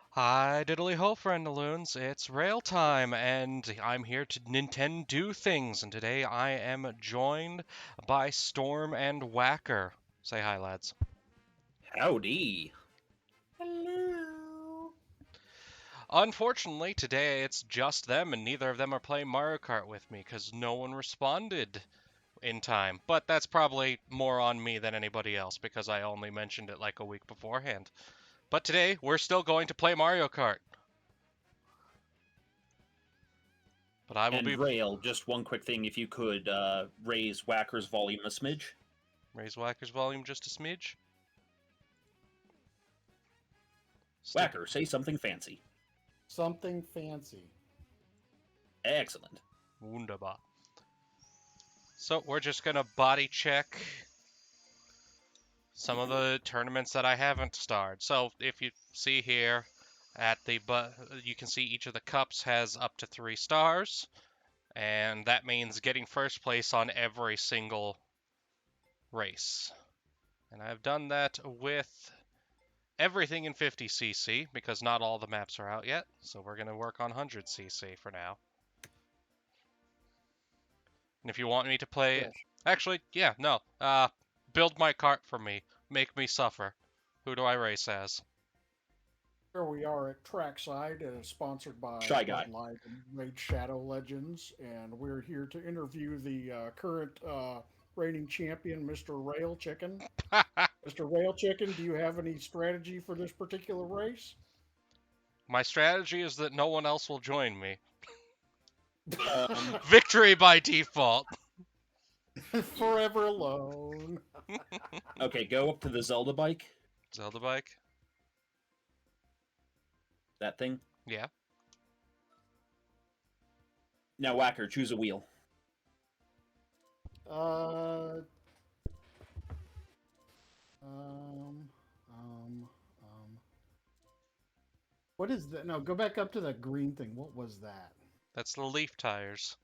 Hi, diddly ho, friendaloons. It's Rail time, and I'm here to Nintendo things. And today I am joined by Storm and Whacker. Say hi, lads. Howdy. Hello. Unfortunately, today it's just them, and neither of them are playing Mario Kart with me because no one responded in time. But that's probably more on me than anybody else because I only mentioned it like a week beforehand. But today we're still going to play Mario Kart. But I will And be Rail, just one quick thing, if you could raise Whacker's volume a smidge. raise Whacker's volume just a smidge. Stick Whacker, say something fancy. Something fancy. Excellent. Wunderbar. So we're just gonna body check some of the tournaments that I haven't starred. So if you see here at the you can see each of the cups has up to 3 stars, and that means getting first place on every single race. And I've done that with everything in 50cc because not all the maps are out yet. So we're gonna work on 100cc for now. And if you want me to play, Yes. actually, yeah, no, build my cart for me, make me suffer. Who do I race as? Here we are at Trackside, sponsored by Shy Bud guy. Light and Raid Shadow Legends, and we're here to interview the current reigning champion, Mr. Rail Chicken. Mr. Rail Chicken, do you have any strategy for this particular race? My strategy is that no one else will join me. Um, Victory by default. Forever alone. okay, go up to the Zelda bike. Zelda bike? That thing. Yeah. Now, Whacker, choose a wheel. Uh, um, um, um. What is that? No, go back up to that green thing. What was that? That's the leaf tires.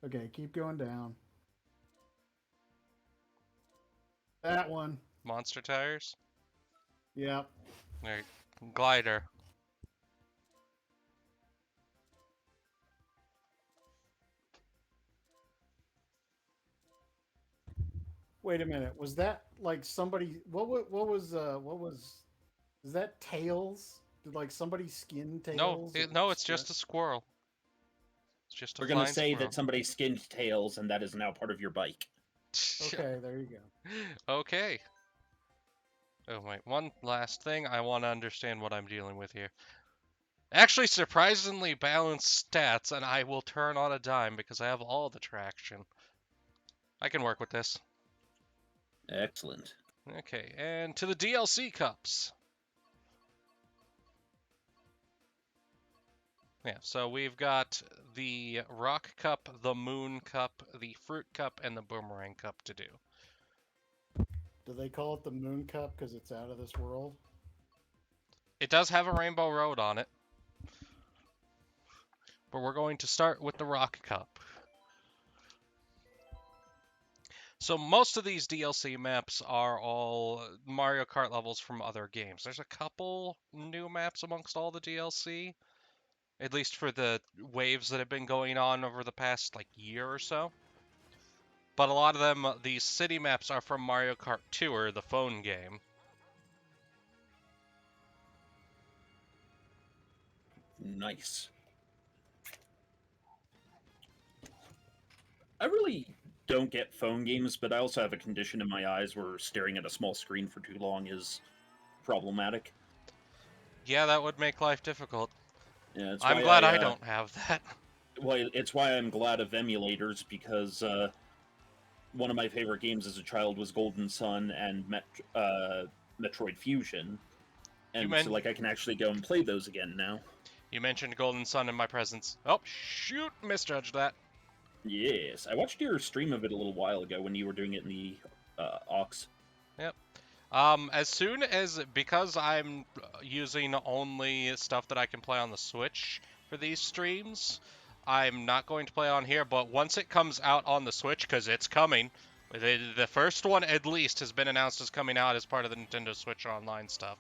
Okay, keep going down. That one. Monster tires? Yep. Right. Glider. Wait a minute. Was that like somebody? What was? Is that tails? Did like somebody skin No, tails? no, it's just a squirrel. It's just a We're gonna flying say that squirrel. somebody skinned tails, and that is now part of your bike. Okay, there you go. Okay. Oh, wait, one last thing. I want to understand what I'm dealing with here. Actually, surprisingly balanced stats, and I will turn on a dime because I have all the traction. I can work with this. Excellent. Okay, and to the DLC cups. Yeah, so we've got the Rock Cup, the Moon Cup, the Fruit Cup, and the Boomerang Cup to do. Do they call it the Moon Cup because it's out of this world? It does have a Rainbow Road on it, but we're going to start with the Rock Cup. So most of these DLC maps are all Mario Kart levels from other games. There's a couple new maps amongst all the DLC, at least for the waves that have been going on over the past like year or so. But a lot of them, these city maps are from Mario Kart Tour, the phone game. Nice. I really don't get phone games, but I also have a condition in my eyes where staring at a small screen for too long is problematic. Yeah, that would make life difficult. Yeah, it's I'm why glad I I don't have that. well, it's why I'm glad of emulators because one of my favorite games as a child was Golden Sun and Metroid Fusion, You and so men like I can actually go and play those again now. you mentioned Golden Sun in my presence. Oh, shoot, misjudged that. Yes, I watched your stream of it a little while ago when you were doing it in the aux. Yep. As soon as, because I'm using only stuff that I can play on the Switch for these streams, I'm not going to play on here, but once it comes out on the Switch, because it's coming, the first one at least has been announced as coming out as part of the Nintendo Switch Online stuff.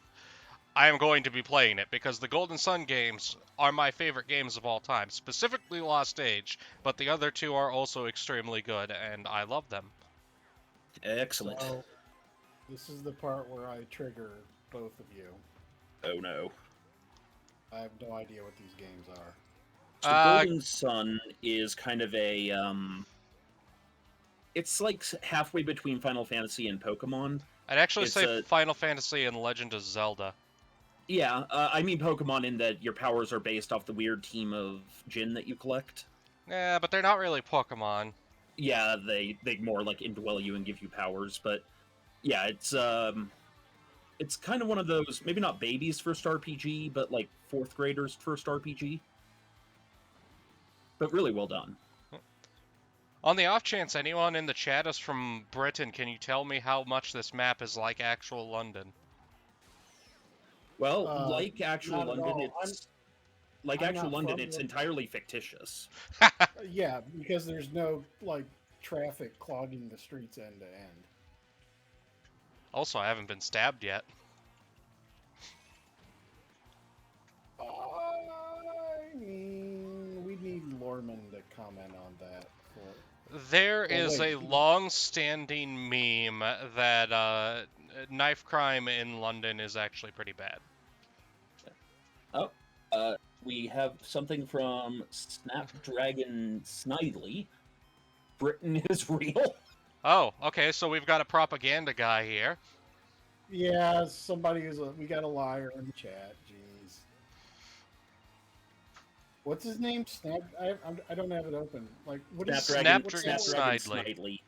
I am going to be playing it because the Golden Sun games are my favorite games of all time, specifically Lost Age, but the other two are also extremely good, and I love them. Excellent. So, this is the part where I trigger both of you. Oh no. I have no idea what these games are. So Uh, Golden Sun is kind of a it's like halfway between Final Fantasy and Pokemon. I'd actually It's say a Final Fantasy and Legend of Zelda. yeah, I mean Pokemon in that your powers are based off the weird team of Jin that you collect. Yeah, but they're not really Pokemon. Yeah, they more like indwell you and give you powers, but yeah, it's kind of one of those maybe not babies first RPG, but like fourth graders first RPG. But really well done. On the off chance anyone in the chat is from Britain, can you tell me how much this map is like actual London? Well, Uh, like actual Not at London, all. I'm not from it's London. entirely fictitious. Yeah, because there's no like traffic clogging the streets end to end. Also, I haven't been stabbed yet. I mean, we need Lorman to comment on that. There Oh, is wait. a long-standing meme that knife crime in London is actually pretty bad. Oh, we have something from Snapdragon Snidely. Britain is real. Oh, okay, so we've got a propaganda guy here. Yeah, we got a liar in the chat. Jeez. What's his name? I don't have it open. Like, Snapdragon Snidely.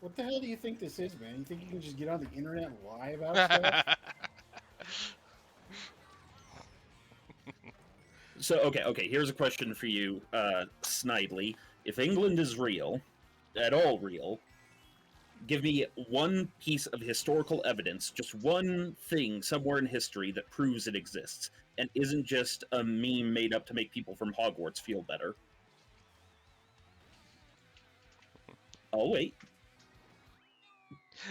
What the hell do you think this is, man? You think you can just get on the internet and lie about stuff? So, okay, here's a question for you, Snidely. If England is real, at all real, give me one piece of historical evidence, just one thing somewhere in history that proves it exists, and isn't just a meme made up to make people from Hogwarts feel better. I'll wait.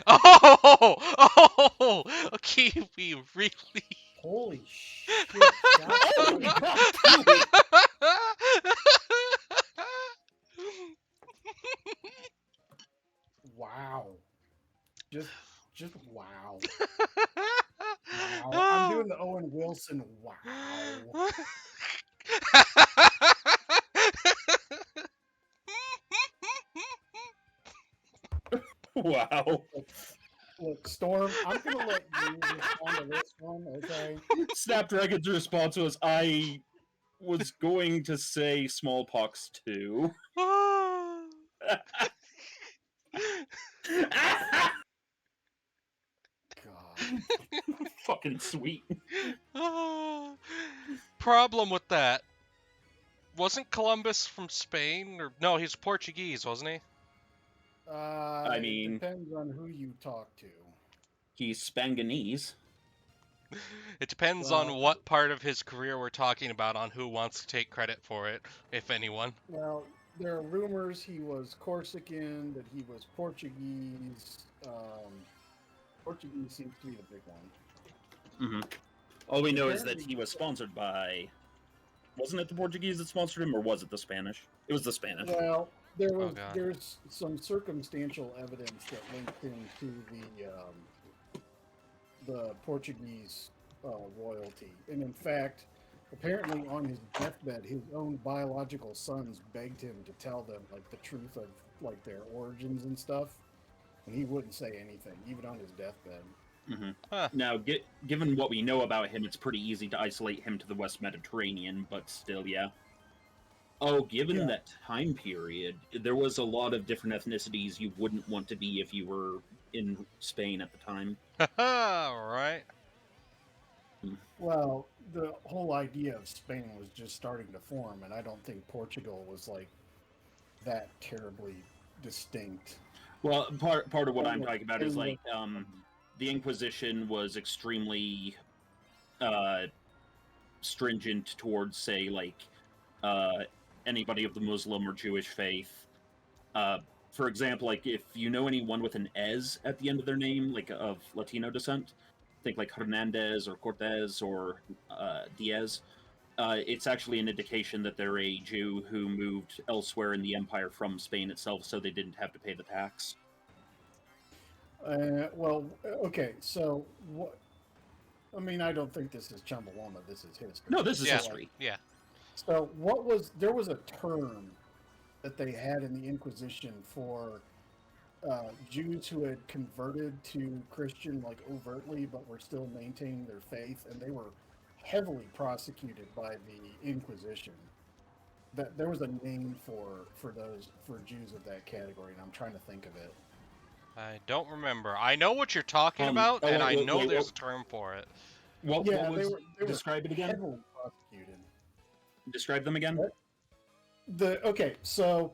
Oh, Kiwi, really? Holy shit! Oh, God, do it! Wow. Just wow. Wow. I'm doing the Owen Wilson wow. Wow. Look, Storm, I'm gonna let you respond to this one, okay? Snapdragon's response was, I was going to say smallpox too. God. Fucking sweet. Problem with that. Wasn't Columbus from Spain? Or no, he's Portuguese, wasn't he? I mean, it depends on who you talk to. he's Spanganese. It depends Well, on what part of his career we're talking about on who wants to take credit for it, if anyone. Well, there are rumors he was Corsican, that he was Portuguese. Portuguese seems to be the big one. Mm-hmm. All we know is that he was sponsored by... Wasn't it the Portuguese that sponsored him, or was it the Spanish? It was the Spanish. Well, God. there's some circumstantial evidence that linked him to the Portuguese royalty, and in fact, apparently on his deathbed, his own biological sons begged him to tell them like the truth of like their origins and stuff, and he wouldn't say anything, even on his deathbed. Mm-hmm. Huh. Now, given what we know about him, it's pretty easy to isolate him to the West Mediterranean, but still, yeah. Oh, given that time period, there was a lot of different ethnicities you wouldn't want to be if you were in Spain at the time. Right. Well, the whole idea of Spain was just starting to form, and I don't think Portugal was like that terribly distinct. Well, part of what I'm talking about is like the Inquisition was extremely stringent towards, say, like anybody of the Muslim or Jewish faith. For example, like if you know anyone with an "ez" at the end of their name, like of Latino descent, think like Hernandez or Cortez or Diaz, it's actually an indication that they're a Jew who moved elsewhere in the empire from Spain itself, so they didn't have to pay the tax. Well, okay, so what? I mean, I don't think this is Chumbawamba. This is history. No, this is Yeah. history. Yeah. So, what was there was a term that they had in the Inquisition for Jews who had converted to Christian, like overtly, but were still maintaining their faith, and they were heavily prosecuted by the Inquisition. That there was a name for Jews of that category, and I'm trying to think of it. I don't remember. I know what you're talking about, oh, and I wait, know wait, there's wait. a term for it. What They was... were Describe it again? heavily prosecuted. Describe them again? Okay, so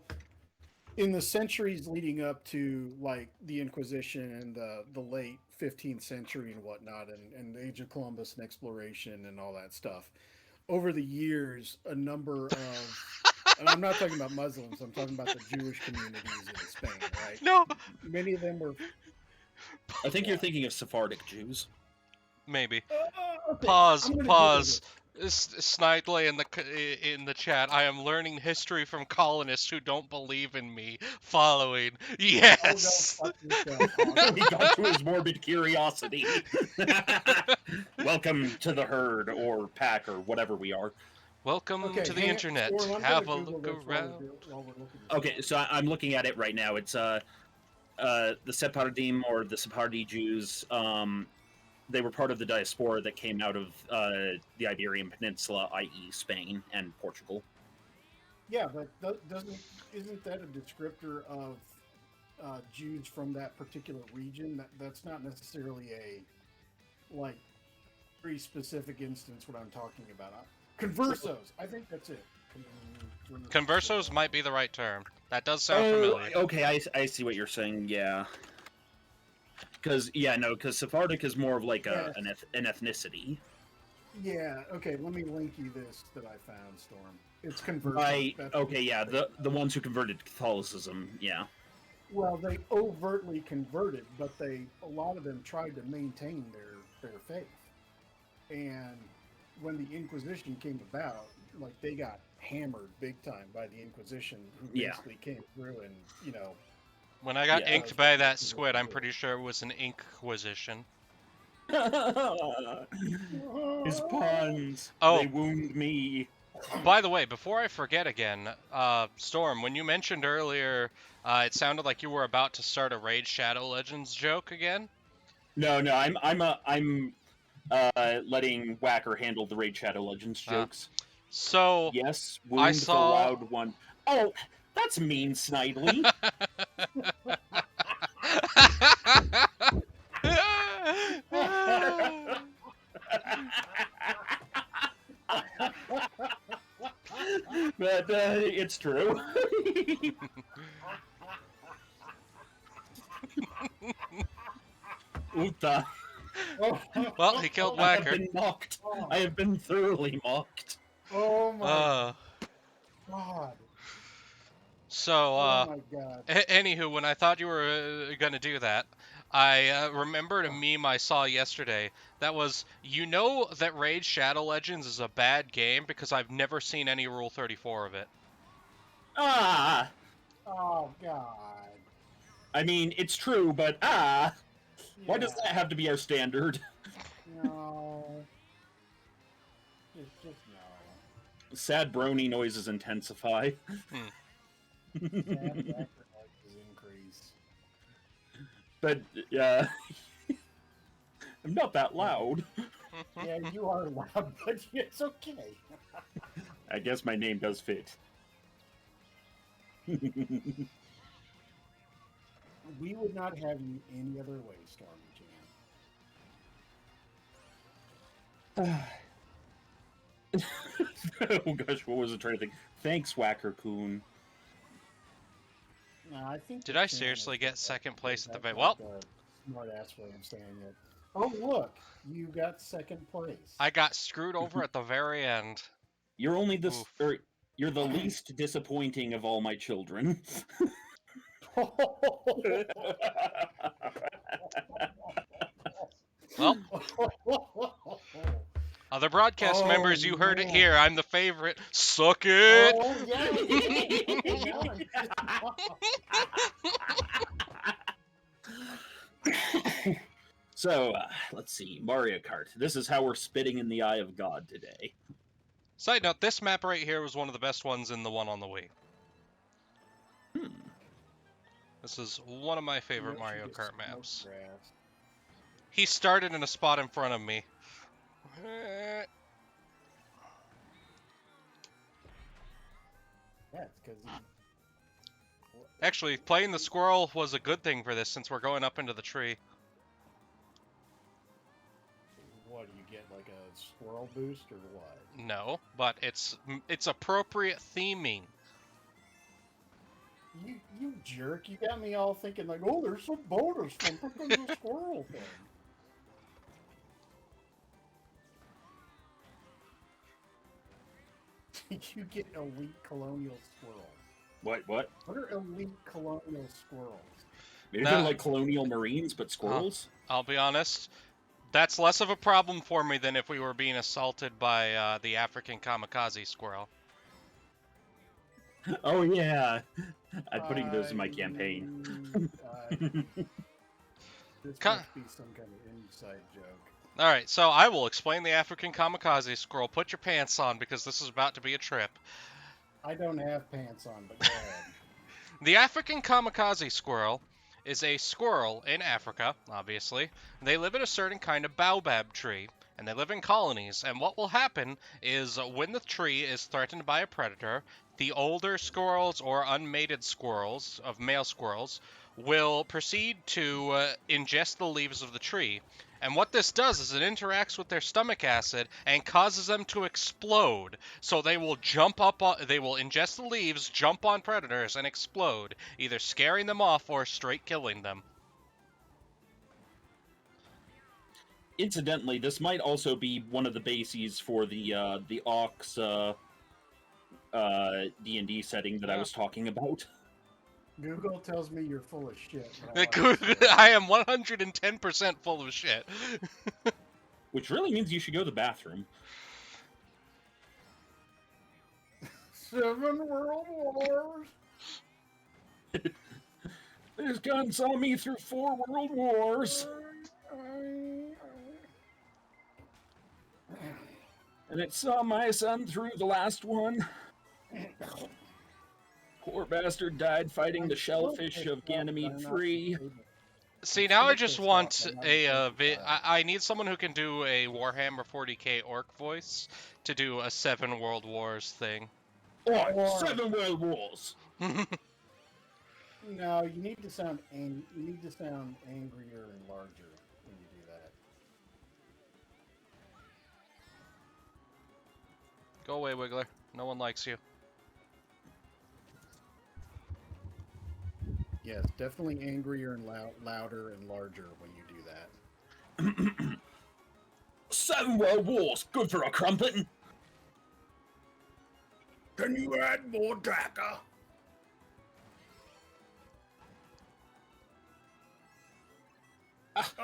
in the centuries leading up to like the Inquisition and the late 15th century and whatnot, and the Age of Columbus and exploration and all that stuff, over the years, a number of and I'm not talking about Muslims, I'm talking about the Jewish communities in Spain, right? No, Many of them were. I think you're thinking of Sephardic Jews. maybe. Okay, Pause. I'm gonna Pause. Google Snidely in the chat. I am learning history from colonists who don't believe in me. Following. this. Yes. Oh, no, fuck yourself. He got to his morbid curiosity. Welcome to the herd or pack or whatever we are. Welcome Okay, to the hang on. internet. Storm, I'm Have a gonna Google look this while around. while we're looking at this. Okay, so I'm looking at it right now. It's the Sephardim or the Sephardi Jews. They were part of the diaspora that came out of the Iberian Peninsula, i.e., Spain and Portugal. Yeah, but isn't that a descriptor of Jews from that particular region? That's not necessarily a like very specific instance. What I'm talking about, conversos. I think that's it. Conversos might be the right term. That does sound Oh, familiar. okay, I see what you're saying. Yeah, because Sephardic is more of like an ethnicity. Yeah. Okay. Let me link you this that I found, Storm. It's conversos. Right. That's Okay. Yeah. The ones who converted to Catholicism. Yeah. Well, they overtly converted, but a lot of them tried to maintain their faith. And when the Inquisition came about, like they got hammered big time by the Inquisition, who Yeah. basically came through and When I got Yeah. inked by that squid, I'm pretty sure it was an inquisition. His puns. Oh. They wound me. By the way, before I forget again, Storm, when you mentioned earlier, it sounded like you were about to start a Raid Shadow Legends joke again. No, I'm letting Whacker handle the Raid Shadow Legends jokes. So Yes, I wound saw- the loud one. Oh, that's mean, Snidely. But it's true. Uta. Well, he killed I have Whacker. been mocked. I have been thoroughly mocked. Oh my god! So, Oh my god! anywho, when I thought you were gonna do that, I remembered a meme I saw yesterday that was, you know that Raid Shadow Legends is a bad game because I've never seen any Rule 34 of it. Ah! Oh god! I mean, it's true, but why does Yeah. that have to be our standard? No. Just no. Sad brony noises intensify. Sad background noises increase. But, I'm not that loud. Yeah, you are loud, but it's okay. I guess my name does fit. We would not have you any other way, Stormy Jan. Oh gosh, what was I trying to think? Thanks, Whacker Coon. No, I think. Did the I Jan seriously is get the- second place at the that's well? the smart ass way of saying it. Oh look, you got second place. I got screwed over at the very end. You're only this, Oof. or you're the least disappointing of all my children. Well, other broadcast Oh, members, you heard it man. here. I'm the favorite. Suck it! Oh, yeah. Now I'm pissed off. So, let's see. Mario Kart. This is how we're spitting in the eye of God today. Side note, this map right here was one of the best ones in the one on the Wii. Hmm. This is one of my favorite Yep, she Mario gets Kart smoked maps. grass. He started in a spot in front of me. Yeah, it's because Actually, playing the squirrel was a good thing for this since we're going up into the tree. what, do you get like a squirrel boost or what? No, but it's appropriate theming. You jerk, you got me all thinking like, oh, there's some bonus from picking the squirrel thing. You get elite colonial squirrels. What? What are elite colonial squirrels? Maybe Nah. they're like colonial marines, but squirrels? I'll be honest, that's less of a problem for me than if we were being assaulted by the African kamikaze squirrel. Oh, yeah. I'm putting those in my campaign. This Ca- must be some kind of inside joke. Alright, so I will explain the African kamikaze squirrel. Put your pants on because this is about to be a trip. I don't have pants on, but go ahead. The African kamikaze squirrel is a squirrel in Africa, obviously. They live in a certain kind of baobab tree, and they live in colonies. And what will happen is when the tree is threatened by a predator, the older squirrels or unmated squirrels, of male squirrels, will proceed to ingest the leaves of the tree. And what this does is it interacts with their stomach acid and causes them to explode. So they will they will ingest the leaves, jump on predators, and explode, either scaring them off or straight killing them. Incidentally, this might also be one of the bases for the Ox D&D setting that I was talking about. Google tells me you're full of shit. but I want to see it. I am 110% full of shit. Which really means you should go to the bathroom. 7 World Wars. This gun saw me through 4 world wars, and it saw my son through the last one. Poor bastard died fighting the shellfish of Ganymede 3. See, now I just want I need someone who can do a Warhammer 40k orc voice to do a 7 World Wars thing. Oh, 7 world wars! No, you need to sound angrier and larger when you do that. Go away, Wiggler. No one likes you. Yes, definitely angrier and louder and larger when you do that. 7 world wars, good for a crumpet. Can you add more Daka?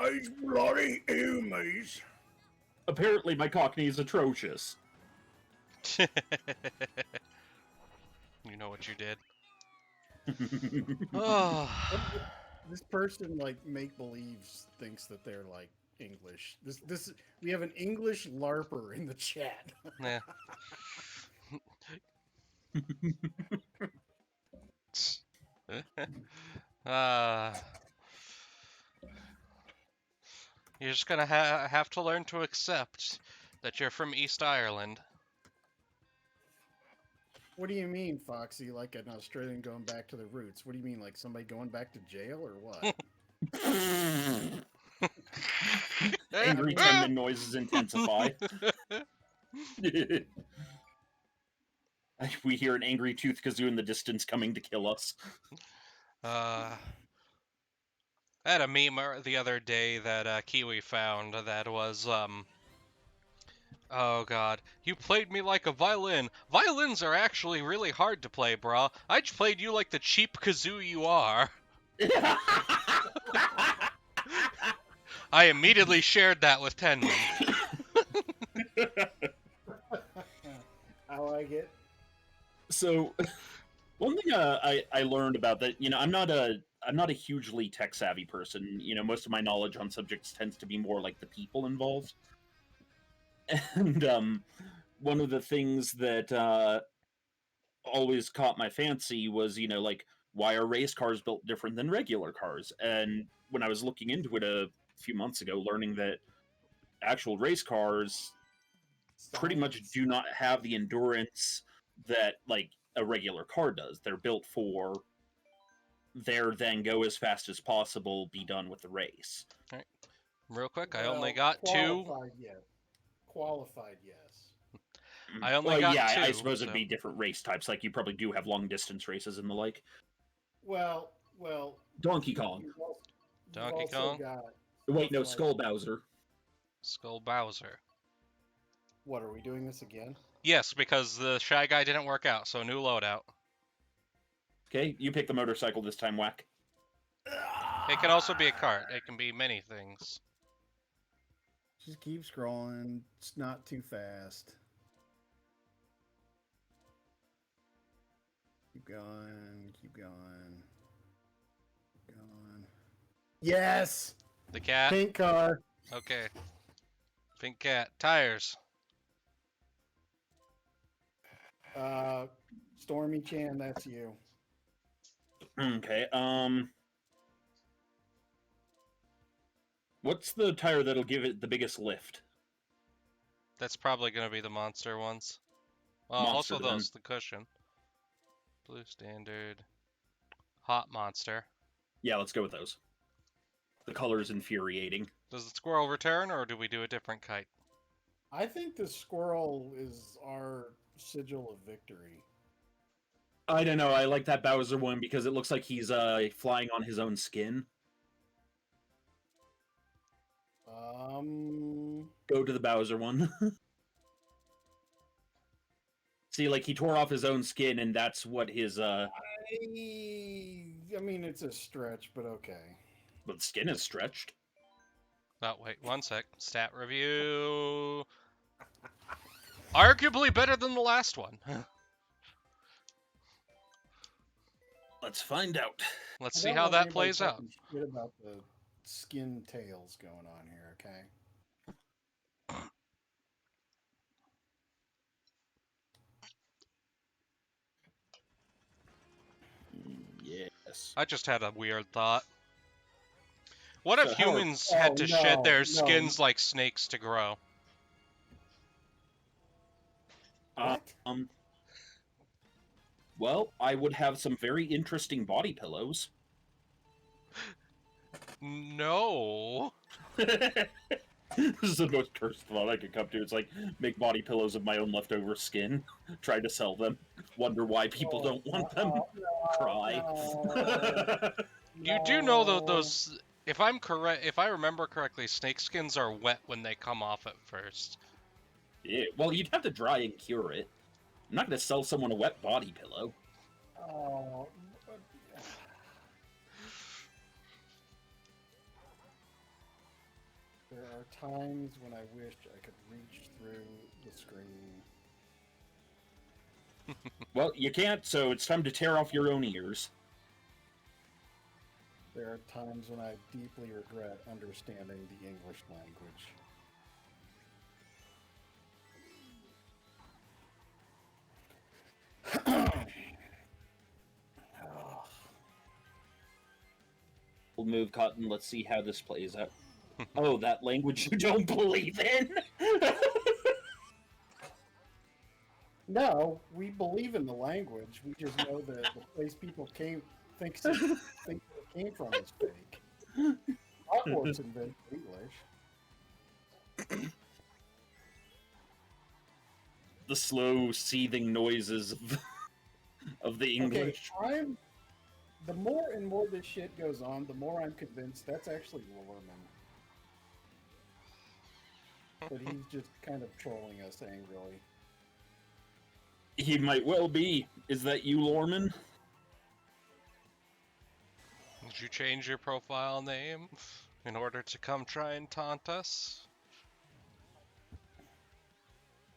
These bloody enemies. Apparently my Cockney is atrocious. You know what you did. Oh. This person like make believes thinks that they're like English. This we have an English LARPer in the chat. Yeah. You're just gonna have to learn to accept that you're from East Ireland. What do you mean, Foxy? Like an Australian going back to the roots? What do you mean, like somebody going back to jail or what? Angry 10-min noises intensify. We hear an angry tooth kazoo in the distance coming to kill us. I had a meme the other day that Kiwi found that was, oh god, you played me like a violin. Violins are actually really hard to play, brah. I just played you like the cheap kazoo you are. I immediately shared that with Tenman. I like it. So, one thing I learned about that, I'm not a hugely tech savvy person. Most of my knowledge on subjects tends to be more like the people involved. And one of the things that always caught my fancy was, like, why are race cars built different than regular cars? And when I was looking into it a few months ago, learning that actual race cars pretty much Science. do not have the endurance that, like, a regular car does. They're built for there, then go as fast as possible, be done with the race. Right. Real quick, I only Well, got two. qualified, yes. Qualified, yes. I only Well, got yeah, I two, suppose it'd so be different race types. Like, you probably do have long distance races and the like. Well, Donkey Kong. you've Donkey also Kong, got Wait, stuff no, like, Skull Bowser. Skull Bowser. what, are we doing this again? Yes, because the Shy Guy didn't work out, so new loadout. Okay, you pick the motorcycle this time, Whack. It can also be a cart. It can be many things. Just keep scrolling. It's not too fast. Keep going. Keep going. Keep going. Yes! The cat. Pink car. Okay. Pink cat. Tires. Stormy Chan, that's you. Okay, what's the tire that'll give it the biggest lift? That's probably going to be the monster ones. Monster, Also then. those. The cushion. Blue standard. Hot monster. Yeah, let's go with those. The color is infuriating. Does the squirrel return, or do we do a different kite? I think the squirrel is our sigil of victory. I don't know, I like that Bowser one because it looks like he's flying on his own skin. Go to the Bowser one. See, like, he tore off his own skin, and that's what his, I mean, it's a stretch, but okay. But the skin is stretched. Oh, wait, one sec. Stat review. Arguably better than the last one. Let's find out. Let's I see don't how want that anybody plays out. talking shit about the skin tails going on here, okay? Yes. I just had a weird thought. What So if how are- humans had to shed no, their no. skins like snakes to grow? What? Well, I would have some very interesting body pillows. No. This is the most cursed thought I could come to. It's like, make body pillows of my own leftover skin, try to sell them, wonder why people don't want them, cry. You do know though those. If I'm correct, if I remember correctly, snake skins are wet when they come off at first. Yeah, well, you'd have to dry and cure it. I'm not going to sell someone a wet body pillow. Oh, there are times when I wish I could reach through the screen. Well, you can't, so it's time to tear off your own ears. There are times when I deeply regret understanding the English language. We'll move, Cotton. Let's see how this plays out. Oh, that language you don't believe in? No, we believe in the language. We just know that the place people think it came from is fake. Hogwarts invented English. The slow, seething noises of the English. Okay, the more and more this shit goes on, the more I'm convinced that's actually Lorman. But he's just kind of trolling us angrily. He might well be. Is that you, Lorman? Did you change your profile name? in order to come try and taunt us.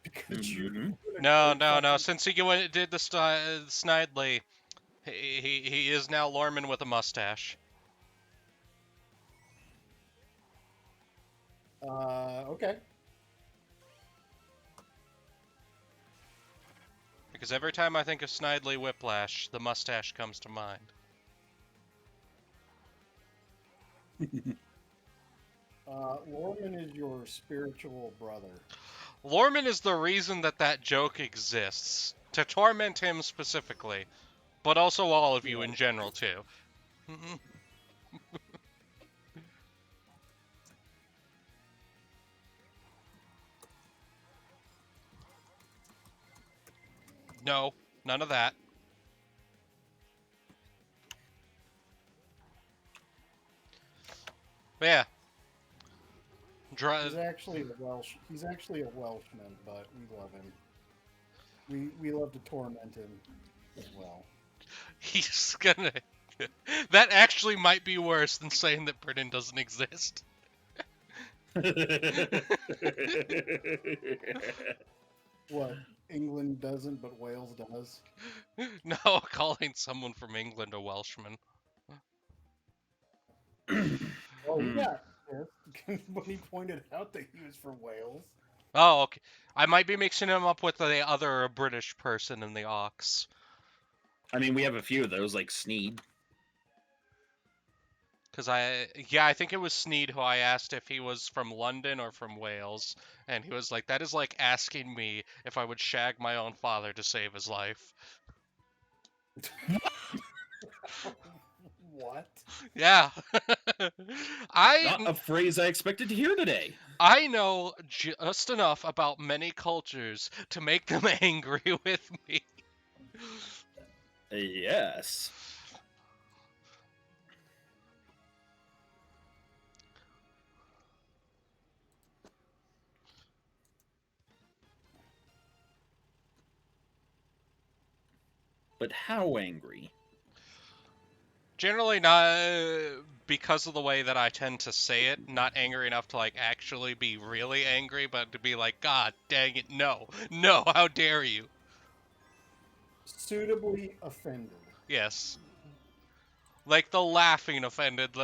Because you Mhm. put a No, great no, no. fucking- Since he did the Snidely, he is now Lorman with a mustache. Okay. Because every time I think of Snidely Whiplash, the mustache comes to mind. Lorman is your spiritual brother. Lorman is the reason that that joke exists. To torment him specifically. But also all of you Yeah. in general, too. No, none of that. But yeah. He's actually a Welsh. He's actually a Welshman, but we love him. We love to torment him as well. He's gonna... That actually might be worse than saying that Britain doesn't exist. What England doesn't, but Wales does. No, calling someone from England a Welshman. Oh, he got pissed when he pointed out that he was from Wales. Oh, okay. I might be mixing him up with the other British person in the Ox. I mean, we have a few of those, like Sneed. Because I think it was Sneed who I asked if he was from London or from Wales. And he was like, that is like asking me if I would shag my own father to save his life. What? Yeah. Not a phrase I expected to hear today. I know just enough about many cultures to make them angry with me. Yes. But how angry? Generally not because of the way that I tend to say it, not angry enough to like actually be really angry, but to be like, God dang it, no, no, how dare you? Suitably offended. Yes. Like the laughing offended,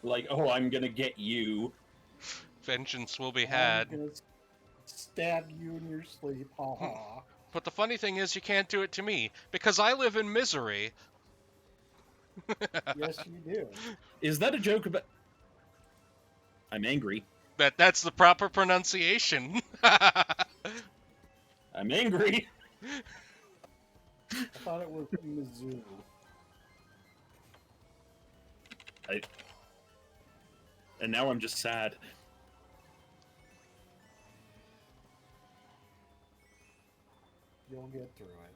Like, oh, I'm gonna get you. vengeance will be I'm had. gonna stab you in your sleep. Ha ha. But the funny thing is, you can't do it to me, because I live in misery. Yes, you do. Is that a joke about? I'm angry. That's the proper pronunciation. I'm angry. I thought it was Mizzou. And now I'm just sad. You'll get through it.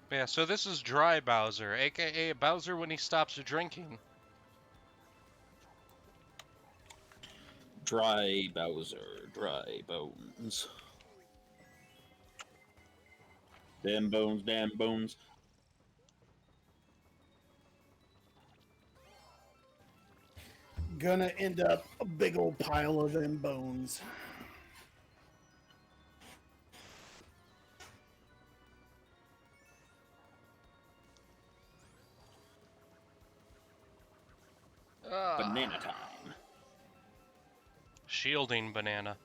Yeah, so this is Dry Bowser, aka Bowser when he stops drinking. Dry Bowser, dry bones. Damn bones, damn bones. Gonna end up a big old pile of them bones. Banana time. Shielding banana.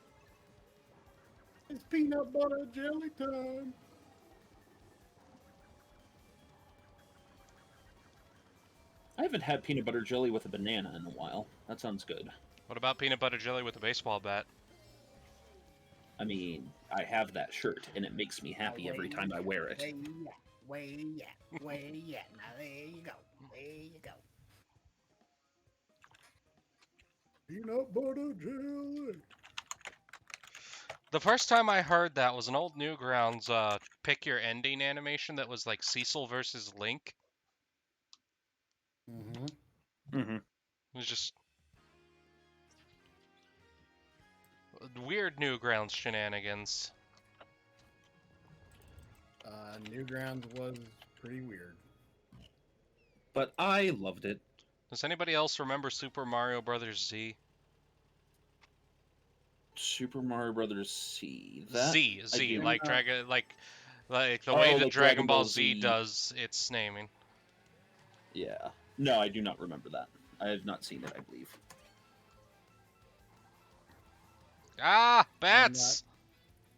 It's peanut butter jelly time. I haven't had peanut butter jelly with a banana in a while. That sounds good. What about peanut butter jelly with a baseball bat? I mean, I have that shirt, and it makes me happy every time I wear it. Way yeah. Now there you go. There you go. Peanut butter jelly. The first time I heard that was an old Newgrounds pick your ending animation that was like Cecil versus Link. Mm-hmm. Mm-hmm. It was just weird Newgrounds shenanigans. Newgrounds was pretty weird. But I loved it. Does anybody else remember Super Mario Brothers Z? Super Mario Brothers C. That Z, I Z, do. like Dragon, like the Oh, way that like Dragon Ball Z does its naming. Yeah. No, I do not remember that. I have not seen it, I believe. Ah, bats!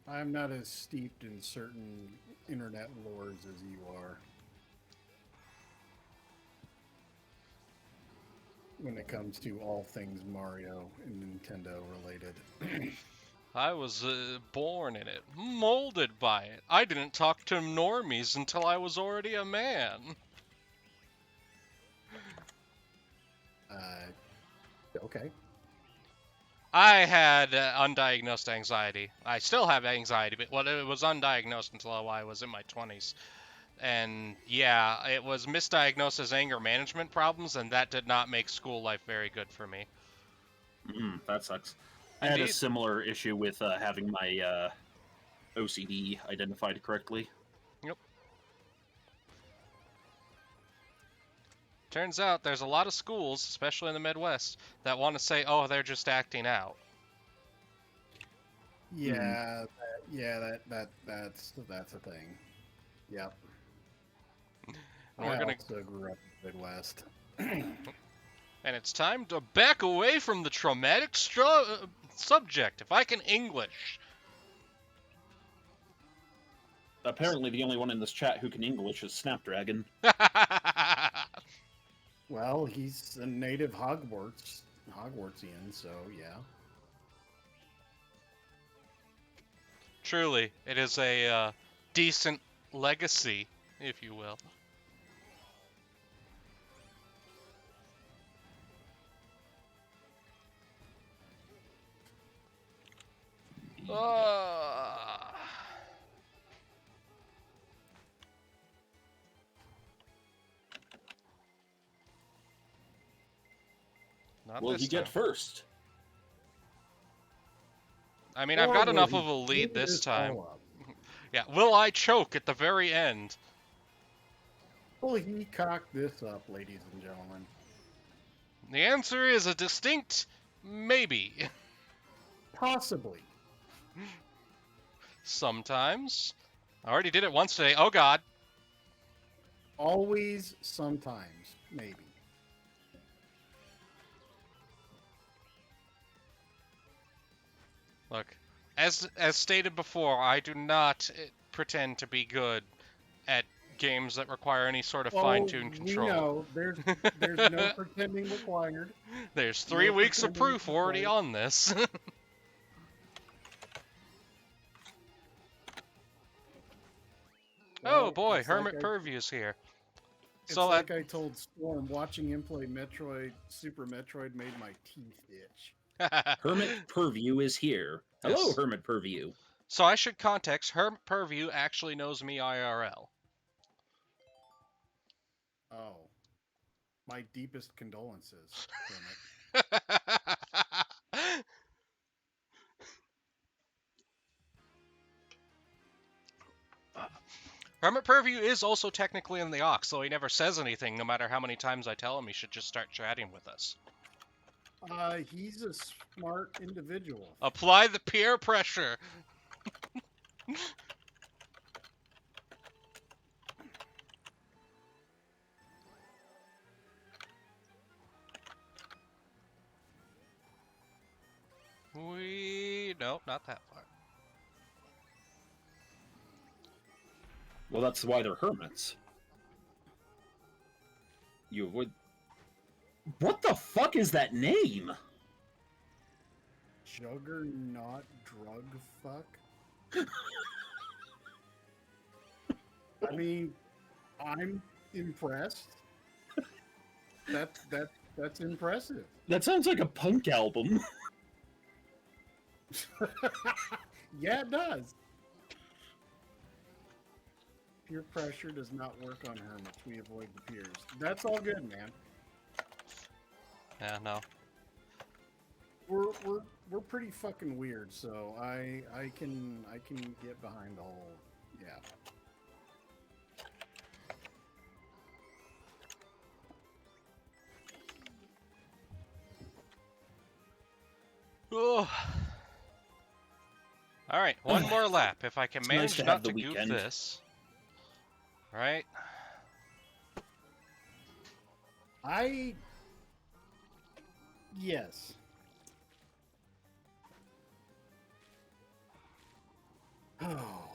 I'm not as steeped in certain internet lores as you are. When it comes to all things Mario and Nintendo related. I was born in it, molded by it. I didn't talk to normies until I was already a man. Okay. I had undiagnosed anxiety. I still have anxiety, but well, it was undiagnosed until I was in my 20s. And yeah, it was misdiagnosed as anger management problems, and that did not make school life very good for me. That sucks. I had a Indeed. similar issue with having my OCD identified correctly. Yep. Turns out there's a lot of schools, especially in the Midwest, that want to say, "Oh, they're just acting out." Yeah, that's a thing. Yep. And we're I gonna, also grew up in the Midwest. and it's time to back away from the traumatic subject. If I can English. Apparently, the only one in this chat who can English is Snapdragon. Well, he's a native Hogwartsian, so yeah. Truly, it is a decent legacy, if you will. Not Will this he get time. first? I mean, I've Or got will enough he of a lead give this this time. all up? Yeah, will I choke at the very end? Will he cock this up, ladies and gentlemen? The answer is a distinct maybe. Possibly. Sometimes. I already did it once today. Oh god. Always, sometimes, maybe. Look, as stated before, I do not pretend to be good at games that require any sort of fine-tuned control. We know. There's no pretending required. There's 3 No weeks of pretending proof already required. on this. Well, Oh boy, it's Hermit like Purview's here. It's So like I told Storm, watching him play Super Metroid made my teeth itch. Hermit Purview is here. Hello, Yes. Hermit Purview. So I should context, Hermit Purview actually knows me IRL. Oh. My deepest condolences, Hermit. Hermit Purview is also technically in the Aux, so he never says anything no matter how many times I tell him he should just start chatting with us. He's a smart individual. Apply the peer pressure. Nope, not that far. Well, that's why they're hermits. You would. What the fuck is that name? Juggernaut drug fuck? I mean, I'm impressed. That's impressive. That sounds like a punk album. Yeah, it does. Peer pressure does not work on hermits. We avoid the peers. That's all good, man. Yeah, no. We're we're pretty fucking weird, so I can get behind the whole yeah. Oh. All right, one more lap. If I can It's nice manage to not have the to goof weekend. this. Right? Yes. Oh.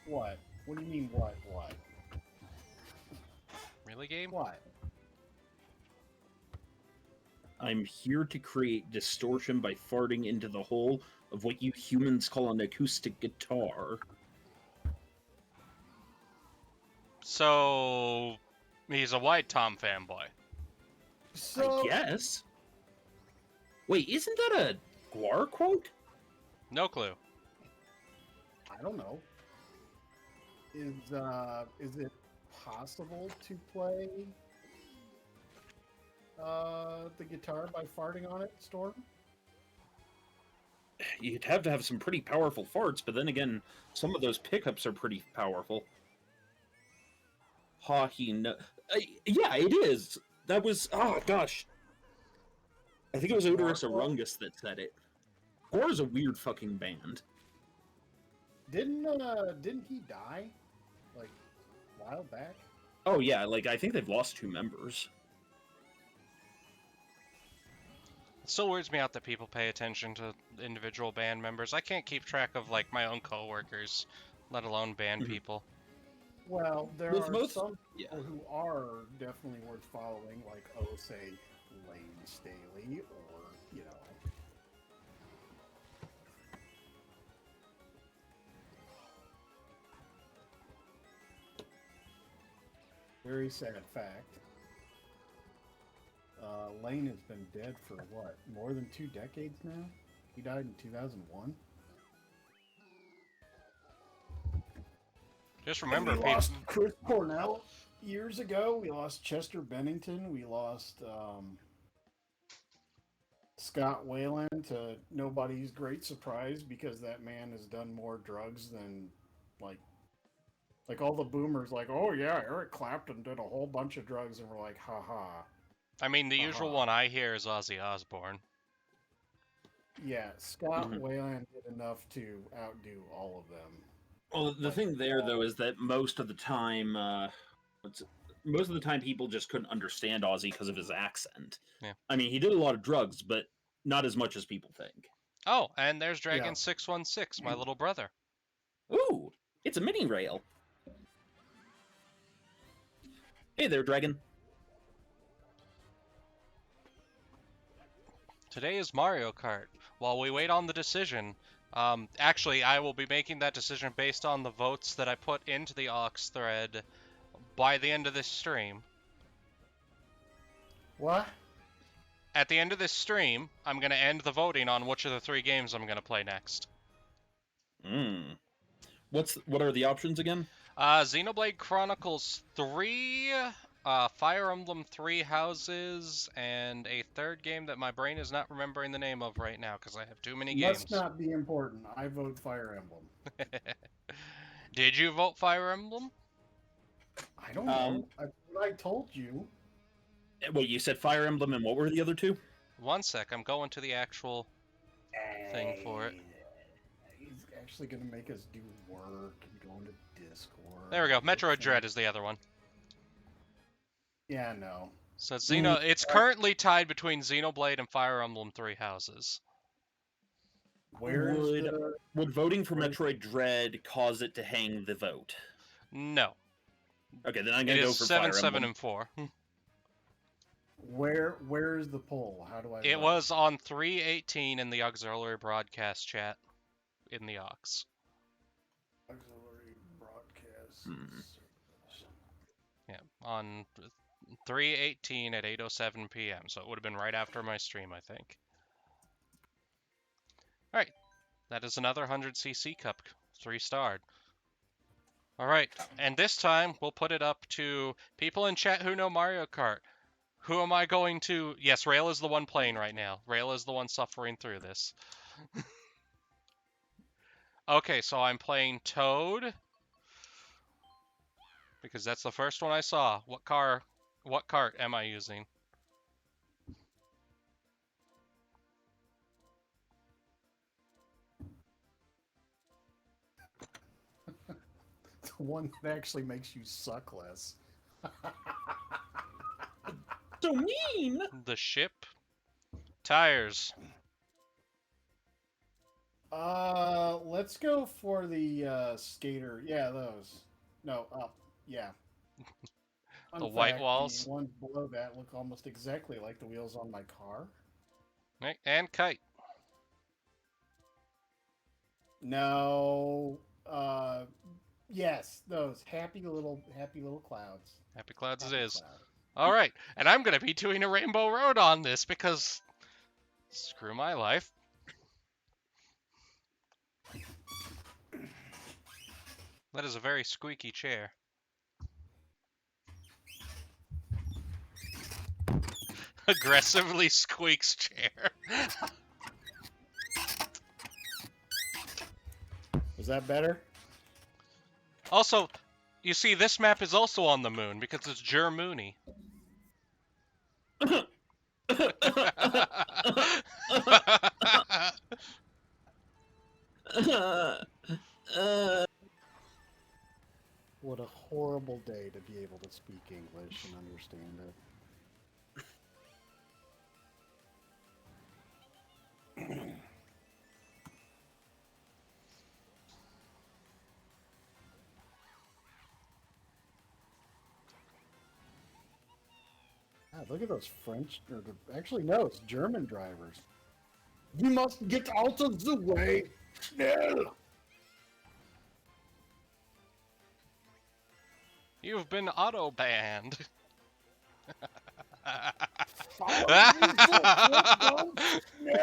What? What do you mean what? What? Really, game? What? I'm here to create distortion by farting into the hole of what you humans call an acoustic guitar. So he's a White Tom fanboy. So I guess. Wait, isn't that a Guar quote? No clue. I don't know. Is it possible to play the guitar by farting on it, Storm? You'd have to have some pretty powerful farts, but then again, some of those pickups are pretty powerful. Hockey, no. Yeah, it is. That was. Oh, gosh. I think it was Odorous Arungus that said it. Guar's a weird fucking band. Didn't he die like a while back? Oh, yeah, like, I think they've lost 2 members. It still weirds me out that people pay attention to individual band members. I can't keep track of like my own coworkers, let alone band Mhm. people. Well, there With are most- some yeah. people who are definitely worth following, like say Lane Staley, or you know. Very sad fact. Lane has been dead for what, more than 2 decades now? He died in 2001. Just remember, We people. lost Chris Cornell years ago. We lost Chester Bennington. We lost Scott Wayland, to nobody's great surprise, because that man has done more drugs than like all the boomers. Like, oh yeah, Eric Clapton did a whole bunch of drugs, and we're like, haha. I mean, the usual one I hear is Ozzy Osbourne. Yeah, Scott Mhm. Wayland did enough to outdo all of them. Well, the thing there, though, is that most of the time, people just couldn't understand Ozzy because of his accent. Yeah. I mean, he did a lot of drugs, but not as much as people think. Oh, and there's Yeah. Dragon 616, my little brother. Ooh, it's a mini rail. Hey there, Dragon. Today is Mario Kart. While we wait on the decision, actually, I will be making that decision based on the votes that I put into the aux thread by the end of this stream. What? At the end of this stream, I'm going to end the voting on which of the 3 games I'm going to play next. What are the options again? Xenoblade Chronicles 3, Fire Emblem 3 Houses, and a third game that my brain is not remembering the name of right now because I have too many games. Must not be important. I vote Fire Emblem. Did you vote Fire Emblem? I don't know. I told you. Well, you said Fire Emblem, and what were the other 2? One sec, I'm going to the actual thing for it. He's actually going to make us do work and go into Discord. There we go. Metroid Dread is the other one. Yeah, no. So it's currently tied between Xenoblade and Fire Emblem 3 Houses. Would voting for Metroid Dread cause it to hang the vote? No. Okay, then I'm It gonna go is for 7, Fire 7, Emblem. and 4. Where is the poll? How do I It vote? was on 318 in the auxiliary broadcast chat in the aux. Auxiliary broadcast. Yeah, on 318 at 8:07 p.m. So it would have been right after my stream, I think. All right, that is another 100cc cup, 3-starred. All right, and this time we'll put it up to people in chat who know Mario Kart. Who am I going to? Yes, Rale is the one playing right now. Rale is the one suffering through this. Okay, so I'm playing Toad because that's the first one I saw. What cart am I using? The one that actually makes you suck less. So mean! The ship. Tires. Let's go for the skater. Yeah, those. No, up. Yeah. The Fun white fact, walls. the ones below that look almost exactly like the wheels on my car. Right, and kite. No. Yes, those happy little clouds. Happy Clouds it Happy is. cloud. All right, and I'm going to be doing a Rainbow Road on this because screw my life. That is a very squeaky chair. Aggressively squeaks chair. Was that better? Also, you see, this map is also on the moon because it's Germany. What a horrible day to be able to speak English and understand it. God, look at those French, or actually no, it's German drivers. You must get out of the way, schnell! You've been auto banned.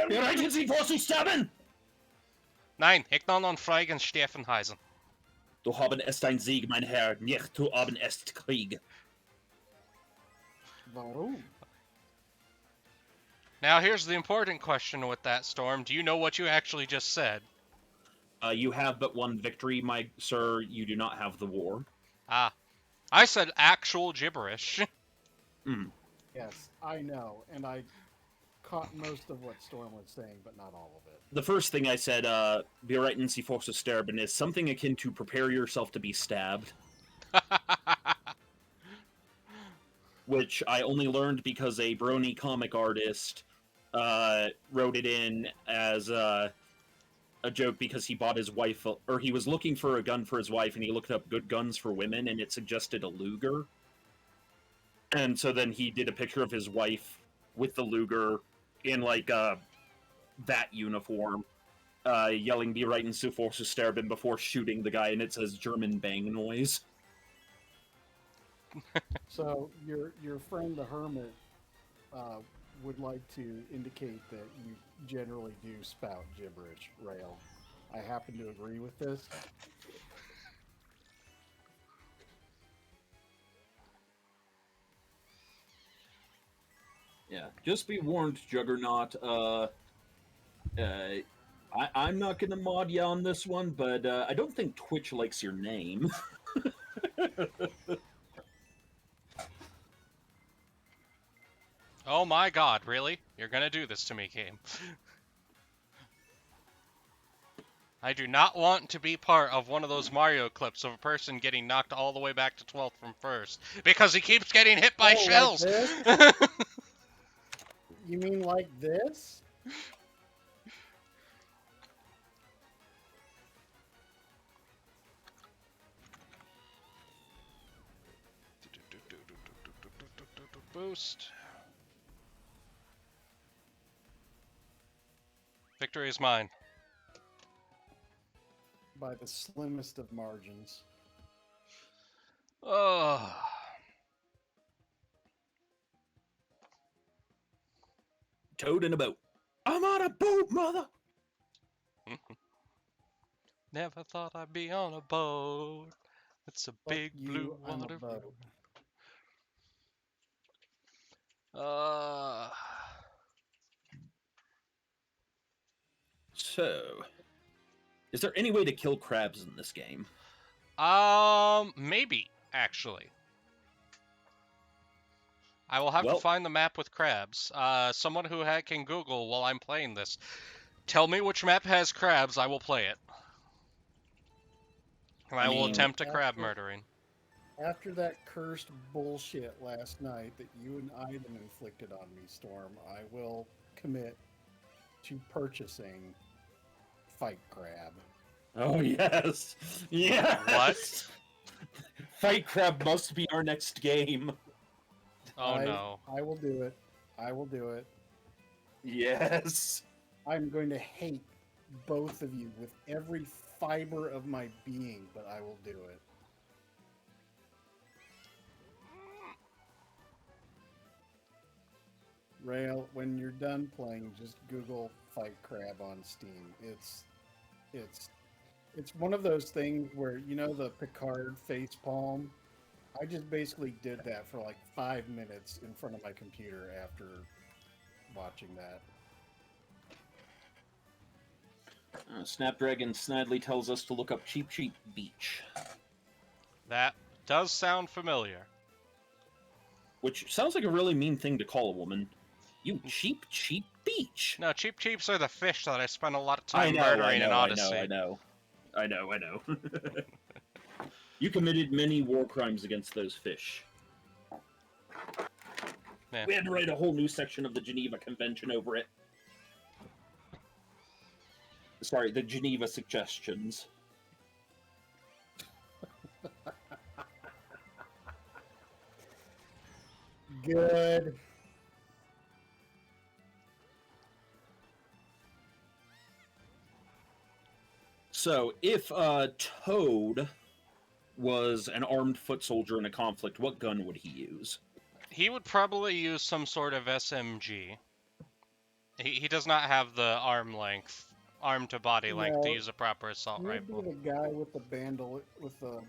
Bereiten Sie vor zu sterben! Nein, ich kann non Freigen Steffen heißen. Du haben es ein Sieg, mein Herr, nicht du haben es Krieg. Warum? Now here's the important question with that, Storm. Do you know what you actually just said? You have but one victory, my sir. You do not have the war. Ah. I said actual gibberish. Mm. Yes, I know, and I caught most of what Storm was saying, but not all of it. The first thing I said, Bereiten Sie vor zu sterben, is something akin to prepare yourself to be stabbed. Which I only learned because a brony comic artist wrote it in as a joke because he bought his wife, or he was looking for a gun for his wife, and he looked up good guns for women, and it suggested a Luger. And so then he did a picture of his wife with the Luger in like that uniform, yelling "Bereiten Sie vor zu sterben" before shooting the guy, and it says German bang noise. So your friend the hermit would like to indicate that you generally do spout gibberish, Rale. I happen to agree with this. Yeah, just be warned, Juggernaut. I'm not gonna mod you on this one, but I don't think Twitch likes your name. Oh my god, really? You're gonna do this to me, game. I do not want to be part of one of those Mario clips of a person getting knocked all the way back to 12th from first because he keeps getting hit by shells. Like this? You mean like this? Boost. Victory is mine. By the slimmest of margins. Oh. Toad in a boat. I'm on a boat, mother! Never thought I'd be on a boat. It's a Fuck big blue you, I'm a water. boat. Uh, So, is there any way to kill crabs in this game? maybe actually. I will have to Well, find the map with crabs. Someone who can Google while I'm playing this. Tell me which map has crabs, I will play it. And I will mean, attempt a crab after- murdering. After that cursed bullshit last night that you and Ivan inflicted on me, Storm, I will commit to purchasing Fight Crab. oh yes, yes. Fight crab must be our next game. Oh no. I will do it. I will do it. Yes. I'm going to hate both of you with every fiber of my being, but I will do it. Rale, when you're done playing, just Google Fight Crab on Steam. It's it's one of those things where you know the Picard face palm. I just basically did that for like 5 minutes in front of my computer after watching that. Snapdragon Snidely tells us to look up Cheap Cheap Beach, That does sound familiar. which sounds like a really mean thing to call a woman. You cheap, cheap beach. No, Cheap Cheeps are the fish that I spent a lot of time murdering in Odyssey. I know. You committed many war crimes against those fish. Yeah. We had to write a whole new section of the Geneva Convention over it. Sorry, the Geneva Suggestions. Good. So, if Toad was an armed foot soldier in a conflict, what gun would he use? He would probably use some sort of SMG. He does not have the arm to body length to No, use a proper assault He would rifle. be the guy with the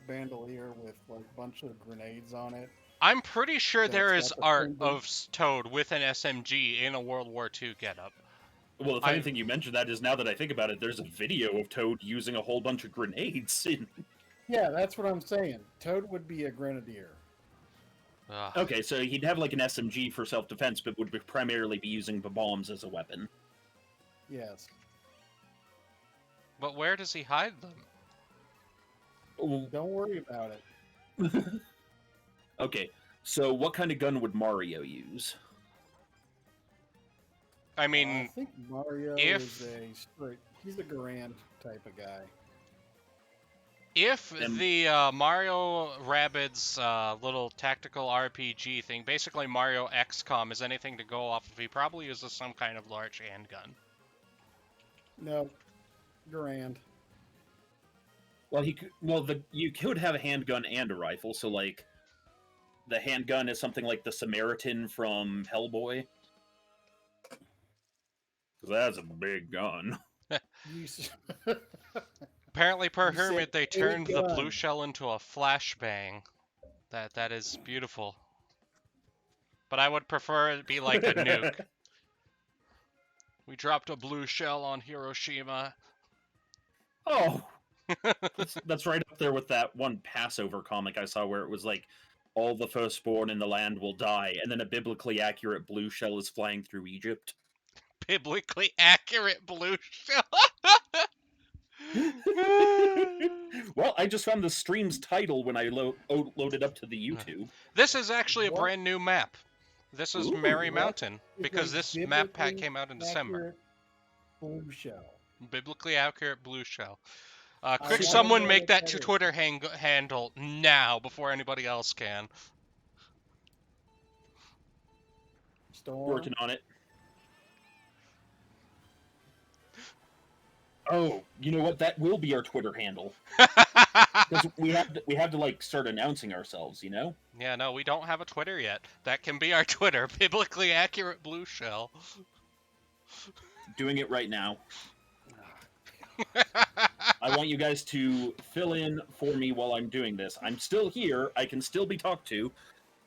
bandolier with like a bunch of grenades on it. I'm pretty sure That's there is got the art symbol. of Toad with an SMG in a World War II getup. Well, the funny thing you mentioned that is now that I think about it, there's a video of Toad using a whole bunch of grenades. Yeah, that's what I'm saying. Toad would be a grenadier. Ugh. Okay, so he'd have like an SMG for self-defense, but would primarily be using the bombs as a weapon. Yes. But where does he hide them? Don't worry about it. Okay, so what kind of gun would Mario use? I I mean, think Mario if- is he's a Garand type of guy. if And- the Mario Rabbids little tactical RPG thing, basically Mario XCOM, is anything to go off of, he probably uses some kind of large handgun. No, Garand. Well, you could have a handgun and a rifle, so like the handgun is something like the Samaritan from Hellboy. 'Cause that's a big gun. You s- Apparently, per You said Hermit, they a turned the blue gun. shell into a flashbang. That is beautiful. But I would prefer it be like a nuke. We dropped a blue shell on Hiroshima. Oh, that's right up there with that one Passover comic I saw where it was like, all the firstborn in the land will die, and then a biblically accurate blue shell is flying through Egypt. Biblically accurate blue shell. Well, I just found the stream's title when I loaded up to the YouTube. This is actually a What? brand new map. This is Ooh, Merry what Mountain, is because a this map pack biblically came out in December. accurate blue shell. Biblically accurate blue shell. I Quick, wanna someone know make what that that is. Twitter handle now before anybody else can. Storm. Working on it. Oh, you know what? That will be our Twitter handle. Because we have to like start announcing ourselves, you know? Yeah, no, we don't have a Twitter yet. That can be our Twitter. Biblically accurate blue shell. Doing it right now. I want you guys to fill in for me while I'm doing this. I'm still here. I can still be talked to,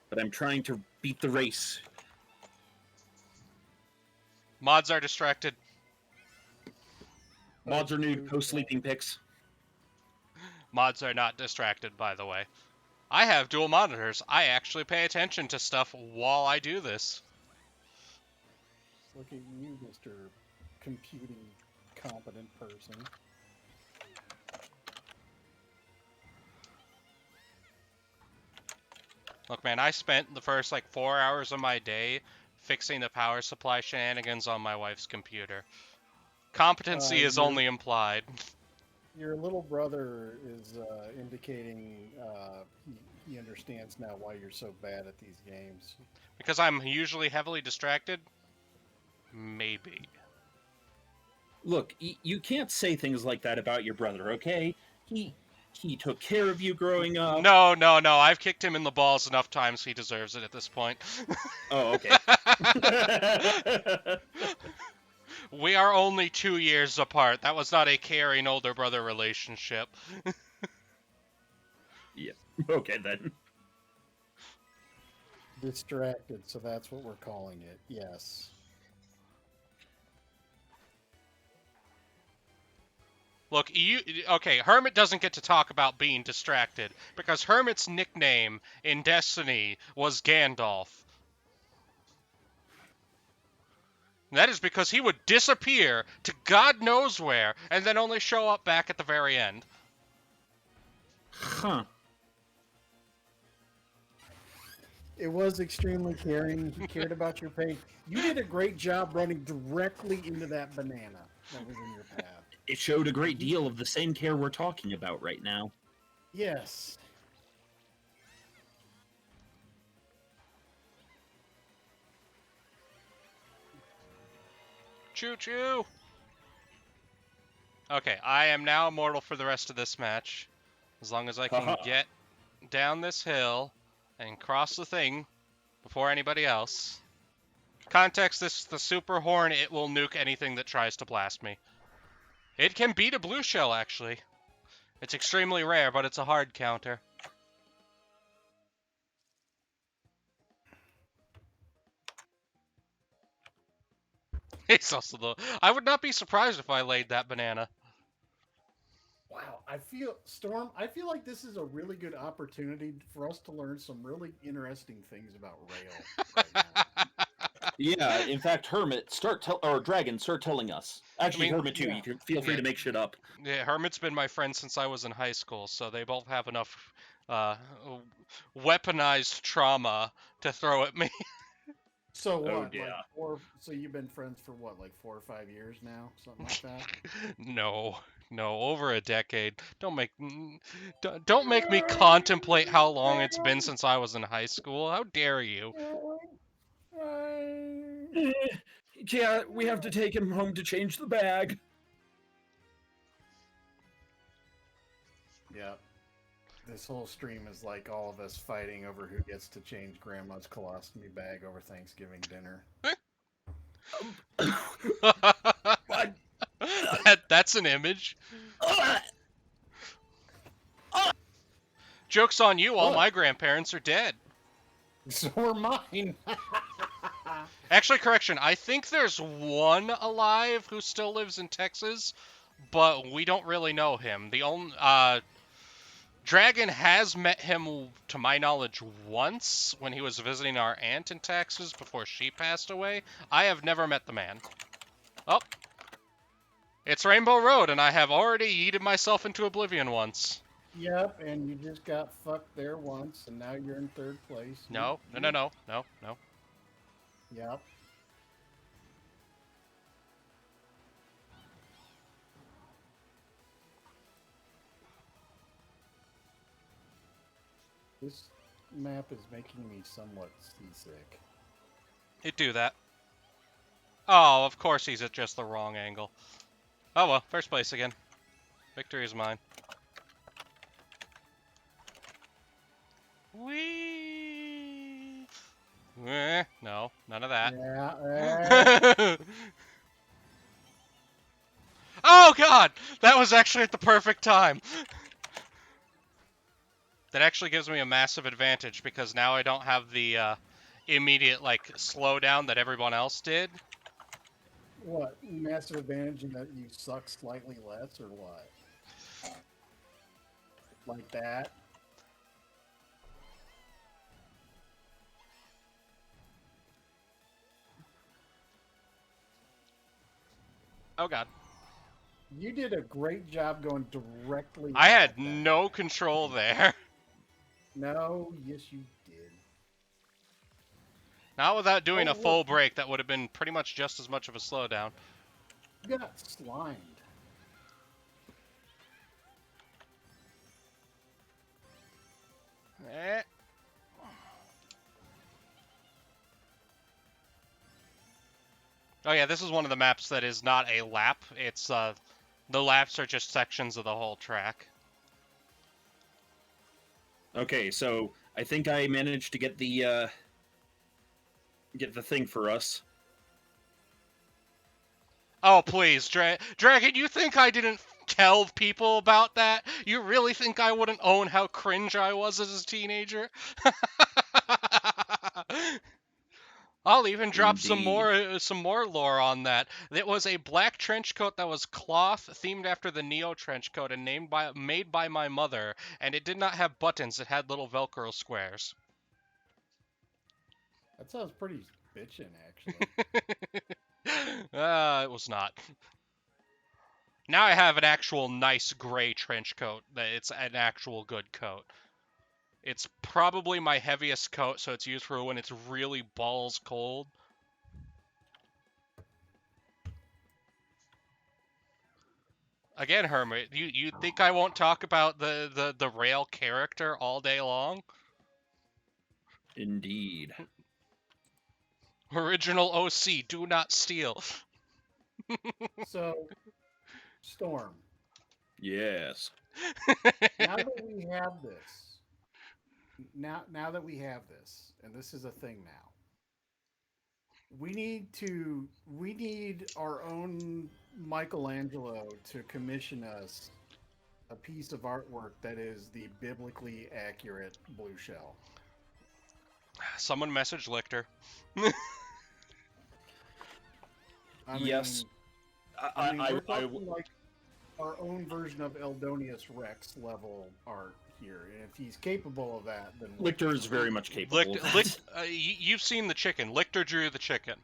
but I'm trying to beat the race. Mods are distracted. Mods are nude. Post sleeping pics. Mods are not distracted, by the way. I have dual monitors. I actually pay attention to stuff while I do this. Look at you, Mr. Computing competent person. Look, man, I spent the first, 4 hours of my day fixing the power supply shenanigans on my wife's computer. Competency is only implied. Your little brother is indicating he understands now why you're so bad at these games. Because I'm usually heavily distracted? Maybe. Look, you can't say things like that about your brother, okay? He took care of you growing up. No. I've kicked him in the balls enough times he deserves it at this point. Oh, okay. We are only 2 years apart. That was not a caring older brother relationship. Yeah. Okay, then. Distracted, so that's what we're calling it. Yes. Look, okay, Hermit doesn't get to talk about being distracted, because Hermit's nickname in Destiny was Gandalf. And that is because he would disappear to God knows where, and then only show up back at the very end. Huh. It was extremely caring. He cared about your pain. You did a great job running directly into that banana that was in your path. It showed a great deal of the same care we're talking about right now. Yes. Choo-choo! Okay, I am now immortal for the rest of this match. As long as I can get down this hill and cross the thing before anybody else. Context, this the super horn, it will nuke anything that tries to blast me. It can beat a blue shell, actually. It's extremely rare, but it's a hard counter. It's also the... I would not be surprised if I laid that banana. Wow, Storm, I feel like this is a really good opportunity for us to learn some really interesting things about Rale right now. Yeah, in fact, Hermit, Dragon, start telling us. Actually, Hermit too. yeah. You can feel free to make shit up. Yeah, Hermit's been my friend since I was in high school, so they both have enough weaponized trauma to throw at me. So what? Oh, yeah. So you've been friends for what, like 4 or 5 years now, something like that? No, over a decade. Don't make me contemplate how long it's been since I was in high school. How dare you? Yeah, we have to take him home to change the bag. Yep. This whole stream is like all of us fighting over who gets to change Grandma's colostomy bag over Thanksgiving dinner. That's an image. Joke's on you, all my grandparents are dead. So are mine. Actually, correction, I think there's one alive who still lives in Texas, but we don't really know him. The only Dragon has met him, to my knowledge, once when he was visiting our aunt in Texas before she passed away. I have never met the man. Oh. It's Rainbow Road, and I have already yeeted myself into oblivion once. Yep, and you just got fucked there once, and now you're in 3rd place. No. Yep. This map is making me somewhat seasick. He'd do that. Oh, of course he's at just the wrong angle. Oh well, first place again. Victory is mine. Whee! No, none of that. Yeah. Oh god! That was actually at the perfect time. That actually gives me a massive advantage because now I don't have the immediate like slowdown that everyone else did. What massive advantage in that you suck slightly less, or what? Like that? Oh god. You did a great job going directly I at had that. no control there. No, yes, you did. Not without doing Oh, a full look, break, that would have been pretty much just as much of a slowdown. you got slimed. Eh. Oh yeah, this is one of the maps that is not a lap. It's the laps are just sections of the whole track. Okay, so I think I managed to get the thing for us. Oh please, Dragon, you think I didn't tell people about that? You really think I wouldn't own how cringe I was as a teenager? I'll even drop Indeed. some more lore on that. It was a black trench coat that was cloth, themed after the Neo trench coat, and made by my mother. And it did not have buttons; it had little Velcro squares. That sounds pretty bitchin', actually. It was not. Now I have an actual nice gray trench coat. It's an actual good coat. It's probably my heaviest coat, so it's used for when it's really balls cold. Again, Hermit, you think I won't talk about the Rale character all day long? Indeed. Original OC, do not steal. So, Storm, Yes. now that we have this, now that we have this, and this is a thing now, we need our own Michelangelo to commission us a piece of artwork that is the biblically accurate blue shell. Someone message Lichter. I Yes. mean, I mean, I, we're I, talking like our own version of Eldonius Rex level art here, and if he's capable of that, then Lichter is very much capable of that. You've seen the chicken. Lichter drew the chicken.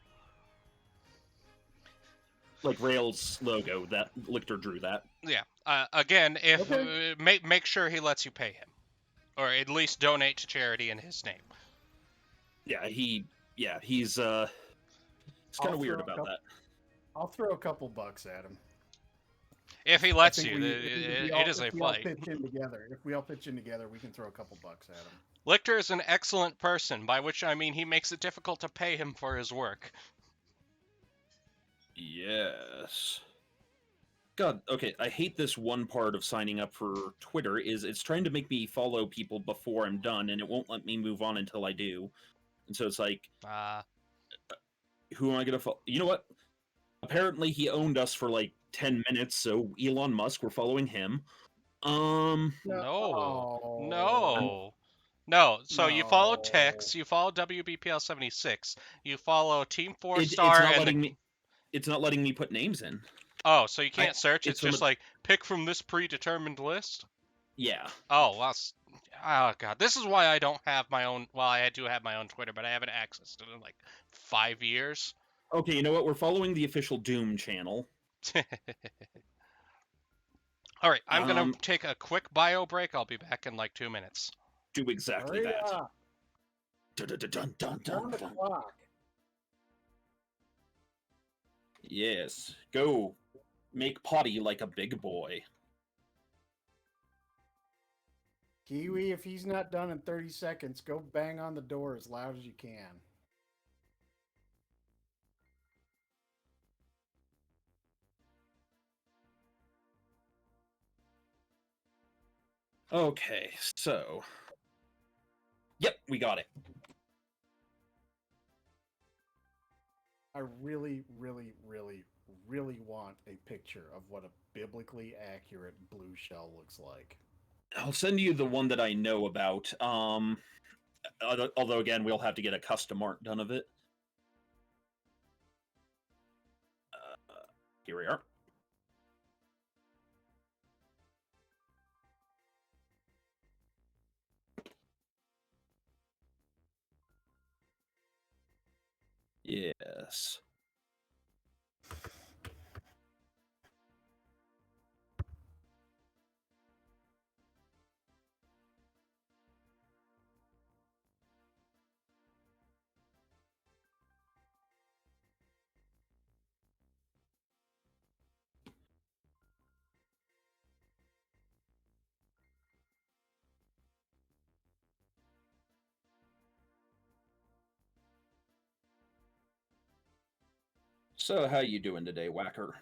Like Rail's logo, that Lichter drew that. Yeah. Again, if Okay. make sure he lets you pay him, or at least donate to charity in his name. He's it's kind I'll of weird throw a about couple- that. I'll throw a couple bucks at him. If he I lets think you, it is a if we all fight. pitch in together, if we all pitch in together, we can throw a couple bucks at him. Lichter is an excellent person, by which I mean he makes it difficult to pay him for his work. Yes. God, okay, I hate this one part of signing up for Twitter is it's trying to make me follow people before I'm done, and it won't let me move on until I do. And so it's like, who am I gonna follow? You know what? Apparently he owned us for like 10 minutes, so Elon Musk, we're following him. No. So you follow Tex, you follow WBPL 76, you follow Team 4-Star, and it's not letting me put names in. Oh, so you can't search? It's from just like, pick from this predetermined list? Yeah. Oh, oh god. This is why I don't have my own, well, I do have my own Twitter, but I haven't accessed it in like 5 years. Okay, you know what? We're following the official Doom channel. Alright, I'm gonna take a quick bio break. I'll be back in like 2 minutes. Do exactly Hurry that. up. Dun, dun, dun, dun, dun, On the dun. clock. Yes. Go. Make potty like a big boy. Kiwi, if he's not done in 30 seconds, go bang on the door as loud as you can. Okay, so. Yep, we got it. I really, really, really, really want a picture of what a biblically accurate blue shell looks like. I'll send you the one that I know about. Although again, we'll have to get a custom art done of it. Here we are. Yes. So, how you doing today, Whacker?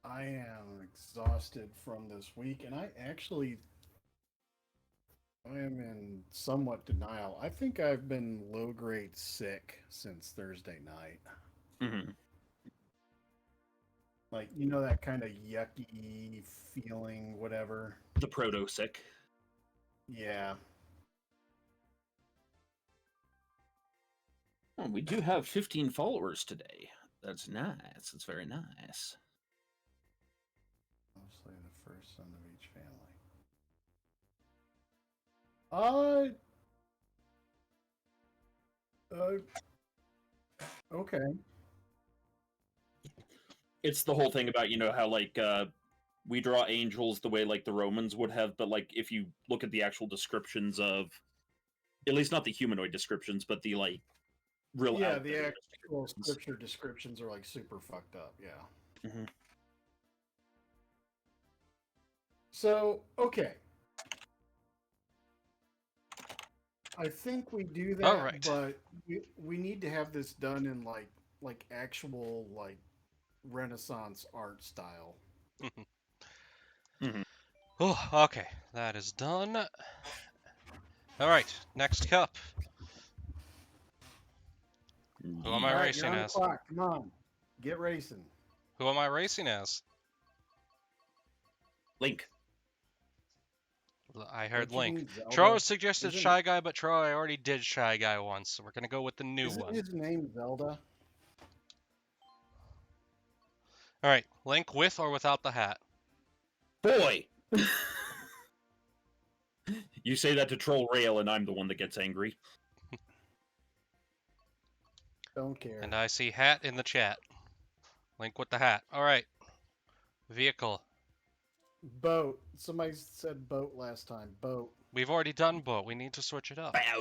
I am exhausted from this week, and I am in somewhat denial. I think I've been low grade sick since Thursday night. Mm-hmm. Like, you know, that kind of yucky feeling, whatever. The proto-sick. Yeah. Oh, we do have 15 followers today. That's nice. That's very nice. Mostly the first son of each family. Okay. It's the whole thing about, how like we draw angels the way like the Romans would have, but like if you look at the actual descriptions of, at least not the humanoid descriptions, but the like real Yeah, out the there actual descriptions. scripture descriptions are like super fucked up. Yeah. Mhm. So, okay. I think we do that, All right. but we need to have this done in like actual like Renaissance art style. Mhm. Oh, okay, that is done. All right, next cup. Who am I All Indeed. right, you're racing on the as? clock. Come on, get racing. Who am I racing as? Link. I heard Don't you Link. mean Zelda? Tro suggested Isn't Shy Guy, but Tro, I already did Shy Guy once, so we're gonna go with the new isn't one. his name Zelda? All right, Link with or without the hat? Boy! You say that to troll Rale, and I'm the one that gets angry. Don't care. And I see hat in the chat. Link with the hat. All right. Vehicle. Boat. Somebody said boat last time. Boat. We've already done boat. We need to switch it up. Bow.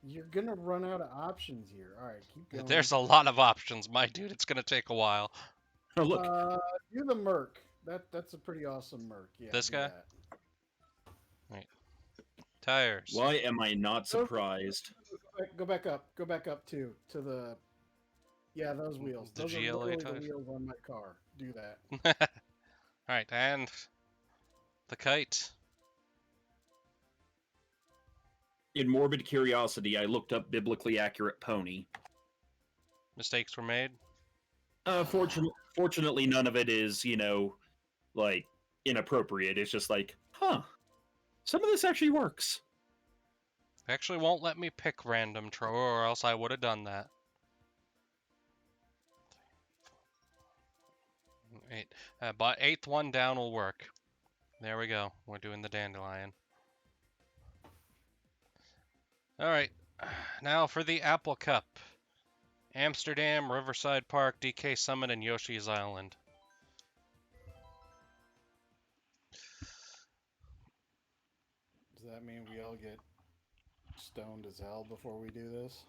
You're gonna run out of options here. All right, keep going. There's a lot of options, my dude. It's gonna take a while. Oh, look. Do the Merc. That's a pretty awesome Merc. Yeah. This do guy? that. Tires. Why am I not surprised? Go back up. Go back up to the. Yeah, those wheels. The Those GLA are literally the tires? wheels on my car. Do that. All right, and the kite. In morbid curiosity, I looked up biblically accurate pony. Mistakes were made. Fortunately, none of it is, like, inappropriate. It's just like, some of this actually works. Actually won't let me pick random Tro, or else I would have done that. But eighth one down will work. There we go. We're doing the dandelion. All right. Now for the Apple Cup. Amsterdam, Riverside Park, DK Summit, and Yoshi's Island. Does that mean we all get stoned as hell before we do this?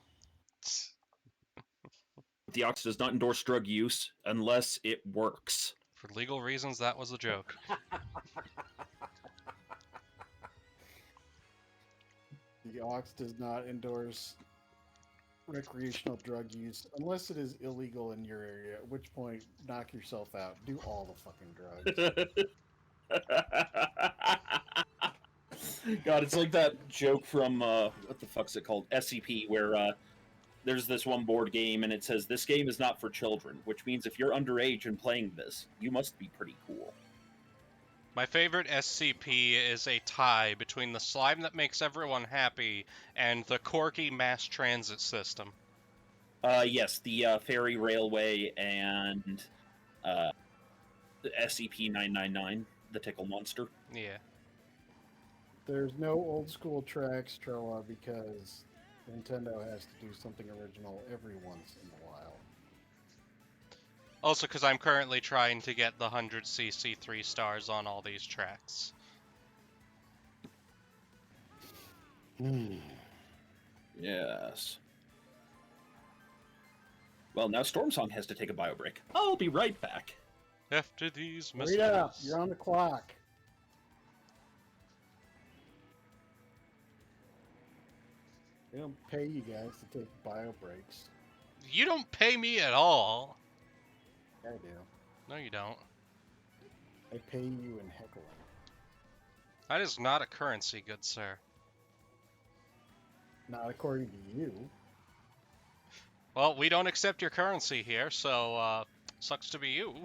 The Ox does not endorse drug use unless it works. For legal reasons, that was a joke. The Ox does not endorse recreational drug use unless it is illegal in your area, at which point, knock yourself out. Do all the fucking drugs. God, it's like that joke from what the fuck's it called? SCP, where there's this one board game and it says this game is not for children, which means if you're underage and playing this, you must be pretty cool. My favorite SCP is a tie between the slime that makes everyone happy and the quirky mass transit system. Yes, the ferry railway and the SCP-999, the tickle monster. Yeah. There's no old school tracks, Troa, because Nintendo has to do something original every once in a while. Also, because I'm currently trying to get the 100cc 3 stars on all these tracks. Yes. Well, now Stormsong has to take a bio break. I'll be right back. After these Hurry up! messages. You're on the clock. They don't pay you guys to take bio breaks. You don't pay me at all. I do. No, you don't. I pay you in heckling. That is not a currency, good sir. Not according to you. Well, we don't accept your currency here, so, sucks to be you.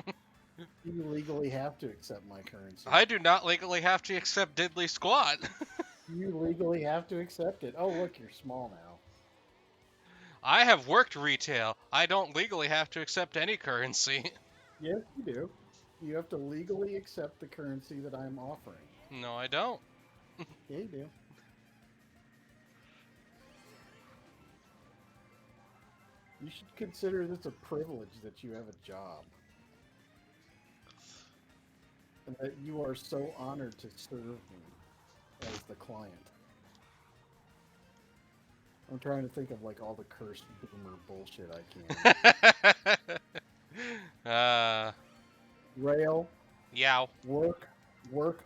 You legally have to accept my currency. I do not legally have to accept diddly squat. You legally have to accept it. Oh, look, you're small now. I have worked retail. I don't legally have to accept any currency. Yes, you do. You have to legally accept the currency that I'm offering. No, I don't. Yeah, you do. You should consider this a privilege that you have a job. And that you are so honored to serve me as the client. I'm trying to think of like all the cursed boomer bullshit I can. Rale, Yow. work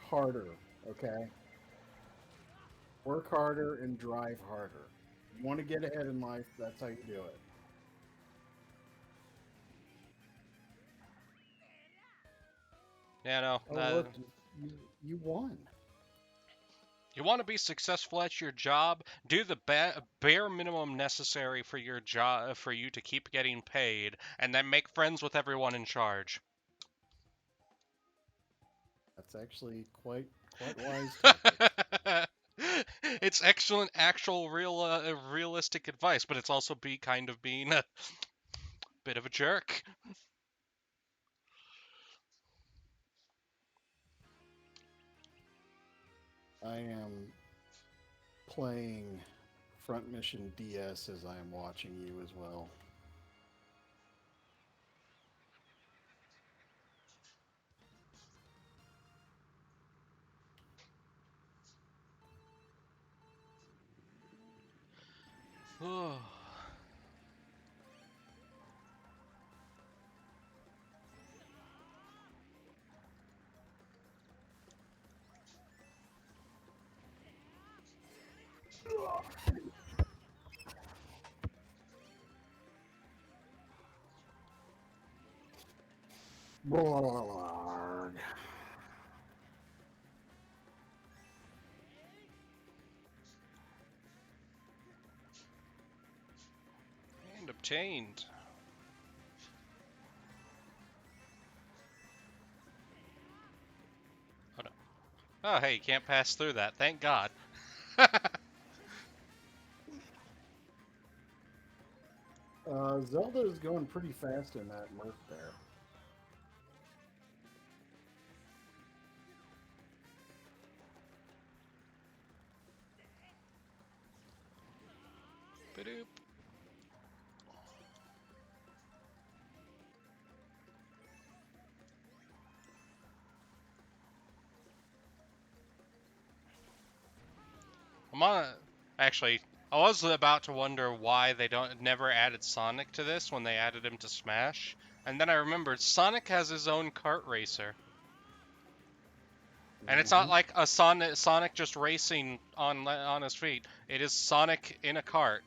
harder, okay? Work harder and drive harder. You want to get ahead in life, that's how you do it. Yeah, no. Oh, look, you won. You want to be successful at your job? Do the bare minimum necessary for your job, for you to keep getting paid, and then make friends with everyone in charge. That's actually quite wise. It's excellent, actual, realistic advice, but it's also kind of being a bit of a jerk. I am playing Front Mission DS as I am watching you as well. Blarg. And obtained. Oh no. Oh hey, you can't pass through that, thank God. Zelda is going pretty fast in that Merc there. Ba-doop. Actually, I was about to wonder why they never added Sonic to this when they added him to Smash, and then I remembered Sonic has his own kart racer. And it's not like a Sonic just racing on his feet. It is Sonic in a cart.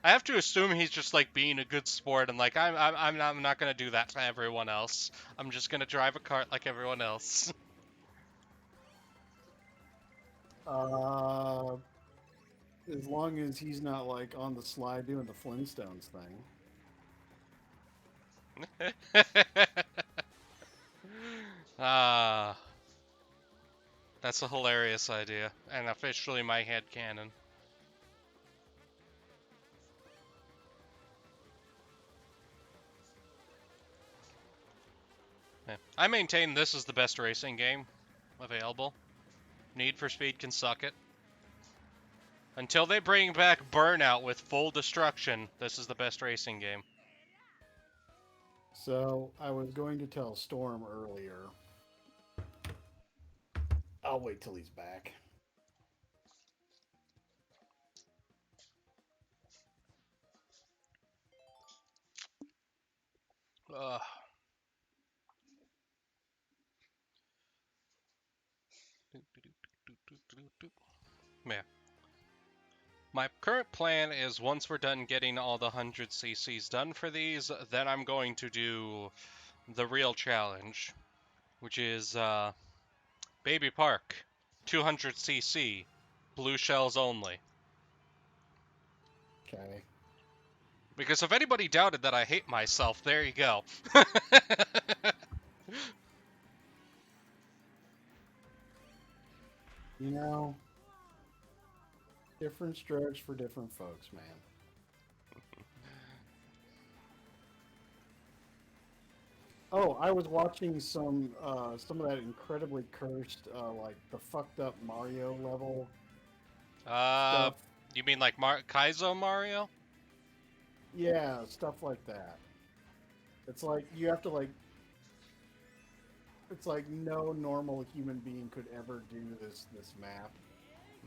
I have to assume he's just like being a good sport and like I'm not gonna do that to everyone else. I'm just gonna drive a cart like everyone else. Uh, as long as he's not like on the slide doing the Flintstones thing. Ah, that's a hilarious idea, and officially my headcanon. Yeah. I maintain this is the best racing game available. Need for Speed can suck it. Until they bring back Burnout with full destruction, this is the best racing game. So I was going to tell Storm earlier. I'll wait till he's back. Ugh. Yeah. My current plan is once we're done getting all the 100 cc's done for these, then I'm going to do the real challenge, which is Baby Park, 200 cc, blue shells only. Okay. Because if anybody doubted that I hate myself, there you go. You know, different strokes for different folks, man. Oh, I was watching some of that incredibly cursed, like the fucked up Mario level Uh, stuff. you mean like Kaizo Mario? Yeah, stuff like that. It's like you have to like. It's like no normal human being could ever do this map.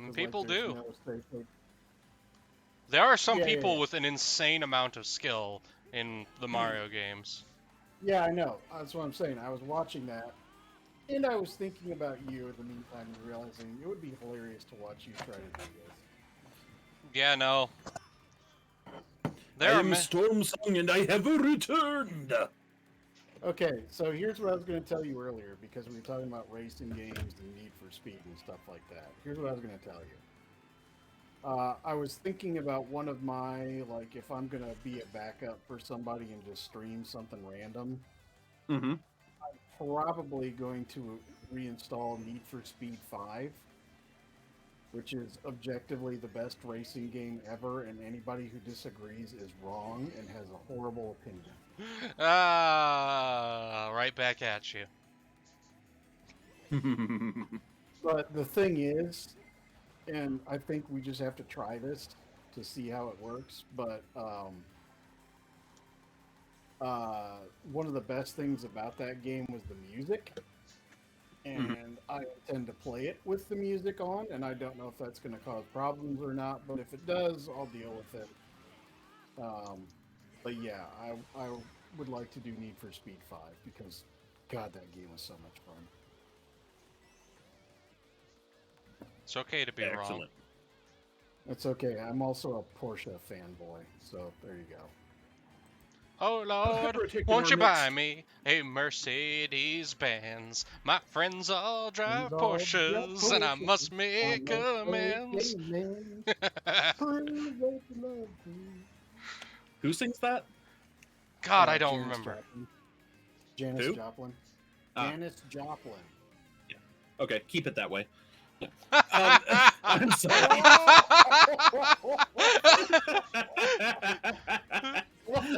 'Cause, like, People there's do. no safe. Like, There are some yeah, yeah, people yeah. with an insane amount of skill in the Mario games. Yeah, I know. That's what I'm saying. I was watching that, and I was thinking about you in the meantime, and realizing it would be hilarious to watch you try to do this. Yeah, no. I There are am Storm Song and I have returned. Okay, so here's what I was going to tell you earlier because we were talking about racing games and Need for Speed and stuff like that. Here's what I was going to tell you. I was thinking about one of my, like, if I'm going to be a backup for somebody and just stream something random, Mm-hmm. probably going to reinstall Need for Speed 5, which is objectively the best racing game ever, and anybody who disagrees is wrong and has a horrible opinion. right back at you. But the thing is, and I think we just have to try this to see how it works, but one of the best things about that game was the music. And I intend to play it with the music on, and I don't know if that's going to cause problems or not, but if it does, I'll deal with it. But yeah, I would like to do Need for Speed 5 because, God, that game was so much fun. It's okay to be wrong. Excellent. It's okay. I'm also a Porsche fanboy, so there you go. Oh Lord, Heretic won't you in our buy midst. me a Mercedes Benz? My friends all drive These all Porsches, and I Porsches. must I make must say amends. amen. Prove that you love me. Who sings that? God, I don't Janis remember. Joplin. Janis Who? Joplin. Ah. Janis Joplin. Okay, keep it that way. I'm sorry.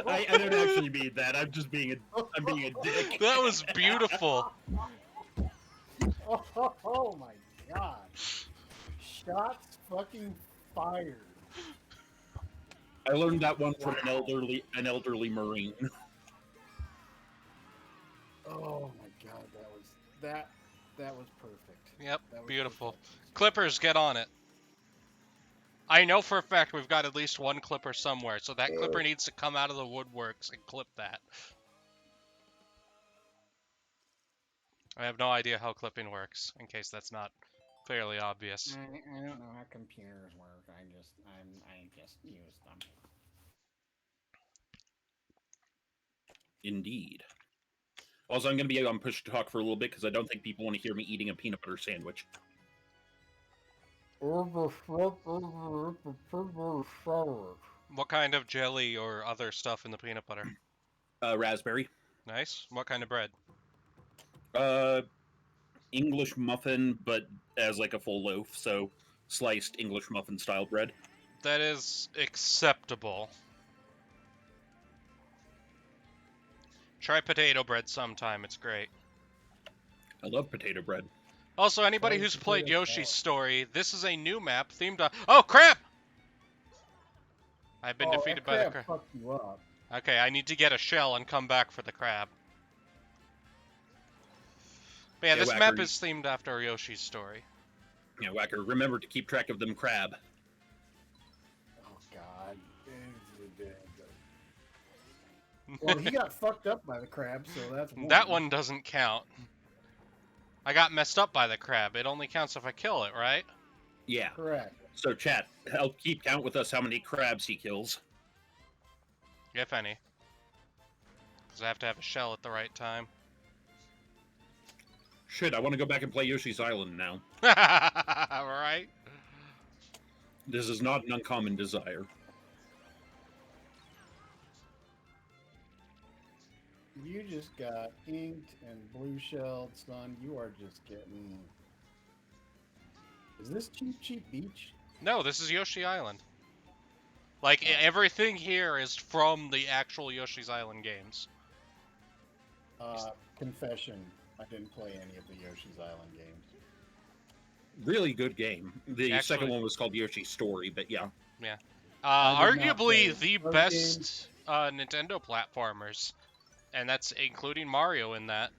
I don't actually mean that. I'm just being I'm being a dick. That was beautiful. Oh my god. Shots fucking fired. I learned that one from an elderly Marine. Oh my god, that was perfect. Yep, That was beautiful. perfection. Clippers, get on it. I know for a fact we've got at least one clipper somewhere, so that clipper needs to come out of the woodworks and clip that. I have no idea how clipping works, in case that's not fairly obvious. I don't know how computers work. I just use them. Indeed. Also, I'm going to be on push to talk for a little bit because I don't think people want to hear me eating a peanut butter sandwich. What kind of jelly or other stuff in the peanut butter? Raspberry. Nice. What kind of bread? Uh, English muffin, but as like a full loaf, so sliced English muffin style bread. That is acceptable. Try potato bread sometime, it's great. I love potato bread. Also, anybody Try who's potato played Yoshi's salad. Story, this is a new map themed on— Oh, crap! I've been Oh, defeated that by the crab crab. fucked you up. Okay, I need to get a shell and come back for the crab. But yeah, Yeah, this Whacker, map is themed after Yoshi's Story. yeah, Whacker, remember to keep track of them crab. Oh God. Well, he got fucked up by the crab, so that's one. That one doesn't count. I got messed up by the crab. It only counts if I kill it, right? Yeah. Correct. So, chat, help keep count with us how many crabs he kills. If any. Because I have to have a shell at the right time. Shit, I want to go back and play Yoshi's Island now. Right? This is not an uncommon desire. You just got inked and blue shelled, son. You are just getting. Is this Cheap Beach? No, this is Yoshi Island. Like, everything here is from the actual Yoshi's Island games. Confession. I didn't play any of the Yoshi's Island games. Really good game. The Actually- second one was called Yoshi's Story, but yeah. I did not play Arguably the those best Nintendo platformers. And that's including Mario in that.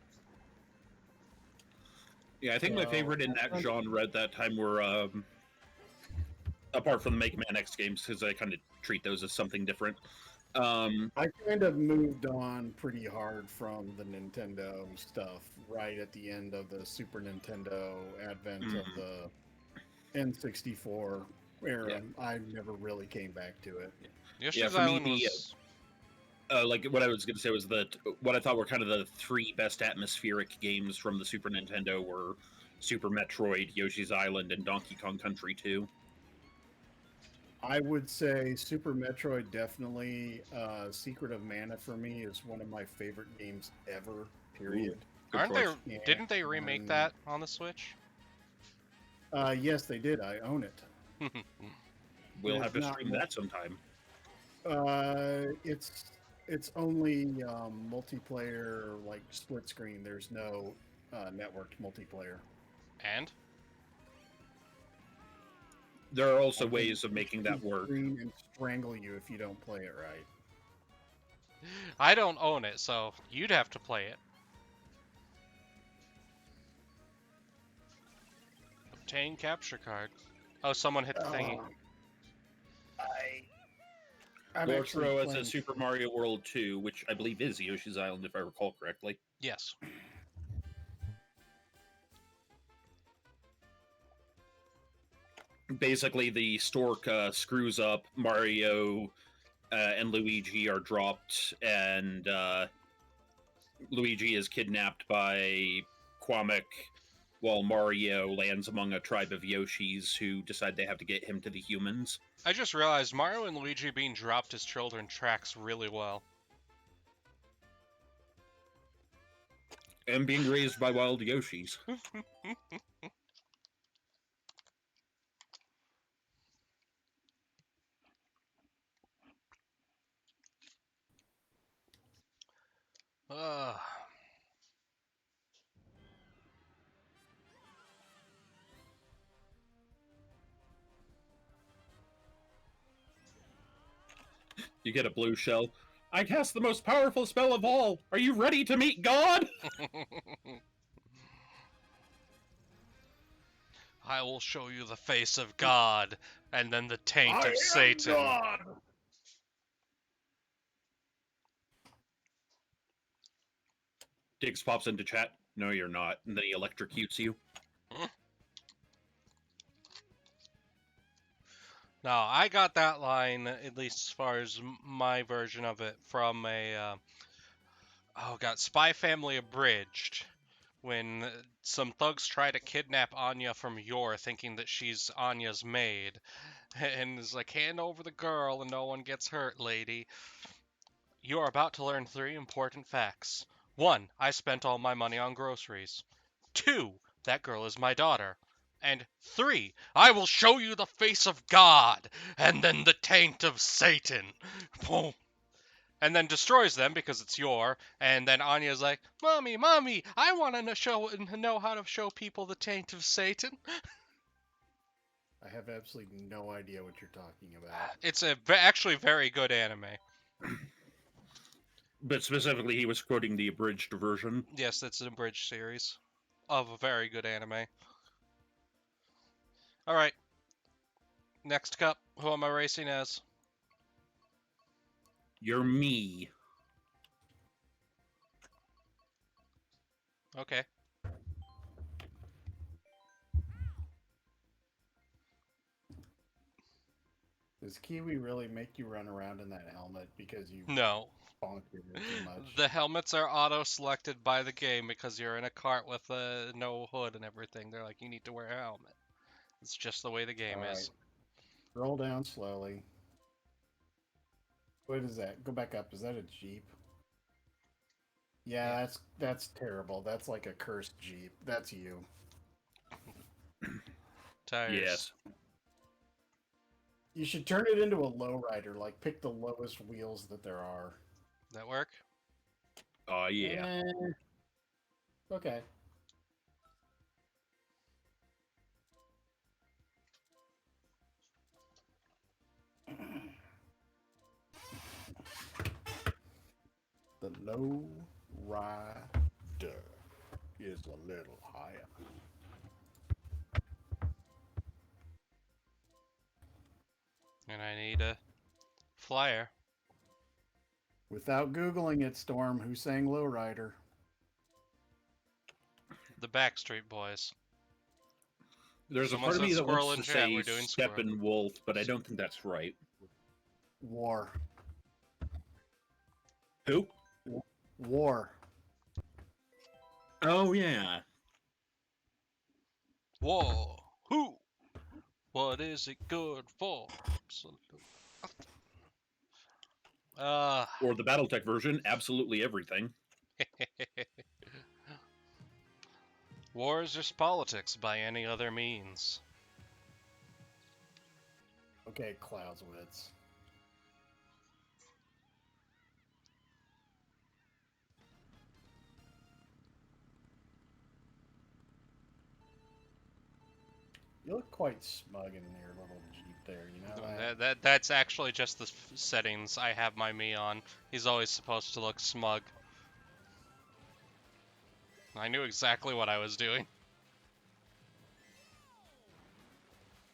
Yeah, I think my So, favorite in that genre at that time were, apart from the Mega Man X games, because I kind of treat those as something different. I kind of moved on pretty hard from the Nintendo stuff right at the end of the Super Nintendo advent of the N64 era. Yeah. I never really came back to it. Yoshi's for me, Island the, was... like what I was going to say was that what I thought were kind of the three best atmospheric games from the Super Nintendo were Super Metroid, Yoshi's Island, and Donkey Kong Country 2. I would say Super Metroid definitely. Secret of Mana for me is one of my favorite games ever. Period. Good Aren't choice. they... Didn't they remake And- that on the Switch? Yes, they did. I own it. We'll There's have to not stream much- that sometime. It's only multiplayer, like split screen. There's no networked multiplayer. And? There are also I think ways of making that work. Screen and strangle you if you don't play it right. I don't own it, so you'd have to play it. Obtain capture card. Oh, someone hit the thingy. I'm Or actually throw us playing- a Super Mario World 2, which I believe is Yoshi's Island, if I recall correctly. Yes. Basically, the stork screws up, Mario and Luigi are dropped, and Luigi is kidnapped by Quamek, while Mario lands among a tribe of Yoshis who decide they have to get him to the humans. I just realized Mario and Luigi being dropped as children tracks really well. And being raised by wild Yoshis. Ugh. You get a blue shell. I cast the most powerful spell of all. Are you ready to meet God? I will show you the face of God, and then the taint I of am Satan. God! Diggs pops into chat. No, you're not. And then he electrocutes you. No, I got that line, at least as far as my version of it, from a, oh god, Spy Family Abridged, when some thugs try to kidnap Anya from Yor, thinking that she's Anya's maid, and is like, hand over the girl and no one gets hurt, lady. You are about to learn 3 important facts. 1. I spent all my money on groceries. 2. That girl is my daughter. And 3. I will show you the face of God, and then the taint of Satan. Boom. And then destroys them because it's Yor. And then Anya's like, Mommy, Mommy, I want to know how to show people the taint of Satan. I have absolutely no idea what you're talking about. It's actually very good anime. But specifically, he was quoting the abridged version. Yes, it's an abridged series of a very good anime. Alright. Next cup. Who am I racing as? You're me. Okay. Does Kiwi really make you run around in that helmet because you No. bonked it too much? The helmets are auto-selected by the game because you're in a cart with no hood and everything. They're like, you need to wear a helmet. It's just the way the game is. Roll down slowly. What is that? Go back up. Is that a Jeep? Yeah, that's terrible. That's like a cursed Jeep. That's you. Tires. Yes. You should turn it into a lowrider. Like, pick the lowest wheels that there are. That work? Oh, yeah. Okay. The low rider is a little higher. And I need a flyer. Without Googling it, Storm, who sang Lowrider? The Backstreet Boys. There's Someone a part of me said that squirrel wants in to chat, say we're doing squirrel. Steppenwolf, but I don't think that's right. War. Who? War. Oh, yeah. Whoa. Who? What is it good for? Or the Battletech version, absolutely everything. War is just politics by any other means. Okay, Clausewitz. You look quite smug in your little Jeep there, you know that? That's actually just the settings I have my me on. He's always supposed to look smug. I knew exactly what I was doing.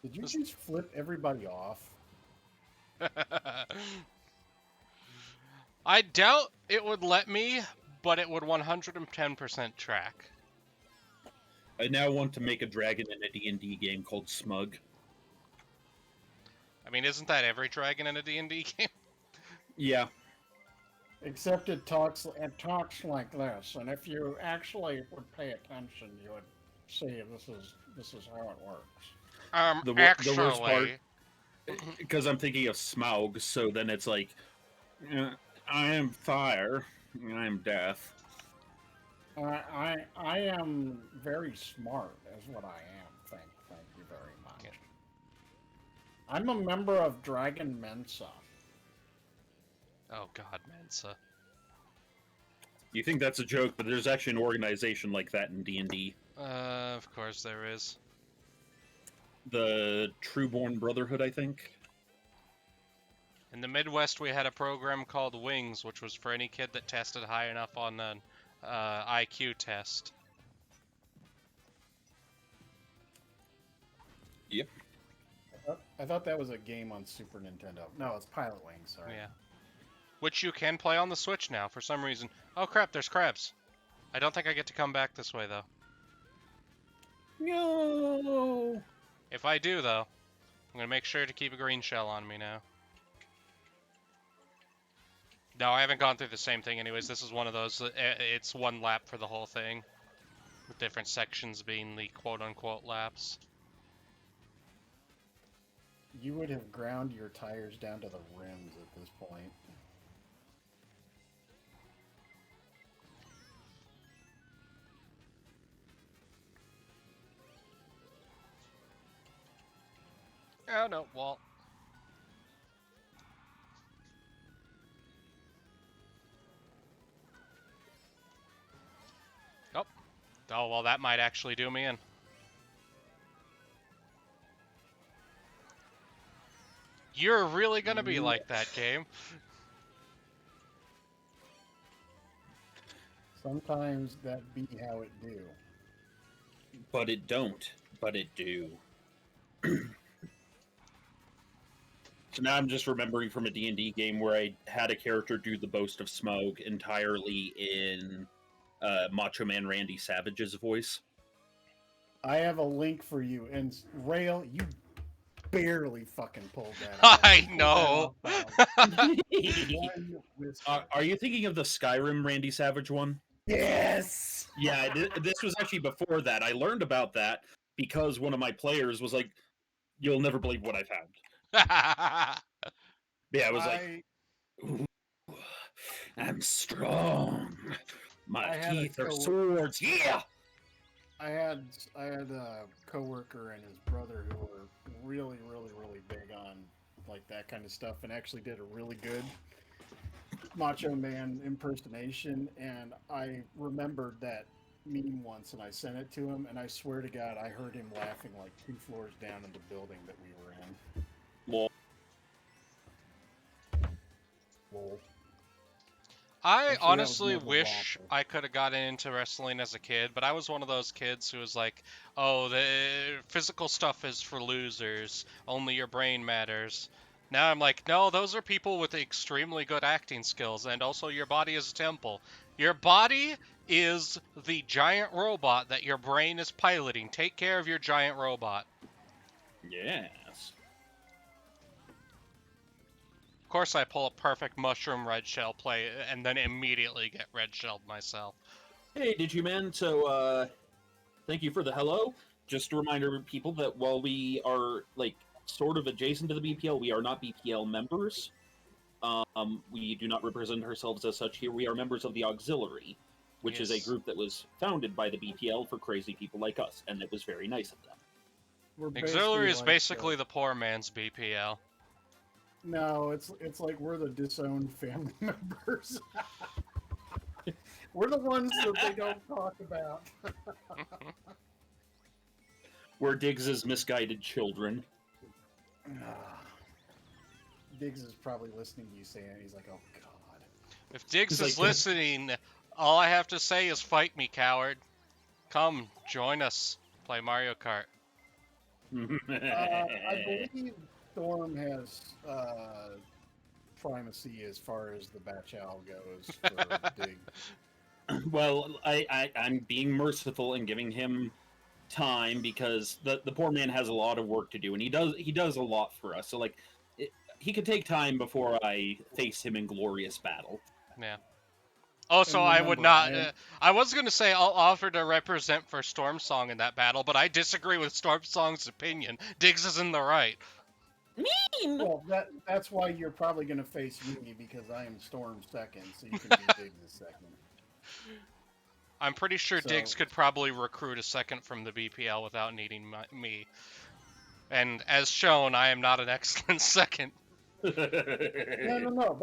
Did you just flip everybody off? I doubt it would let me, but it would 110% track. I now want to make a dragon in a D&D game called Smug. I mean, isn't that every dragon in a D&D game? Yeah. Except it talks like this, and if you actually would pay attention, you would see this is how it works. The Actually, worst part, because I'm thinking of Smaug, so then it's like, I am fire, I am death. I am very smart, is what I am. Thank you very much. Yeah. I'm a member of Dragon Mensa. Oh God, Mensa. You think that's a joke, but there's actually an organization like that in D&D. Of course there is. The Trueborn Brotherhood, I think. In the Midwest, we had a program called Wings, which was for any kid that tested high enough on the IQ test. Yep. I thought that was a game on Super Nintendo. No, it's Pilot Wings, sorry. Yeah. Which you can play on the Switch now, for some reason. Oh crap, there's crabs. I don't think I get to come back this way, though. No. If I do, though, I'm gonna make sure to keep a green shell on me now. No, I haven't gone through the same thing anyways. This is one of those, it's one lap for the whole thing. with different sections being the quote-unquote laps. You would have ground your tires down to the rims at this point. Oh no, Walt. Oh. Oh, well, that might actually do me in. You're really gonna be like that, game. Sometimes that be how it do. But it don't. But it do. So now I'm just remembering from a D&D game where I had a character do the Boast of Smoke entirely in Macho Man Randy Savage's voice. I have a link for you, and Rale, you barely fucking pulled that off. I You pulled know. that off by one whisper. Are you thinking of the Skyrim Randy Savage one? Yes! Yeah, this was actually before that. I learned about that because one of my players was like, "You'll never believe what I found." Yeah, I was like, "Ooh, I'm strong. My I had a teeth are co- swords. Yeah." I had a coworker and his brother who were really, really, really big on like that kind of stuff, and actually did a really good Macho Man impersonation. And I remembered that meme once, and I sent it to him, and I swear to God, I heard him laughing like 2 floors down in the building that we were in. Well, Lol. I Actually, that was honestly more of a wish waffle. I could have gotten into wrestling as a kid, but I was one of those kids who was like, oh, the physical stuff is for losers, only your brain matters. Now I'm like, no, those are people with extremely good acting skills, and also your body is a temple. Your body is the giant robot that your brain is piloting. Take care of your giant robot. yes. Of course, I pull a perfect mushroom red shell play and then immediately get red shelled myself. Hey, did you man? So, thank you for the hello. Just a reminder to people that while we are like sort of adjacent to the BPL, we are not BPL members. We do not represent ourselves as such here. We are members of the Auxiliary, which is a Yes. group that was founded by the BPL for crazy people like us, and it was very nice of them. We're Auxiliary is like basically the poor man's BPL. no, it's like we're the disowned family members. We're the ones that they don't talk about. We're Diggs's misguided children. Diggs is probably listening to you saying it. He's like, oh god. If Diggs It's is like- listening, all I have to say is fight me, coward. Come, join us. Play Mario Kart. I believe Storm has primacy as far as the batch owl goes for Diggs. Well, I'm being merciful and giving him time because the poor man has a lot of work to do, and he does a lot for us. So like, he could take time before I face him in glorious battle. Yeah. Also, And I would remember, not. I was going to say I'll offer to represent for Storm Song in that battle, but I disagree with Storm Song's opinion. Diggs is in the right. Well, that's why you're probably going to face me because I am Storm second, so you can be Diggs as second. I'm pretty sure So- Diggs could probably recruit a second from the BPL without needing me. And as shown, I am not an excellent second. No.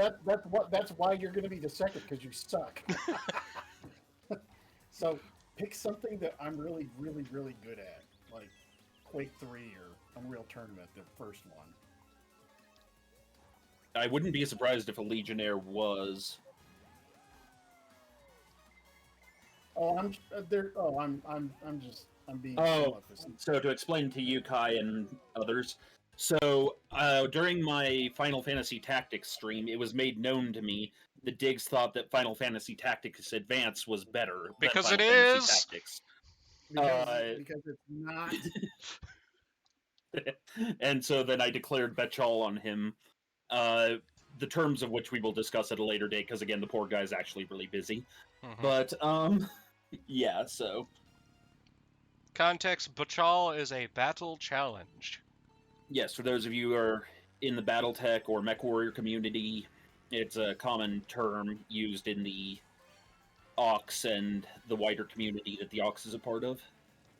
That's why you're going to be the second because you suck. So pick something that I'm really, really, really good at, like Quake 3 or Unreal Tournament, the first one. I wouldn't be surprised if a Legionnaire was. Oh, I'm there. Oh, I'm being. Oh, somewhat facetious. so to explain to you, Kai, and others, so during my Final Fantasy Tactics stream, it was made known to me that Diggs thought that Final Fantasy Tactics Advance was better than Because Final it Fantasy is! Tactics. Because it's not. And so then I declared Betchall on him, the terms of which we will discuss at a later date, because again, the poor guy's actually really busy. Mhm. But, yeah, so... Context, Bachal is a battle challenge. Yes, for those of you who are in the BattleTech or MechWarrior community, it's a common term used in the Ox and the wider community that the Ox is a part of.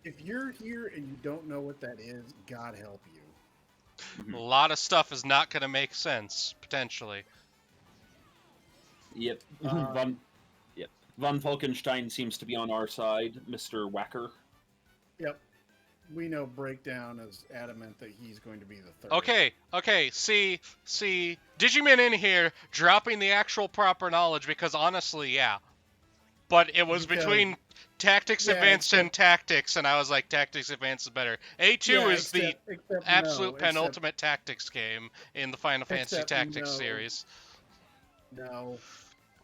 If you're here and you don't know what that is, God help you. A lot of stuff is not going to make sense, potentially. Yep. Um, Von Falkenstein seems to be on our side, Mr. Whacker. Yep. We know Breakdown is adamant that he's going to be the third. Okay, see, Digimin in here dropping the actual proper knowledge because honestly, yeah. But it was Because- between Tactics Yeah, Advanced and except- Tactics, and I was like, Tactics Advanced is better. A2 Yeah, is the except absolute no, penultimate tactics game in the Final Fantasy Except Tactics no. series. No.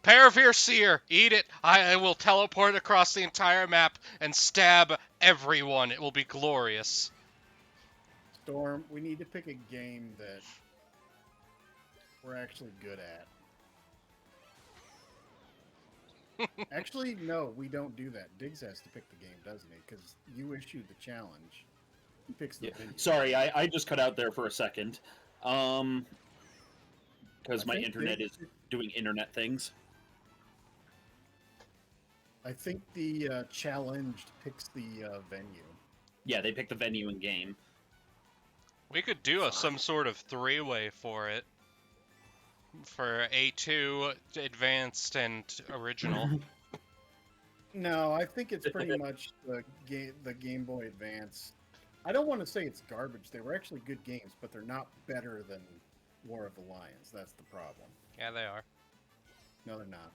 Paravir Seer, eat it. I will teleport across the entire map and stab everyone. It will be glorious. Storm, we need to pick a game that we're actually good at. Actually, no, we don't do that. Diggs has to pick the game, doesn't he? Because you issued the challenge. He picks the venue. Sorry, I just cut out there for a second. Because my think internet is Diggs- doing internet things. I think the challenged picks the venue. Yeah, they picked the venue and game. We could do some sort of three-way for it. For A2, Advanced, and Original. No, I think it's pretty much the Game Boy Advance. I don't want to say it's garbage. They were actually good games, but they're not better than War of the Lions. That's the problem. Yeah, they are. No, they're not.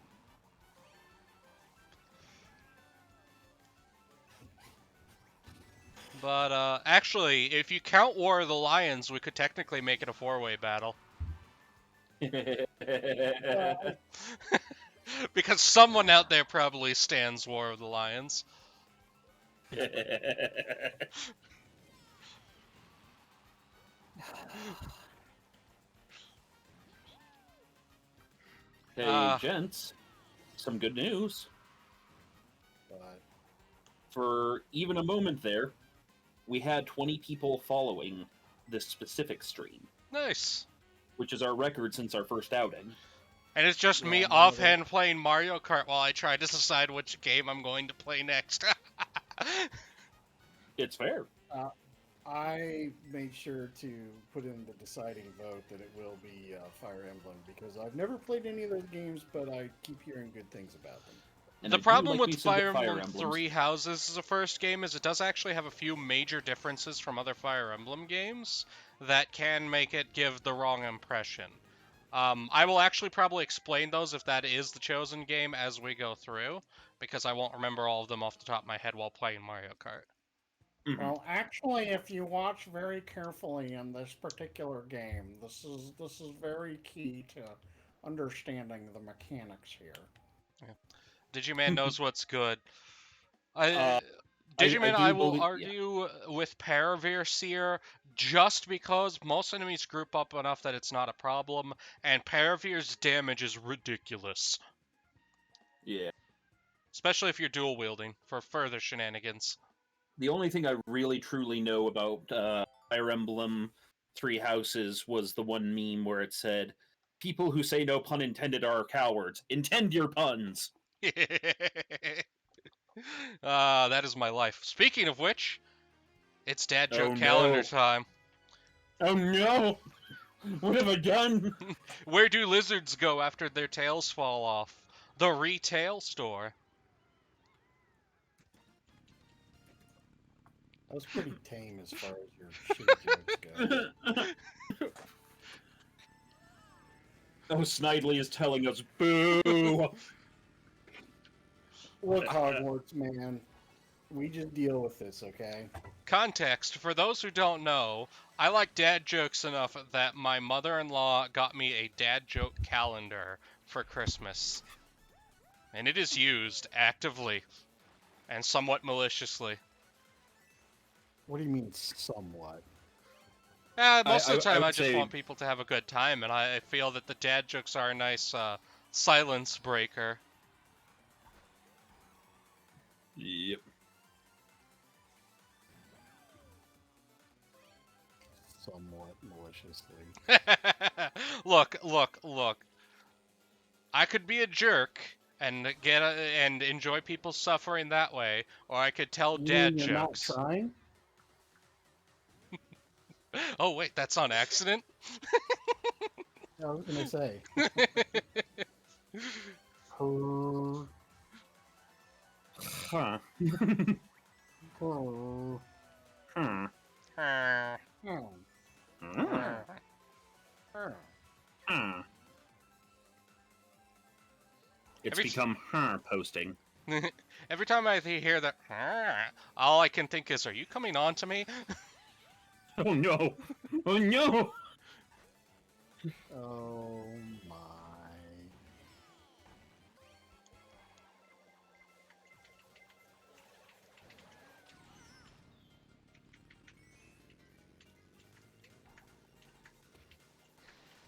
But, actually, if you count War of the Lions, we could technically make it a four-way battle. Because someone out there probably stands War of the Lions. Hey, gents, some good news. But For even a moment there, we had 20 people following this specific stream, Nice. which is our record since our first outing. And it's just me Yeah, offhand playing Mario Kart while I try to decide which game I'm going to play next. It's fair. I made sure to put in the deciding vote that it will be Fire Emblem because I've never played any of those games, but I keep hearing good things about them. And The I do problem like me with some Fire good Emblem Emblems. Three Houses as a first game is it does actually have a few major differences from other Fire Emblem games that can make it give the wrong impression. I will actually probably explain those if that is the chosen game as we go through, because I won't remember all of them off the top of my head while playing Mario Kart. Mhm. Well, actually, if you watch very carefully in this particular game, this is very key to understanding the mechanics here. Digiman knows what's good. I Digiman, do I will believe- yeah. argue with Paravir Seer just because most enemies group up enough that it's not a problem, and Paravir's damage is ridiculous. Yeah. Especially if you're dual wielding for further shenanigans. The only thing I really truly know about Fire Emblem Three Houses was the one meme where it said, "People who say no pun intended are cowards. Intend your puns." That is my life. Speaking of which, it's dad joke Oh, calendar no. time. Oh no! What have I done? Where do lizards go after their tails fall off? The retail store. That was pretty tame as far as your shitty jokes go. Oh, Snidely is telling us, boo! Look, Hogwarts, man. We just deal with this, okay? Context, for those who don't know, I like dad jokes enough that my mother-in-law got me a dad joke calendar for Christmas. And it is used actively and somewhat maliciously. What do you mean, somewhat? Most of the time would I just say- want people to have a good time, and I feel that the dad jokes are a nice silence breaker. Yep. deliciously. Look. I could be a jerk and and enjoy people's suffering that way, or I could tell You dad mean you're not jokes. trying? Oh wait, that's on accident. I was gonna say. Purr, Huh. purr, Huh. Uh, purr, Huh. purr. Huh. It's Every- become posting. Every time I hear that, all I can think is, "Are you coming on to me?" Oh no! Oh no! Oh my.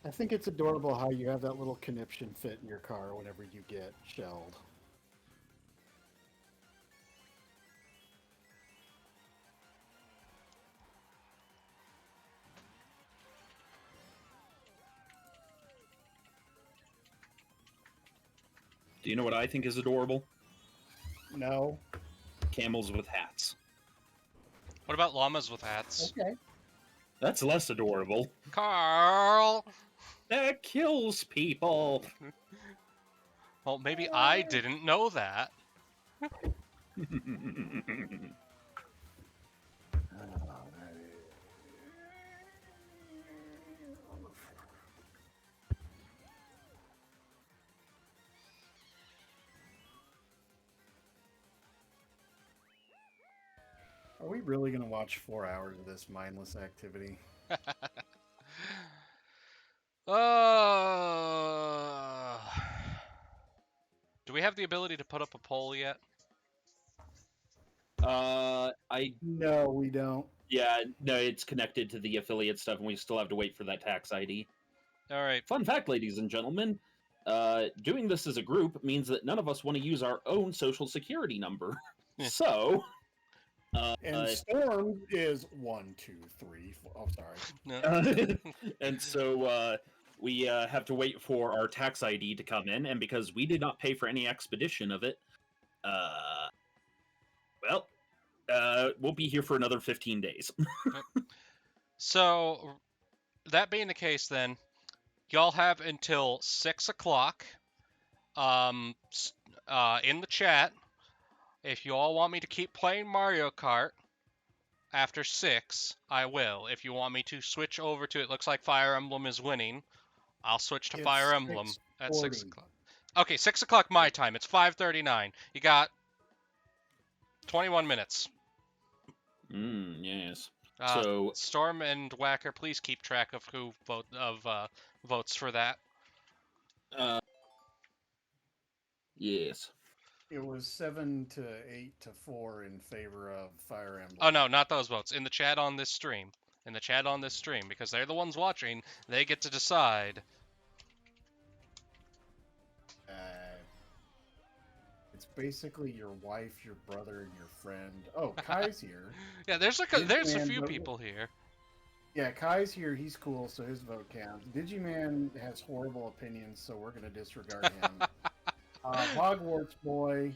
I think it's adorable how you have that little conniption fit in your car whenever you get shelled. Do you know what I think is adorable? No? Camels with hats. What about llamas with hats? Okay. That's less adorable. Carl. That kills people. Well, maybe I didn't know that. Are we really going to watch 4 hours of this mindless activity? Uh, do we have the ability to put up a poll yet? No, we don't. No, it's connected to the affiliate stuff, and we still have to wait for that tax ID. All right. Fun fact, ladies and gentlemen, doing this as a group means that none of us want to use our own social security number. So, And Storm is 1, 2, 3, 4. Oh, sorry. No. and so we have to wait for our tax ID to come in, and because we did not pay for any expedition of it, we'll be here for another 15 days. So, that being the case, then y'all have until 6 o'clock. In the chat, if you all want me to keep playing Mario Kart after 6, I will. If you want me to switch over to, it looks like Fire Emblem is winning, I'll switch to It's Fire Emblem at 6 6:40. o'clock. Okay, 6 o'clock my time. It's 5:39. You got 21 minutes. Yes. Uh, So, Storm and Whacker, please keep track of who votes for that. yes. It was 7 to 8 to 4 in favor of Fire Emblem. Oh no, not those votes. In the chat on this stream. In the chat on this stream, because they're the ones watching. They get to decide. It's basically your wife, your brother, and your friend. Oh, Kai's here. Yeah, there's a Digiman few vote- people here. Yeah, Kai's here. He's cool, so his vote counts. Digiman has horrible opinions, so we're going to disregard him. Hogwarts Boy.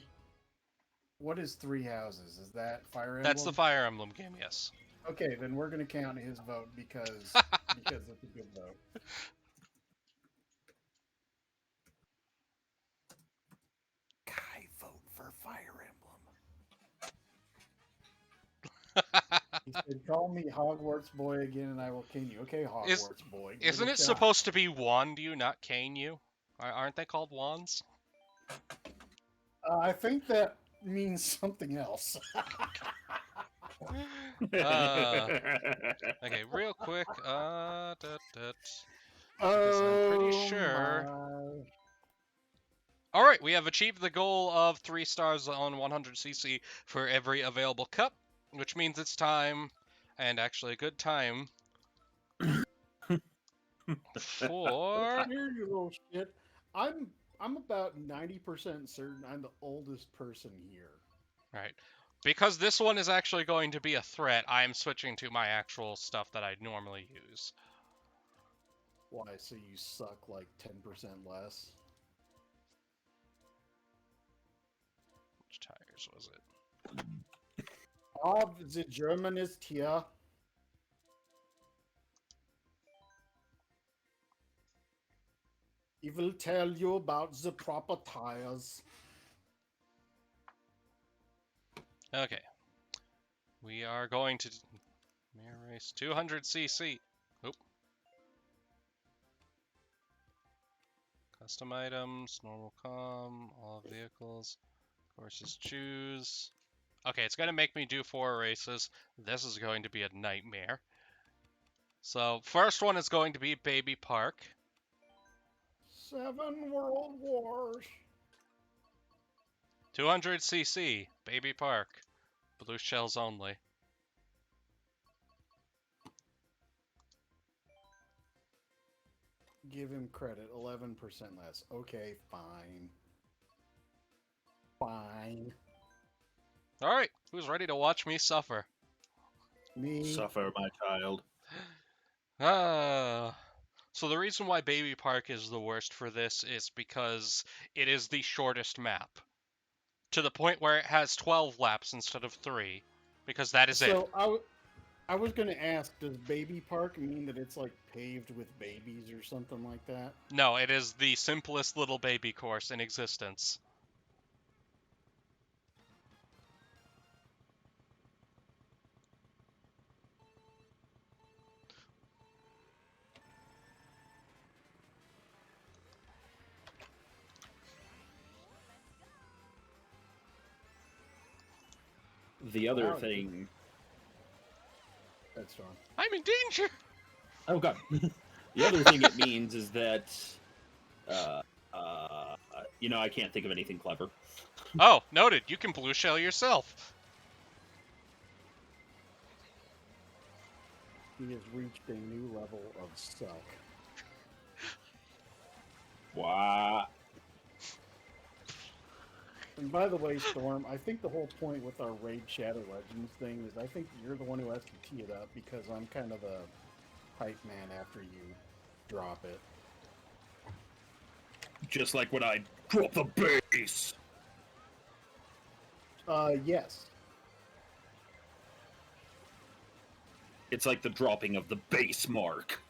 What is Three Houses? Is that Fire Emblem? That's the Fire Emblem game, yes. Okay, then we're going to count his vote because it's a good vote. Kai, vote for Fire Emblem. He said, "Call me Hogwarts Boy again, and I will cane you." Okay, Hogwarts Boy. give Isn't a it shot. supposed to be wand you, not cane you? Aren't they called wands? I think that means something else. Okay, real quick. Because I'm pretty sure. My. All right, we have achieved the goal of 3 stars on 100cc for every available cup, which means it's time, and actually a good time, for... Here, you little shit. I'm about 90% certain I'm the oldest person here. Right. Because this one is actually going to be a threat, I am switching to my actual stuff that I normally use. Why? So you suck like 10% less? Which tires was it? Oh, the German is here. He will tell you about the proper tires. Okay. We are going to mirror race 200cc. Oop. Custom items, normal all vehicles, courses choose. Okay, it's going to make me do 4 races. This is going to be a nightmare. So, first one is going to be Baby Park. 7 World Wars. 200cc, Baby Park. Blue shells only. Give him credit. 11% less. Okay, fine. Fine. Alright, who's ready to watch me suffer? Me. Suffer, my child. So the reason why Baby Park is the worst for this is because it is the shortest map. To the point where it has 12 laps instead of 3. Because that is it. So I was gonna ask, does Baby Park mean that it's like paved with babies or something like that? No, it is the simplest little baby course in existence. The other Wow. thing. That's fine. I'm in danger! Oh god. The other thing it means is that, I can't think of anything clever. Oh, noted. You can blue shell yourself. He has reached a new level of suck. Wow. And by the way, Storm, I think the whole point with our Raid Shadow Legends thing is I think you're the one who has to tee it up because I'm kind of the hype man after you drop it. Just like when I drop the bass. Yes. It's like the dropping of the bass mark.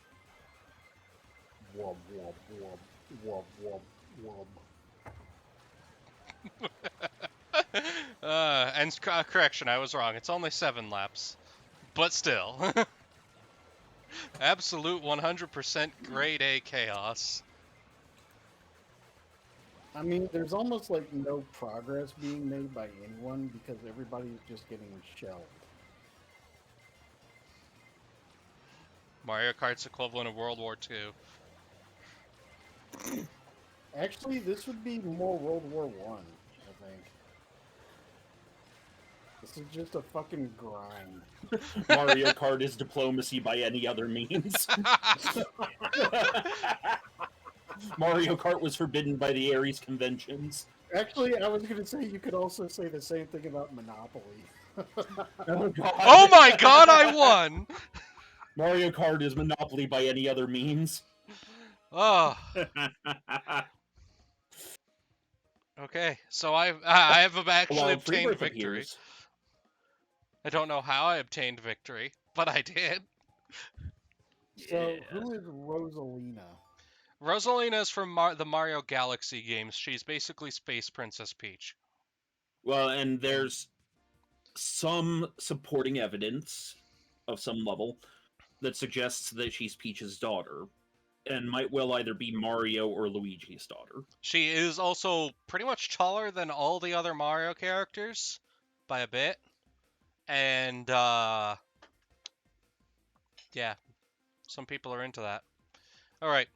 Wub, wub, wub, wub, wub, wub. Correction, I was wrong. It's only 7 laps. But still. Absolute 100% grade A chaos. I mean, there's almost like no progress being made by anyone because everybody's just getting shelled. Mario Kart's equivalent of World War II. Actually, this would be more World War One, I think. This is just a fucking grind. Mario Kart is diplomacy by any other means. Mario Kart was forbidden by the Ares conventions. Actually, I was going to say you could also say the same thing about Monopoly. Oh, God. Oh my god, I won! Mario Kart is Monopoly by any other means. Oh. Okay, so I have actually obtained victory. I don't know how I obtained victory, but I did. So, who is Rosalina? Rosalina is from the Mario Galaxy games. She's basically Space Princess Peach. Well, and there's some supporting evidence of some level that suggests that she's Peach's daughter, and might well either be Mario or Luigi's daughter. She is also pretty much taller than all the other Mario characters by a bit. And, yeah, some people are into that. Alright.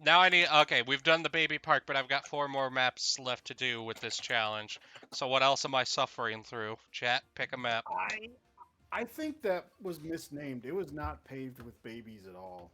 Now I need... Okay, we've done the Baby Park, but I've got 4 more maps left to do with this challenge. So what else am I suffering through? Chat, pick a map. I think that was misnamed. It was not paved with babies at all.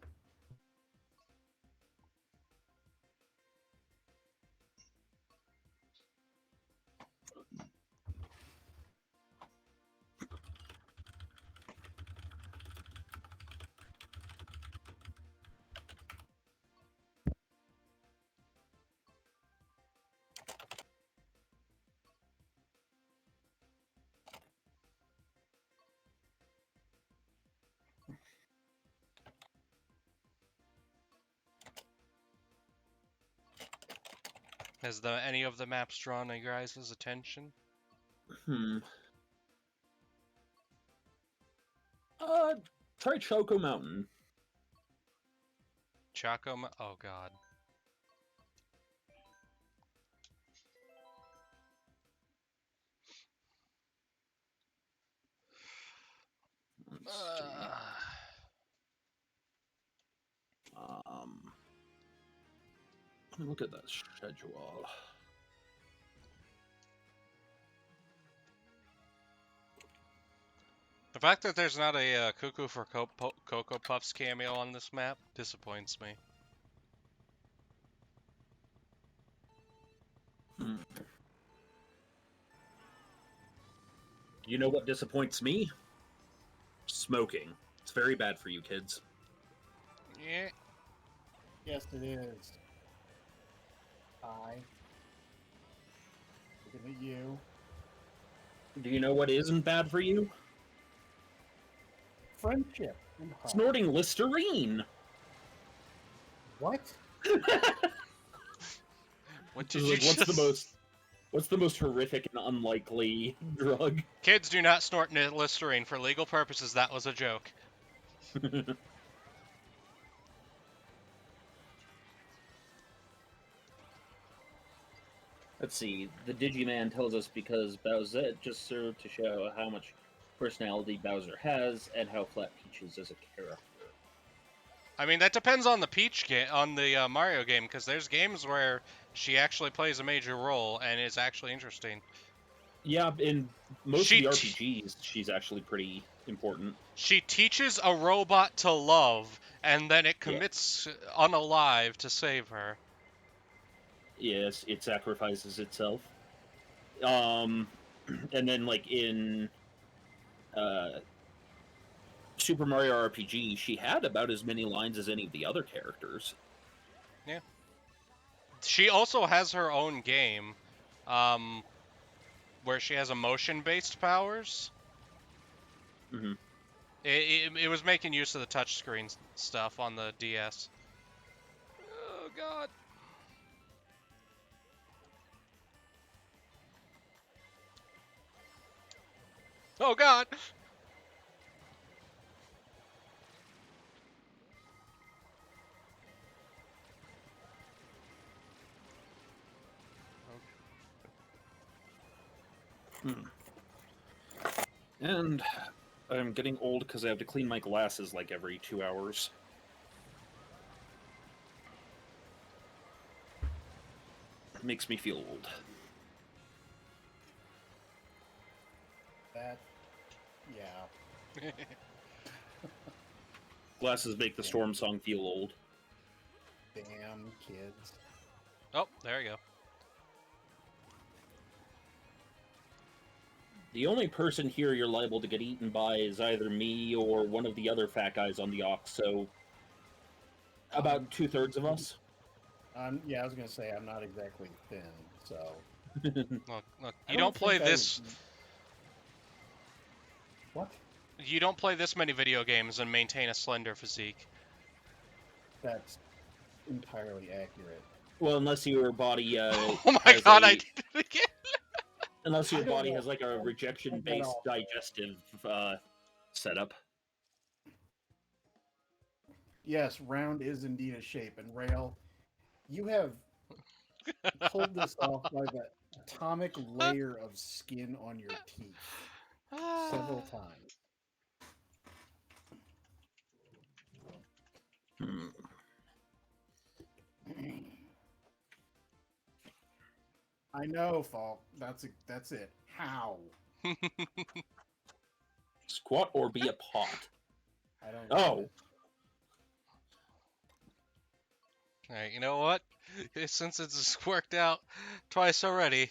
Has any of the maps drawn your guys' attention? Try Choco Mountain. Oh god. Let's see. Let me look at that schedule. The fact that there's not a Cuckoo for Cocoa Puffs cameo on this map disappoints me. You know what disappoints me? Smoking. It's very bad for you kids. Yeah. Yes, it is. Hi. Looking at you. Do you know what isn't bad for you? Friendship. And heart. Snorting Listerine. What? What did you What's just... the most horrific and unlikely drug? Kids do not snort Listerine. For legal purposes, that was a joke. Let's see. The Digiman tells us because Bowsette just served to show how much personality Bowser has and how flat Peach is as a character. I mean, that depends on the Peach game, on the Mario game, because there's games where she actually plays a major role and is actually interesting. Yeah, in most of the RPGs, she's actually pretty important. She teaches a robot to love, and then it commits unalive to save her. Yes, it sacrifices itself. And then, like, in Super Mario RPG, she had about as many lines as any of the other characters. Yeah. She also has her own game, where she has emotion-based powers. Mm-hmm. It was making use of the touchscreen stuff on the DS. Oh, God. Oh, God! And I'm getting old because I have to clean my glasses like every 2 hours. It makes me feel old. That, yeah. Glasses make the Storm song feel old. Damn kids. Oh, there you go. The only person here you're liable to get eaten by is either me or one of the other fat guys on the Aux, so about 2/3 of us. Yeah, I was gonna say I'm not exactly thin, so. Look, you don't play this. What? You don't play this many video games and maintain a slender physique. That's entirely accurate. Well, unless your body. Oh my god, I did it again! Unless your body has like a rejection-based digestive setup. Yes, round is indeed a shape, and Rale, you have pulled this off by the atomic layer of skin on your teeth several times. I know, Falk. That's it. How? Squat or be a pot. I don't. Oh. Alright, you know what? Since it's worked out twice already,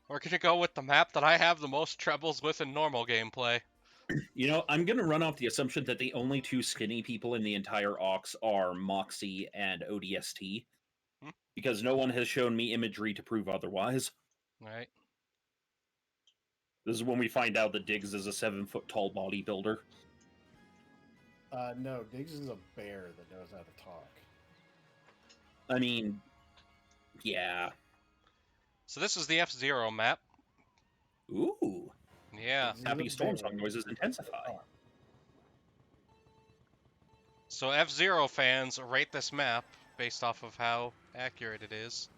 we're gonna go with the map that I have the most trebles with in normal gameplay. You know, I'm gonna run off the assumption that the only two skinny people in the entire Aux are Moxie and ODST. Because no one has shown me imagery to prove otherwise. Right. This is when we find out that Diggs is a 7-foot-tall bodybuilder. No, Diggs is a bear that knows how to talk. I mean, yeah. So this is the F-Zero map. Ooh. Yeah. Happy storm song noises intensify. So F-Zero fans rate this map based off of how accurate it is.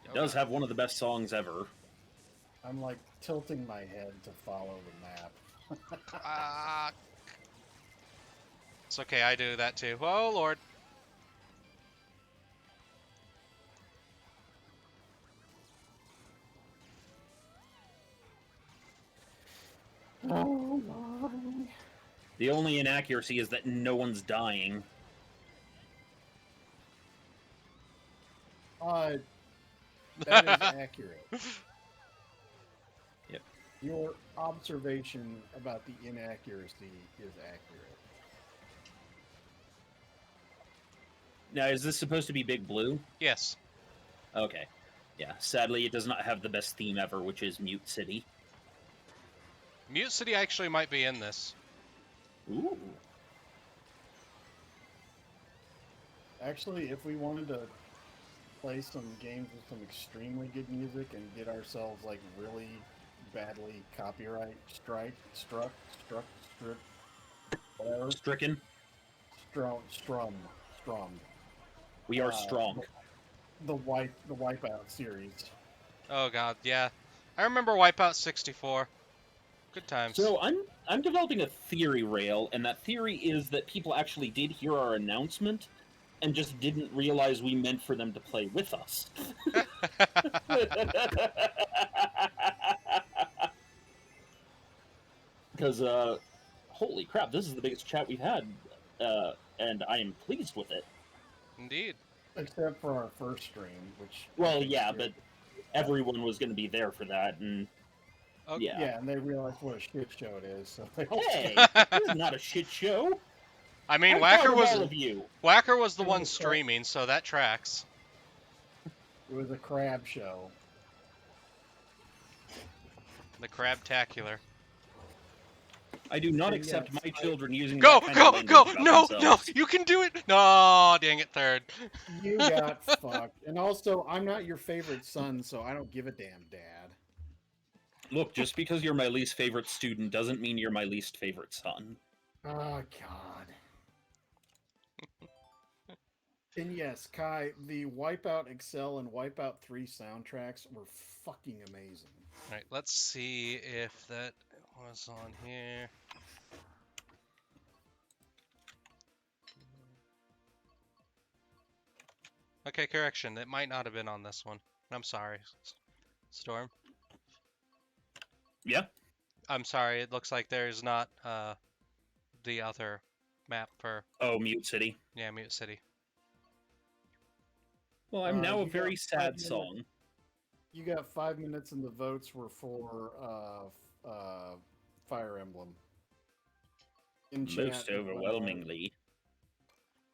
It does have one of the best songs ever. I'm like tilting my head to follow the map. It's okay, I do that too. Oh, Lord. Oh my. The only inaccuracy is that no one's dying. That is accurate. Yep. Your observation about the inaccuracy is accurate. Now, is this supposed to be Big Blue? Yes. Okay. Yeah, sadly it does not have the best theme ever, which is Mute City. Mute City actually might be in this. Ooh. Actually, if we wanted to play some games with some extremely good music and get ourselves like really badly copyright whatever, Stricken. strummed. We are strong. The Wipeout series. Oh god, yeah. I remember Wipeout 64. Good times. So I'm developing a theory, Rale, and that theory is that people actually did hear our announcement and just didn't realize we meant for them to play with us. Because, holy crap, this is the biggest chat we've had, and I am pleased with it. Indeed. Except for our first stream, which... Well, yeah, but everyone was going to be there for that, and Okay. Yeah, and they realized what a shit show it is. So they hey, this is not a shit show. I mean, I'm proud Whacker of was all of you. Whacker was the one streaming, so that tracks. It was a crab show. The Crabtacular. I do not So, accept yes, my children using Go, that kind go, of language go! about No, no! themselves. You can do it! No, dang it, third. You got fucked. And also, I'm not your favorite son, so I don't give a damn, Dad. Look, just because you're my least favorite student doesn't mean you're my least favorite son. Oh, God. And yes, Kai, the Wipeout Excel and Wipeout 3 soundtracks were fucking amazing. Alright, let's see if that was on here. Okay, correction. It might not have been on this one. I'm sorry, Storm. Yeah? I'm sorry, it looks like there's not the other map for, Oh, Mute City. yeah, Mute City. Well, I'm now a You very got 5 sad minutes. song. You got 5 minutes, and the votes were for Fire Emblem. In chat, Most overwhelmingly.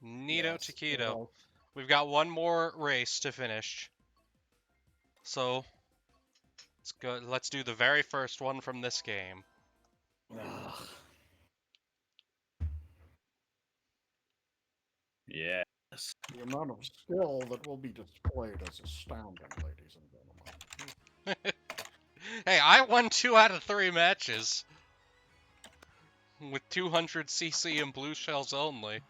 Neato yes, Chiquito. well, We've got one more race to finish. So, let's go. Let's do the very first one from this game. ugh. Yes. The amount of skill that will be displayed is astounding, ladies and gentlemen. Hey, I won 2 out of 3 matches. With 200 CC and blue shells only.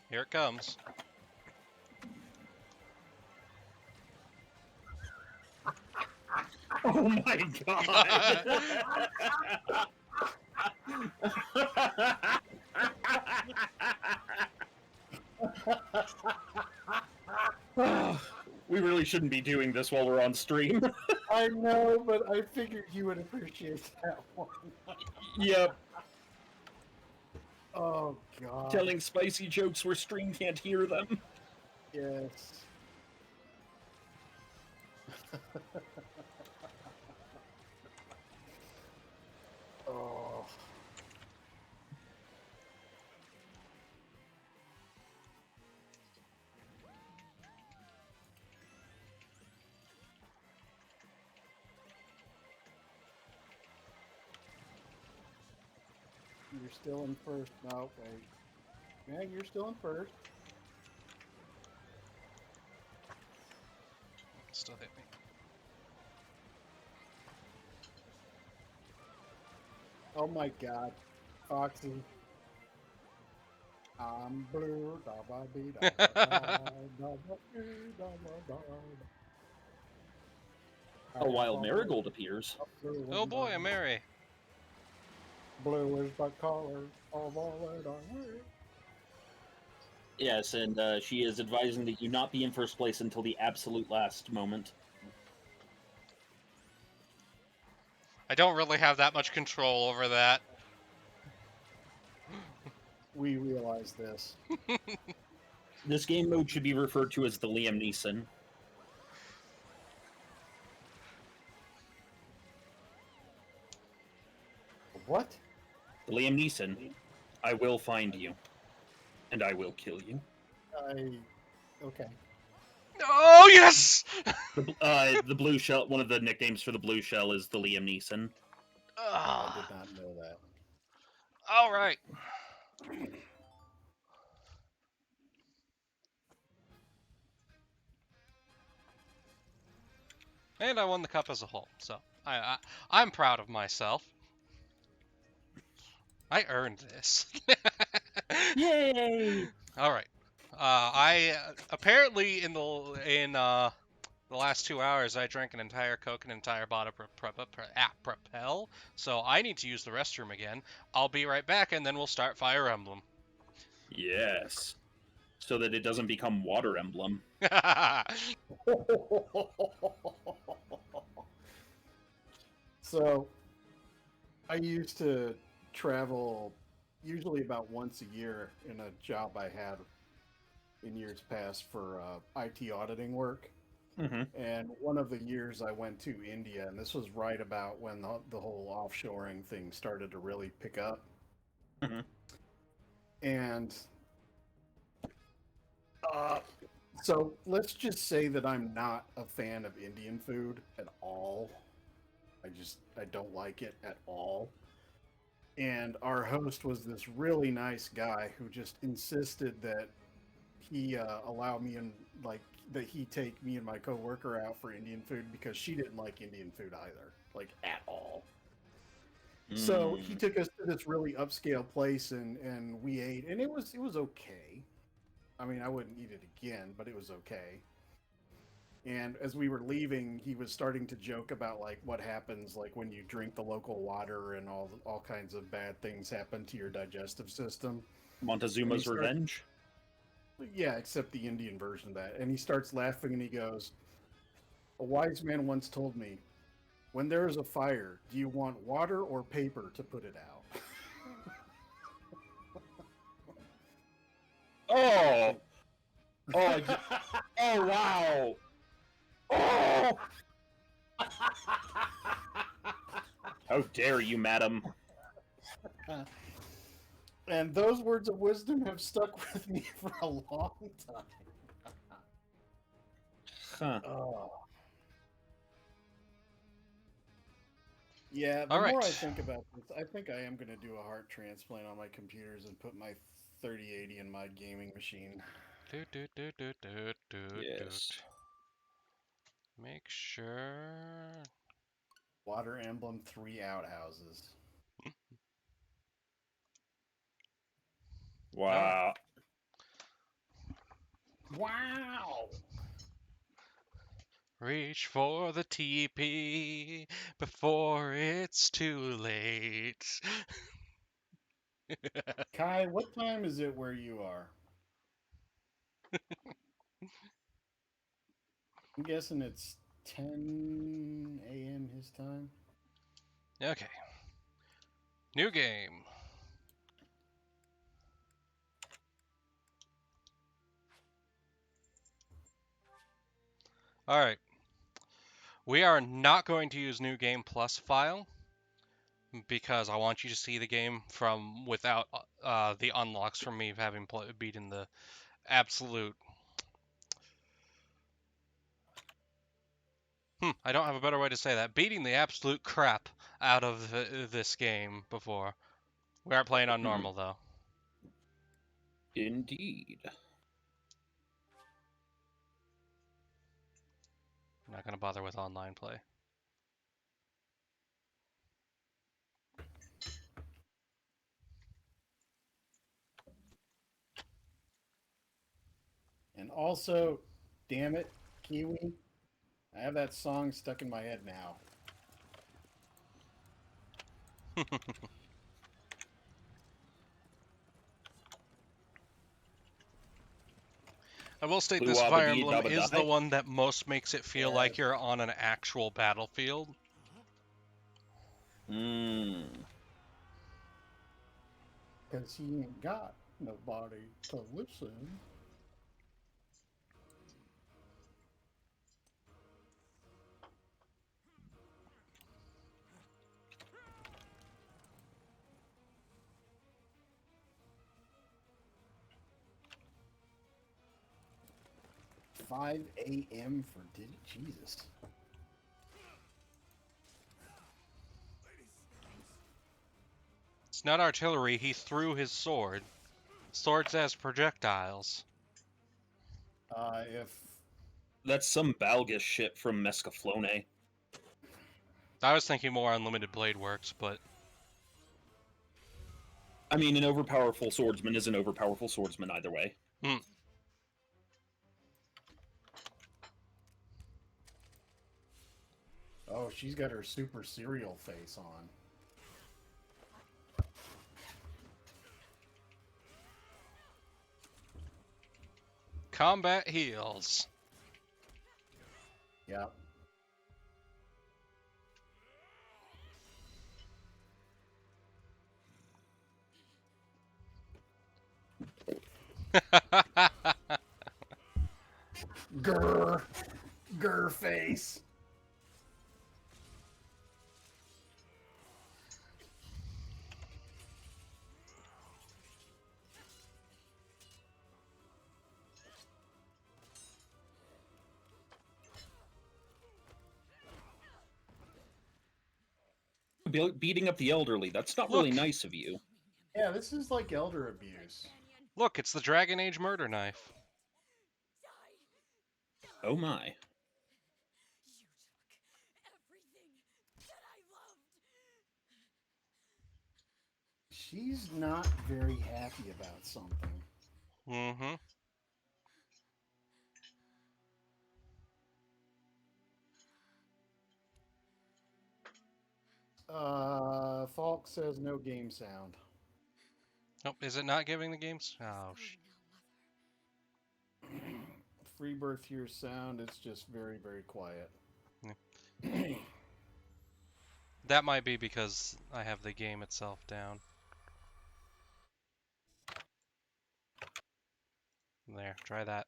Here it comes. Oh my god! We really shouldn't be doing this while we're on stream. I know, but I figured you would appreciate that one. Yep. Oh, God. Telling spicy jokes where stream can't hear them. Yes. Oh. You're still in first. No, wait. Yeah, you're still in first. Still hit me. Oh my god. Foxy. I'm blue. Da ba dee da ba da, da ba dee da ba da. A wild marigold appears. Oh boy, a Mary. Blue is the color of all that I wear. Yes, and she is advising that you not be in first place until the absolute last moment. I don't really have that much control over that. We realize this. This game mode should be referred to as the Liam Neeson. What? The Liam Neeson. I will find you. And I will kill you. Okay. Oh yes! The blue shell, one of the nicknames for the blue shell is the Liam Neeson. I did not know that. All right. And I won the cup as a whole, so I'm proud of myself. I earned this. Yay! All right. I apparently in the last 2 hours I drank an entire Coke and an entire bottle of Propel, so I need to use the restroom again. I'll be right back, and then we'll start Fire Emblem. Yes. So that it doesn't become Water Emblem. So, I used to travel usually about once a year in a job I had in years past for IT auditing work. Mm-hmm. And one of the years I went to India, and this was right about when the whole offshoring thing started to really pick up. Mm-hmm. And so let's just say that I'm not a fan of Indian food at all. I don't like it at all. And our host was this really nice guy who just insisted that he allow me and like that he take me and my coworker out for Indian food because she didn't like Indian food either, like at all. So he took us to this really upscale place and we ate and it was okay. I mean, I wouldn't eat it again, but it was okay. And as we were leaving, he was starting to joke about like what happens like when you drink the local water and all kinds of bad things happen to your digestive system. Montezuma's Revenge? Yeah, except the Indian version of that. And he starts laughing and he goes, "A wise man once told me, when there is a fire, do you want water or paper to put it out?" Oh! Oh, oh wow! Oh! How dare you, madam? And those words of wisdom have stuck with me for a long time. Huh. Oh. Yeah, the All more right. I think about this, I think I am going to do a heart transplant on my computers and put my 3080 in my gaming machine. Yes. Make sure. Water Emblem 3 outhouses. Wow. Wow! Reach for the TP before it's too late. Kai, what time is it where you are? I'm guessing it's 10 a.m. his time. Okay. New game. All right. We are not going to use new game plus file. because I want you to see the game from without the unlocks from me having beaten the absolute. I don't have a better way to say that. Beating the absolute crap out of this game before. We aren't playing on normal though. Indeed. I'm not gonna bother with online play. And also, damn it, Kiwi, I have that song stuck in my head now. I will state Blue this Fire Wabba Emblem Dabba is Die. the one that most makes it feel Yeah. like you're on an actual battlefield. Hmm. Because he ain't got nobody to listen. $5 a.m. for Jesus. It's not artillery, he threw his sword. Swords as projectiles. If That's some Balgus shit from Mescaflone. I was thinking more Unlimited Blade Works, but I mean, an overpowerful swordsman is an overpowerful swordsman either way. oh, she's got her super cereal face on. combat heals. Yep. Grr, grr face. Beating up the elderly, that's not really Look. nice of you. Yeah, this is like elder abuse. Look, it's the Dragon Age murder knife. Oh my. She's not very happy about something. Mm-hmm. Falk says no game sound. Oh, is it not giving the games? Oh, Free birth here sound, it's just very, very quiet. that might be because I have the game itself down. There, try that.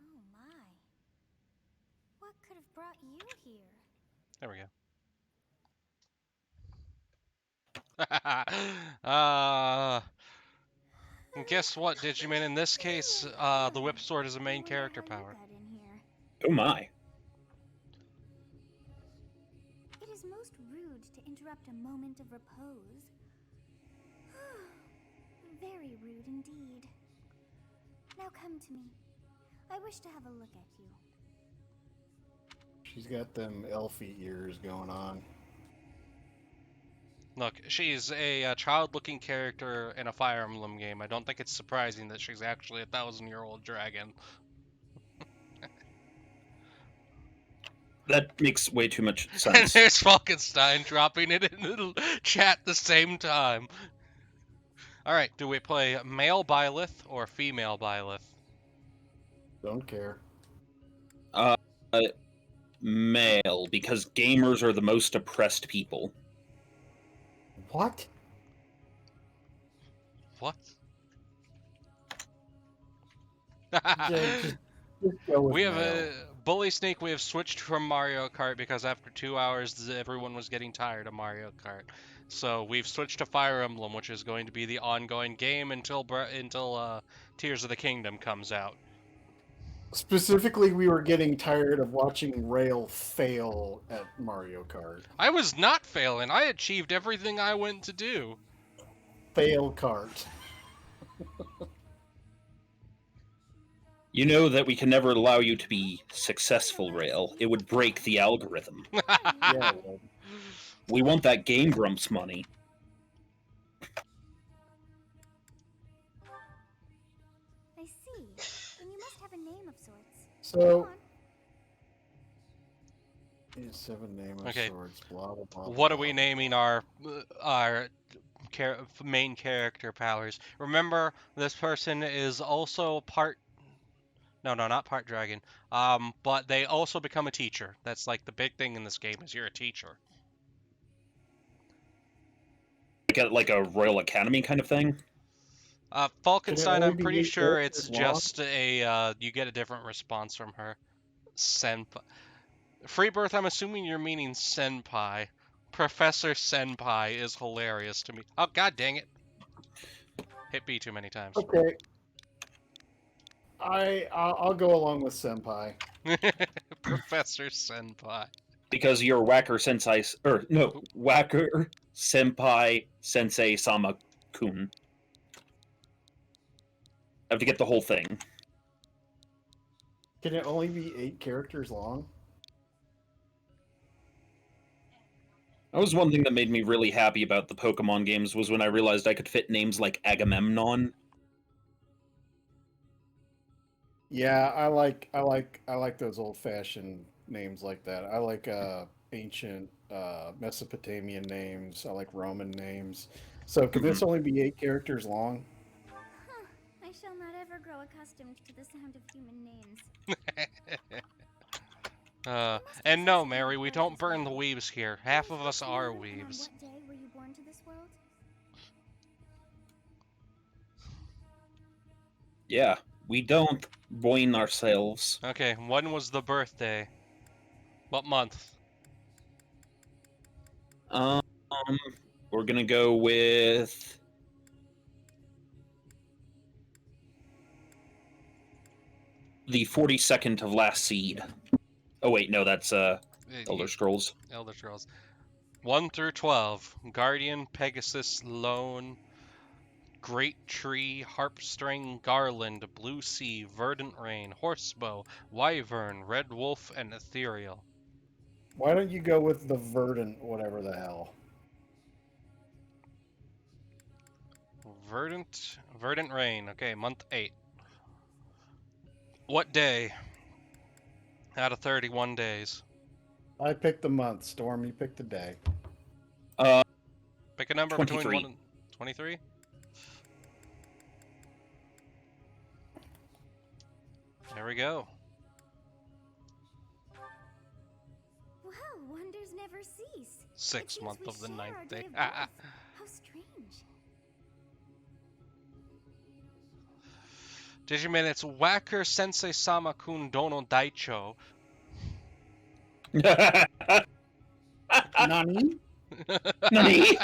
Oh my. What could have brought you here? There we go. And guess what, Digimon? In this case, the whip sword is a main character power. Oh my. It is most rude to interrupt a moment of repose. Very rude indeed. Now come to me. I wish to have a look at you. She's got them elfie ears going on. Look, she's a child-looking character in a Fire Emblem game. I don't think it's surprising that she's actually a 1,000-year-old dragon. That makes way too much And sense. there's Falkenstein dropping it in the chat at the same time. Alright, do we play male Byleth or female Byleth? Don't care. Male, because gamers are the most oppressed people. What? What? Just go with We have male. a Bully Snake. We have switched from Mario Kart because after 2 hours, everyone was getting tired of Mario Kart. So we've switched to Fire Emblem, which is going to be the ongoing game until Tears of the Kingdom comes out. Specifically, we were getting tired of watching Rale fail at Mario Kart. I was not failing. I achieved everything I went to do. Fail Kart. You know that we can never allow you to be successful, Rail. It would break the algorithm. Yeah, well, We want that Game Grumps money. I see. Then you must have a name of sorts. so Go on. these 7 name of Okay. swords. Blah blah blah. What are blah. we naming our main character powers? Remember, this person is also part. No, not part dragon. But they also become a teacher. That's like the big thing in this game is you're a teacher. Like a Royal Academy kind of thing? Falkenstein, only I'm be pretty 8 sure it's characters long? just you get a different response from her. Senpai. Freebirth, I'm assuming you're meaning senpai. Professor Senpai is hilarious to me. Oh, god dang it. Hit B too many times. Okay. I'll go along with senpai. Professor Senpai. Because you're Whacker Sensei, or no, Whacker Senpai Sensei Sama Kun. I have to get the whole thing. Can it only be 8 characters long? That was one thing that made me really happy about the Pokemon games was when I realized I could fit names like Agamemnon. Yeah, I like those old-fashioned names like that. I like ancient Mesopotamian names. I like Roman names. So can this only be 8 characters long? Huh. I shall not ever grow accustomed to the sound of human names. And no, Mary, we don't burn the weaves here. Half of us are weaves. What day were you born to this world? Yeah, we don't boin ourselves. Okay, when was the birthday? What month? Um, we're gonna go with the 42nd of last seed. Oh wait, no, that's Elder Scrolls. Elder Scrolls. 1 through 12. Guardian, Pegasus, Lone, Great Tree, Harpstring, Garland, Blue Sea, Verdant Rain, Horsebow, Wyvern, Red Wolf, and Ethereal. Why don't you go with the verdant, whatever the hell? Verdant Rain. Okay, month 8. What day? Out of 31 days. I picked the month. Storm, you picked the day. Pick a number 23. between 1 and 23. There we go. Wow, wonders never cease. It 6th seems month we of the share 9th our day. of birth. How strange. Digimon, it's Whacker Sensei Sama Kun Dono Daicho. Nani? Nani?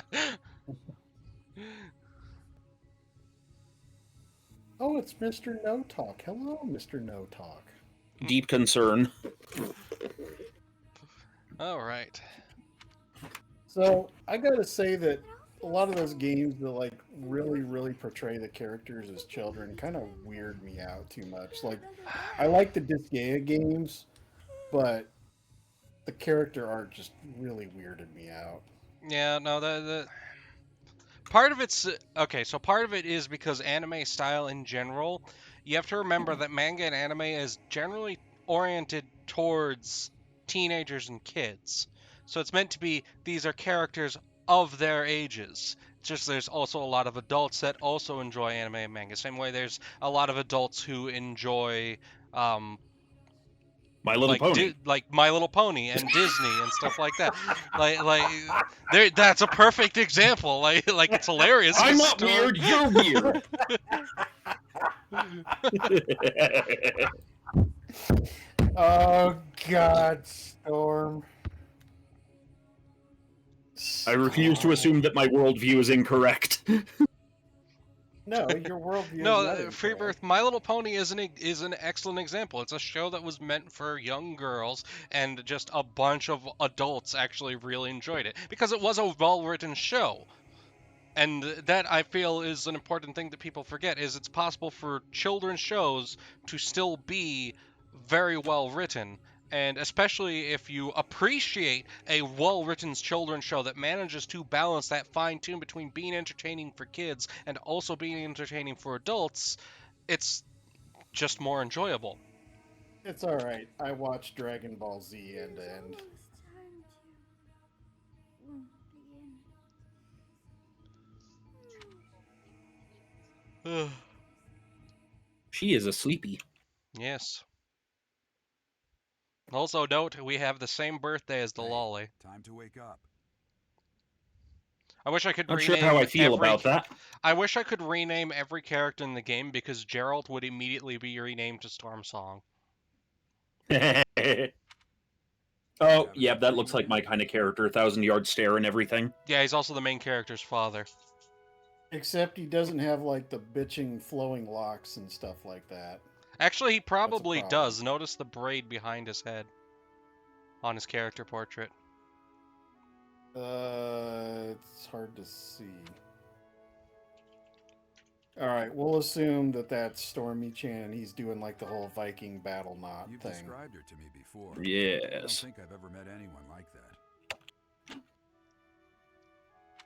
Oh, it's Mr. No Talk. Hello, Mr. No Talk. Deep concern. All right. So I gotta say that a lot of those games that like really portray the characters as children kind of weird me out too much. Like I like the Disgaea games, but the character art just really weirded me out. Yeah, no, the part of it's okay. So part of it is because anime style in general. You have to remember that manga and anime is generally oriented towards teenagers and kids. So it's meant to be these are characters of their ages. It's just there's also a lot of adults that also enjoy anime and manga. Same way there's a lot of adults who enjoy My Little Pony. like My Little Pony and Disney and stuff like that. That's a perfect example. Like it's hilarious. I'm 'cause not weird. You're weird. Oh God, Storm. I refuse to assume that my worldview is incorrect. No, your worldview No, is not Freebirth, incorrect. My Little Pony is an excellent example. It's a show that was meant for young girls, and just a bunch of adults actually really enjoyed it because it was a well-written show. And that, I feel, is an important thing that people forget, is it's possible for children's shows to still be very well written. And especially if you appreciate a well-written children's show that manages to balance that fine tune between being entertaining for kids and also being entertaining for adults, it's just more enjoyable. It's all right. I watched Dragon Ball Z end to end. Almost time to begin. She is a sleepy. Yes. Also note, we have the same birthday as the Hey, lolly. Time to wake up. I wish I could Not rename sure how I feel every about that. I wish I could rename every character in the game because Gerald would immediately be renamed to Storm Song. Oh, yeah, that looks like my kind of character. 1,000-yard stare and everything. Yeah, he's also the main character's father. Except he doesn't have like the bitching flowing locks and stuff like that. Actually, he probably problem. does. Notice the braid behind his head on his character portrait. It's hard to see. All right, we'll assume that that's Stormy Chan and he's doing like the whole Viking battle knot You've thing. described her to me before. I don't Yes. think I've ever met anyone like that.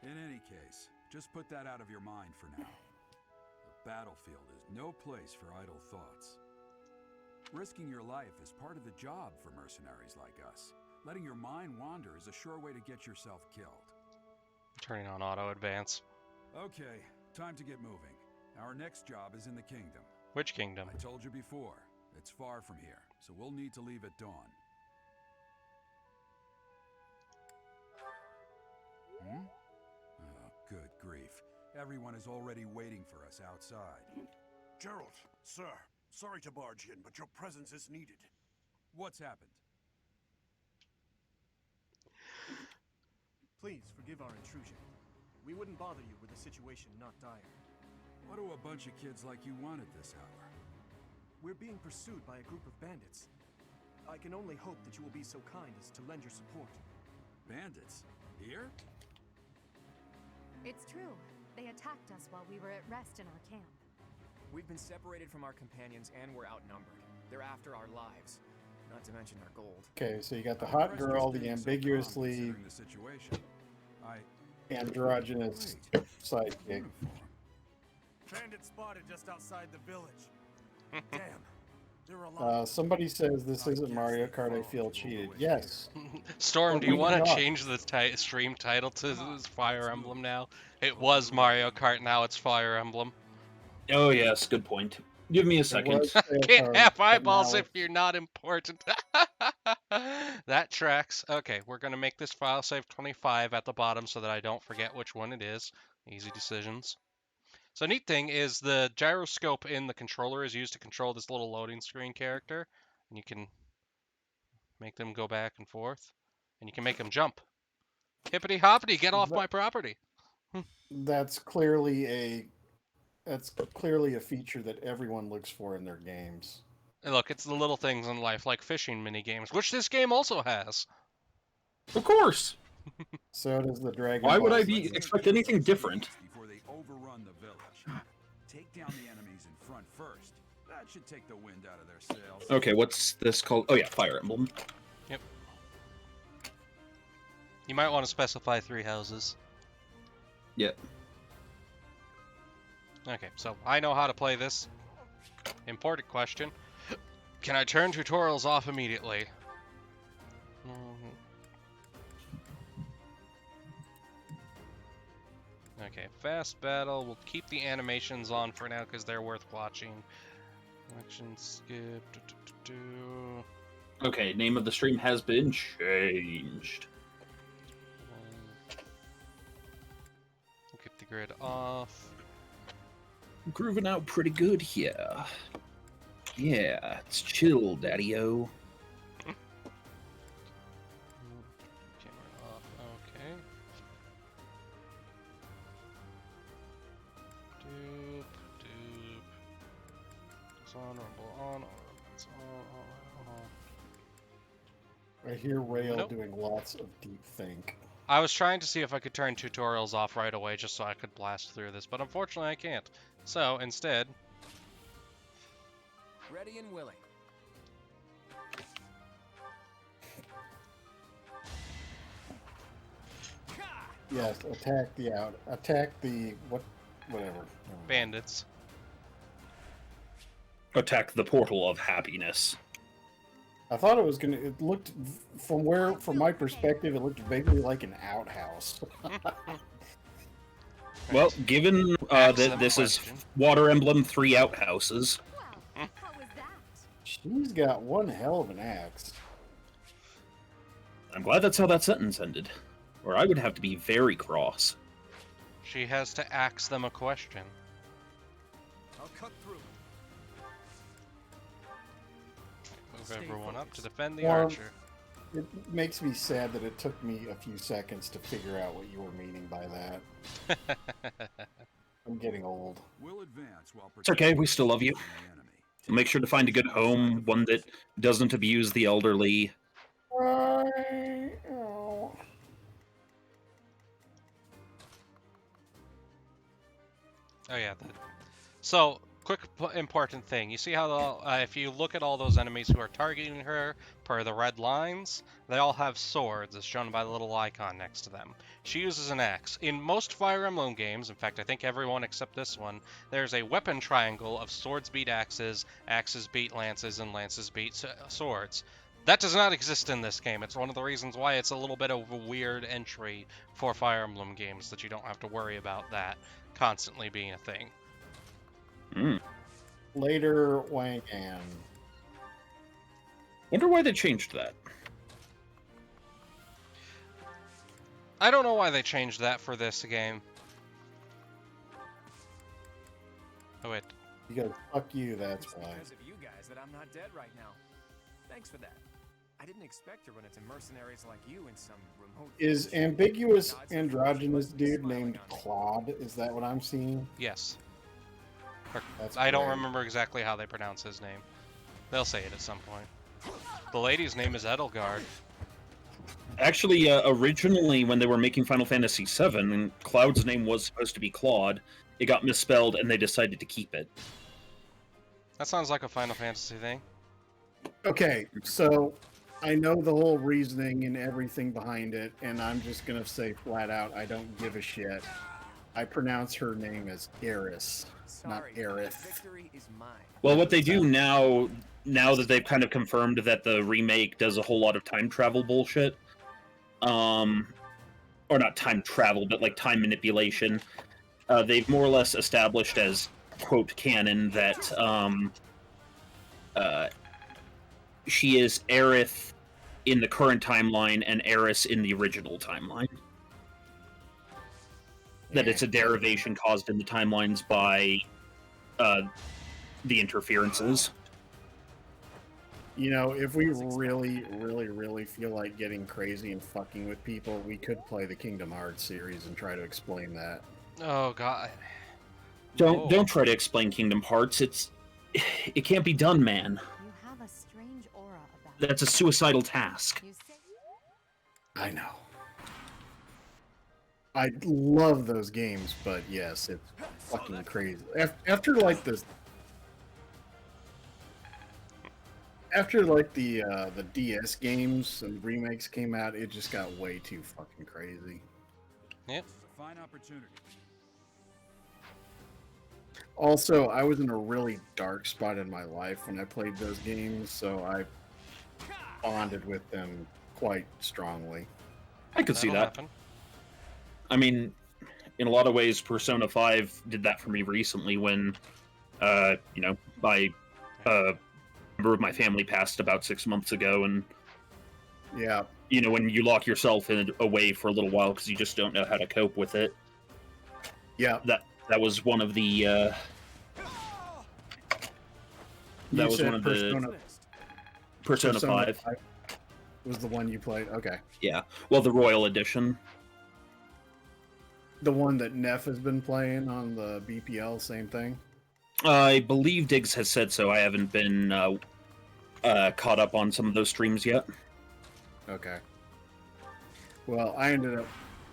In any case, just put that out of your mind for now. The battlefield is no place for idle thoughts. Risking your life is part of the job for mercenaries like us. Letting your mind wander is a sure way to get yourself killed. Turning on auto advance. Okay, time to get moving. Our next job is in the kingdom. Which kingdom? I told you before, it's far from here, so we'll need to leave at dawn. Oh, good grief. Everyone is already waiting for us outside. Gerald, sir, sorry to barge in, but your presence is needed. What's happened? Please forgive our intrusion. We wouldn't bother you with a situation not dire. What do a bunch of kids like you want at this hour? We're being pursued by a group of bandits. I can only hope that you will be so kind as to lend your support. Bandits? Here? It's true. They attacked us while we were at rest in our camp. We've been separated from our companions and we're outnumbered. They're after our lives, not to mention our gold. Okay, so you got the I'm hot impressed you're girl, the staying so calm ambiguously considering the situation. androgynous Wait, sidekick. uniform. Bandit spotted just outside the village. Damn. There are a lot. Somebody says this isn't Mario Kart, I feel cheated. Yes. Storm, But do you we want to cannot. change the stream title to Fire Emblem now? It was Mario Kart, now it's Fire Emblem. Oh, yes, good point. Give me a It second. was Mario Can't Kart, have but eyeballs now if you're not important. That tracks. Okay, we're going to make this file save 25 at the bottom so that I don't forget which one it is. Easy decisions. So neat thing is the gyroscope in the controller is used to control this little loading screen character. And you can make them go back and forth. And you can make them jump. Hippity hoppity, get off my property. that's clearly a feature that everyone looks for in their games. And look, it's the little things in life, like fishing mini games, which this game also has. Of course. So does the Dragon Why would Ball I Z. be expect anything different? Before they overrun the village. Take down the enemies in front first. That should take the wind out of their sails. Okay, what's this called? Oh yeah, Fire Emblem. Yep. You might want to specify 3 houses. Yep. Okay, so I know how to play this. Important question. Can I turn tutorials off immediately? Okay, fast battle. We'll keep the animations on for now because they're worth watching. Action skip. Okay, name of the stream has been changed. We'll keep the grid off. Grooving out pretty good here. Yeah, it's chill, Daddy-o. Camera off. Okay. Doop, doop. It's on, rumble on, it's on. I hear Rale Nope. doing lots of deep think. I was trying to see if I could turn tutorials off right away just so I could blast through this, but unfortunately I can't. So instead, Ready and willing. Yes, attack the whatever. bandits. Attack the portal of happiness. I thought it was gonna. It looked from my perspective, it looked vaguely like an outhouse. Well, given that Excellent this is question. Water Emblem 3 outhouses, Well, what was that? She's got one hell of an axe. I'm glad that's how that sentence ended. Or I would have to be very cross. She has to ask them a question. I'll cut through. Move everyone up to defend the Well, archer. It makes me sad that it took me a few seconds to figure out what you were meaning by that. I'm getting old. We'll advance while It's okay, we still love you. protecting the enemy. We'll make sure to find a good home, one that doesn't abuse the elderly. Oh. Oh yeah. So, quick important thing. You see how if you look at all those enemies who are targeting her per the red lines, they all have swords, as shown by the little icon next to them. She uses an axe. In most Fire Emblem games, in fact, I think everyone except this one, there's a weapon triangle of swords beat axes, axes beat lances, and lances beat swords. That does not exist in this game. It's one of the reasons why it's a little bit of a weird entry for Fire Emblem games, that you don't have to worry about that constantly being a thing. Later, Wang An. Wonder why they changed that. I don't know why they changed that for this game. Oh wait. Because fuck you, that's It's why. because of you guys that I'm not dead right now. Thanks for that. I didn't expect to run into mercenaries like you in some remote. Is village. ambiguous God's androgynous fortune dude smiling named on me. Claude? Is that what I'm seeing? Yes. That's I don't great. remember exactly how they pronounce his name. They'll say it at some point. The lady's name is Edelgard. Actually, originally, when they were making Final Fantasy VII, Cloud's name was supposed to be Claude. It got misspelled, and they decided to keep it. That sounds like a Final Fantasy thing. Okay, so I know the whole reasoning and everything behind it, and I'm just gonna say flat out, I don't give a shit. I pronounce her name as Eris, not Sorry, Aerith. victory is mine. Well, what they do now that they've kind of confirmed that the remake does a whole lot of time travel bullshit, or not time travel, but like time manipulation, they've more or less established as, quote, canon that she is Aerith in the current timeline and Eris in the original timeline. That it's a derivation caused in the timelines by the interferences. You know, if we really, really, really feel like getting crazy and fucking with people, we could play the Kingdom Hearts series and try to explain that. Oh god. Don't try to explain Kingdom Hearts. It can't be done, man. You have a strange aura about That's a suicidal task. you. Say I know. I love those games, but yes, it's fucking crazy. After like the DS games and remakes came out, it just got way too fucking crazy. Yep. It's a fine opportunity. Also, I was in a really dark spot in my life when I played those games, so I bonded with them quite strongly. I could see That'll that. happen. I mean, in a lot of ways, Persona 5 did that for me recently when, my member of my family passed about 6 months ago, and Yeah. you know, when you lock yourself away for a little while because you just don't know how to cope with it. Yeah. That was one of the. That was one of the Persona 5 was the one you played. Okay. Yeah. Well, the Royal Edition. The one that Neff has been playing on the BPL, same thing. I believe Diggs has said so. I haven't been caught up on some of those streams yet. Okay. Well, I ended up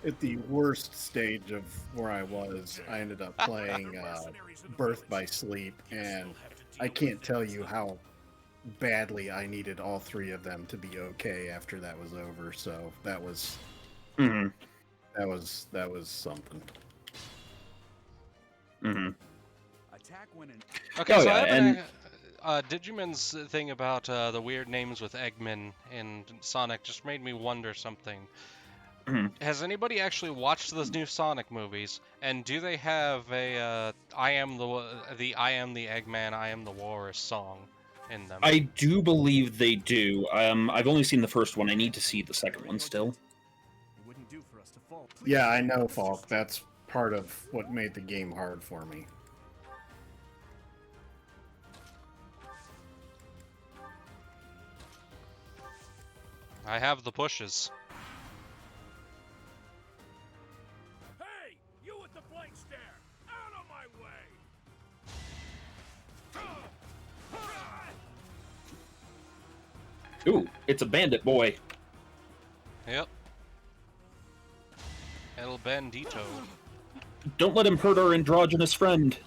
at the worst stage of where I was. I ended up playing Birth by Sleep, and I can't tell you how badly I needed all three of them to be okay after that was over. So that was that was something. Attack when an Okay, so I have Digimon's thing about the weird names with Eggman and Sonic just made me wonder something. Has anybody actually watched those new Sonic movies? And do they have a I am the Eggman, I am the Walrus song in them? I do believe they do. I've only seen the first one. I need to see the second one still. Yeah, I know, Falk. That's part of what made the game hard for me. I have the pushes. Hey, you with the blank stare! Out of my way! Ooh, it's a bandit boy. Yep. El Bandito. Don't let him hurt our androgynous friend.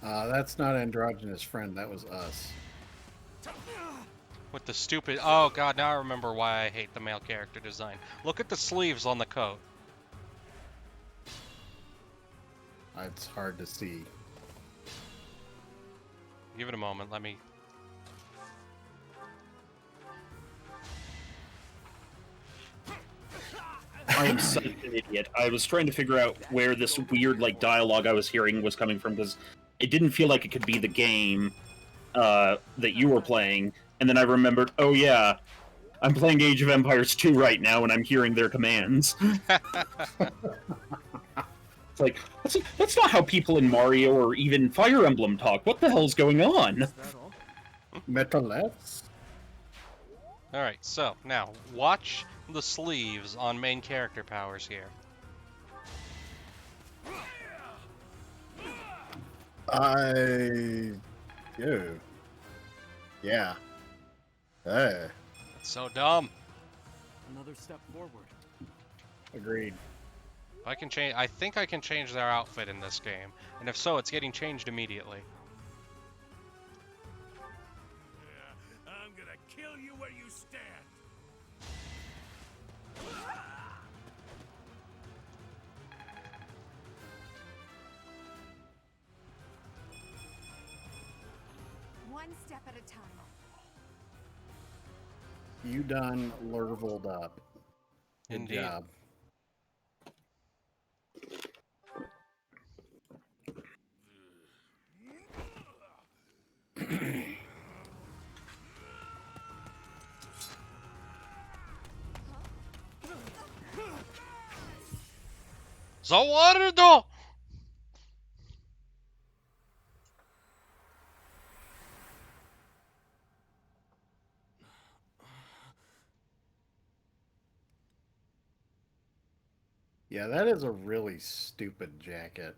That's not androgynous friend. That was us. With the stupid... Oh god, now I remember why I hate the male character design. Look at the sleeves on the coat. It's hard to see. Give it a moment, let me... I am such an idiot. I was trying to figure out where this weird, like, dialogue I was hearing was coming from, because it didn't feel like it could be the game that you were playing. And then I remembered, oh yeah, I'm playing Age of Empires 2 right now, and I'm hearing their commands. It's like, that's not how people in Mario or even Fire Emblem talk. What the hell's going on? Metalets? Alright, so, now, watch the sleeves on main character powers here. Yeah. That's so dumb. Another step forward. Agreed. I can change. I think I can change their outfit in this game, and if so, it's getting changed immediately. I'm gonna kill you where you stand. One step at a time. You done leveled up. Good Indeed. job. So what do? Yeah, that is a really stupid jacket.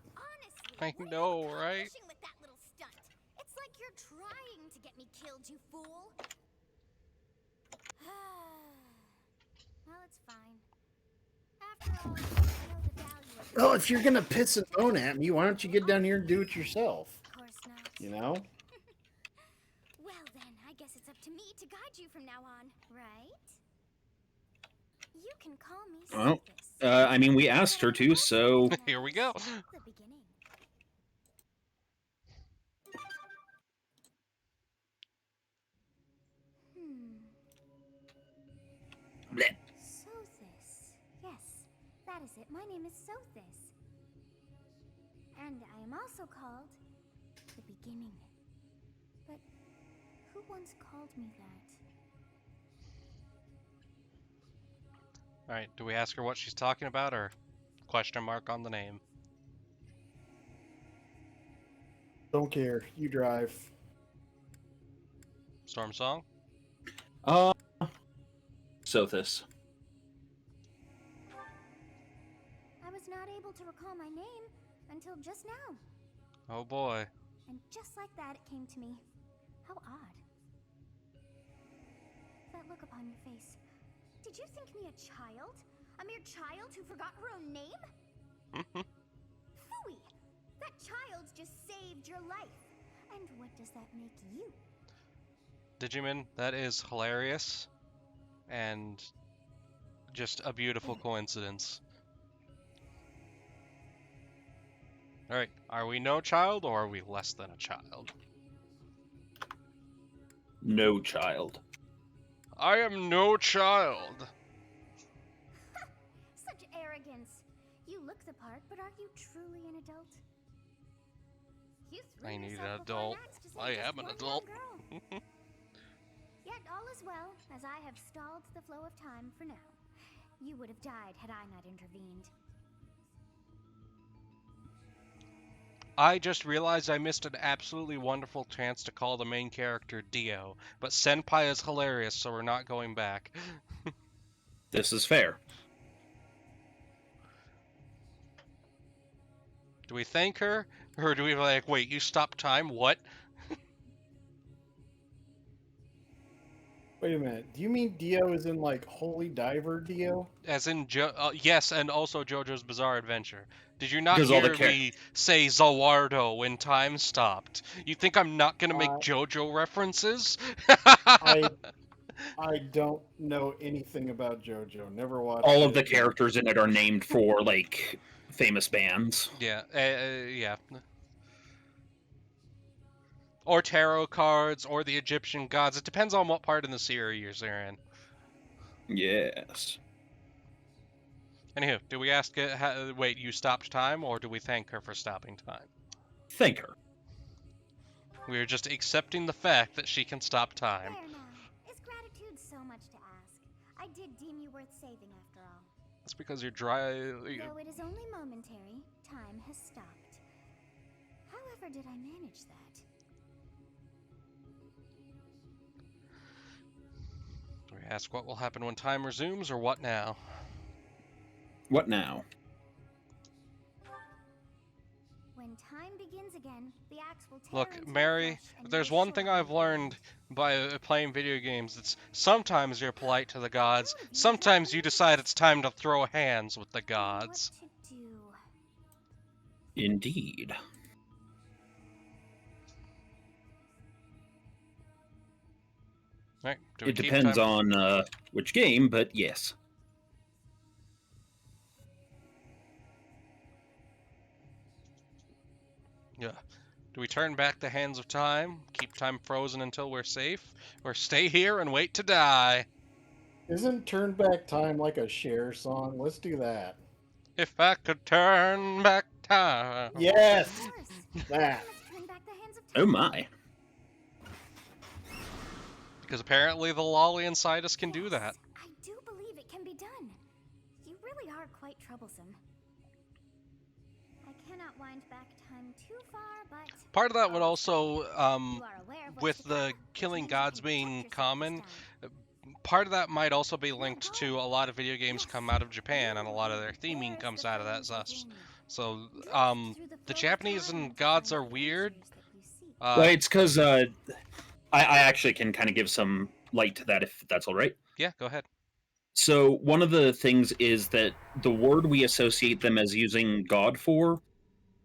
I know, right? With that little stunt. It's like you're trying to get me killed, you fool. Well, it's fine. After all, I know the value of Well, if you're gonna piss and moan at me, why don't you get down here and do it yourself? Of course not. You know? Well then, I guess it's up to me to guide you from now on, right? You can call me Well, Sophis. I mean, we asked her to, so... Here we go. The beginning. Bleh. Sothis. Yes, that is it. My name is Sothis. And I am also called the beginning. But who once called me that? Alright, do we ask her what she's talking about, or question mark on the name? Don't care. You drive. Storm Song? Sothis. I was not able to recall my name until just now. Oh boy. And just like that, it came to me. How odd. That look upon your face. Did you think me a child? A mere child who forgot her own name? Phooey! That child's just saved your life. And what does that make you? Digimon, that is hilarious. And just a beautiful coincidence. Alright, are we no child, or are we less than a child? No child. I am no child! Such arrogance. You look the part, but are you truly an adult? You threw I need yourself an before adult. an axe to save I just am an one adult. young girl. Yet all is well, as I have stalled the flow of time for now. You would have died had I not intervened. I just realized I missed an absolutely wonderful chance to call the main character Dio, but Senpai is hilarious, so we're not going back. This is fair. Do we thank her, or do we like, wait, you stopped time? What? Wait a minute. Do you mean Dio is in like Holy Diver Dio? As in, yes, and also JoJo's Bizarre Adventure. Did you not Because all the hear me say Zawardo when time stopped? You think I'm not gonna make JoJo references? I don't know anything about JoJo. Never watched all it. of the characters in it are named for like famous bands. Yeah, yeah. Or tarot cards, or the Egyptian gods. It depends on what part in the series you're in. Yes. Anywho, do we ask it, wait, you stopped time, or do we thank her for stopping time? Thank her. We're just accepting the fact that she can stop time. There now. Is gratitude so much to ask? I did deem you worth saving after all. That's because you're dry. Though it is only momentary, time has stopped. However did I manage that? Do we ask what will happen when time resumes, or what now? What now? When time begins again, the axe will tear Look, into Mary, your flesh if and there's you will one thing surely I've be learned by playing video games, it's sometimes you're polite to the gods, How have you sometimes you managed? decide it's time to throw hands with the gods. What to do? Indeed. Right? Do we It keep depends time? on which game, but yes. Yeah. Do we turn back the hands of time, keep time frozen until we're safe, or stay here and wait to die? Isn't Turn Back Time like a Cher song? Let's do that. If I could turn back time. Yes! Of course. That. Let's turn back the hands of Oh time. my. Because apparently the lolly inside us can do that. I do believe it can be done. You really are quite troublesome. I cannot wind back time too far, but Part of that would also, you are aware of what's with to the come, which killing means you gods can protect being yourself this common, time. part of that might also be linked to a lot of video games come out of Japan, and a lot of their theming There's comes the out of that things thus. within you. So, Drift through the flow of Japanese time and and gods find are the weird. answers that you seek. Well, it's because I actually can kind of give some light to that if that's all right. Yeah, go ahead. So one of the things is that the word we associate them as using God for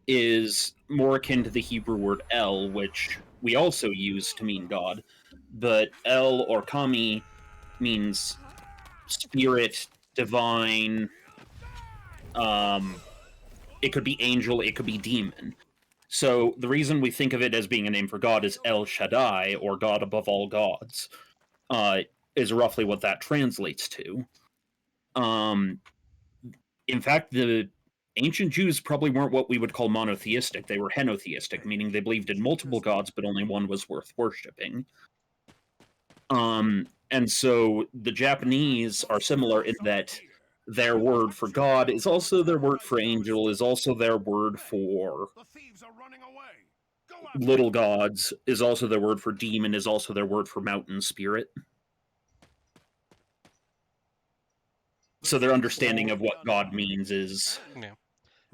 is more akin to the Hebrew word El, which we also use to mean God. But El or Kami means spirit, divine. It could be angel, it could be demon. So the reason we think of it as being a name for God is El Shaddai, or God above all gods, is roughly what that translates to. In fact, the ancient Jews probably weren't what we would call monotheistic. They were henotheistic, meaning they believed in multiple gods, but only one was worth worshipping. And so the Japanese are similar in that their word for God is also their word for angel, is also their word for little gods, is also their word for demon, is also their word for mountain spirit. So their understanding of what God means is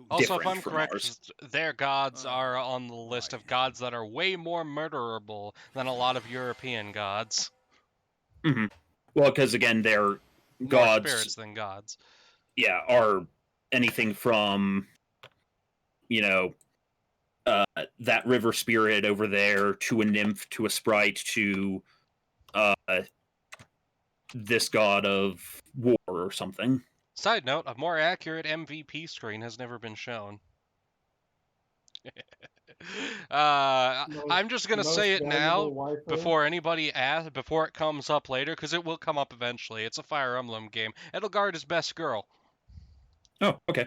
Also, if different I'm from correct, ours. their gods are on the list of gods that are way more murderable than a lot of European gods. Mm-hmm. Well, because again, their More gods, spirits than gods. yeah, are anything from, you know, that river spirit over there to a nymph to a sprite to this god of war or something. Side note, a more accurate MVP screen has never been shown. I'm just gonna say it now before anybody asks, before it comes up later, because it will come up eventually. It's a Fire Emblem game. Edelgard is best girl. Oh, okay.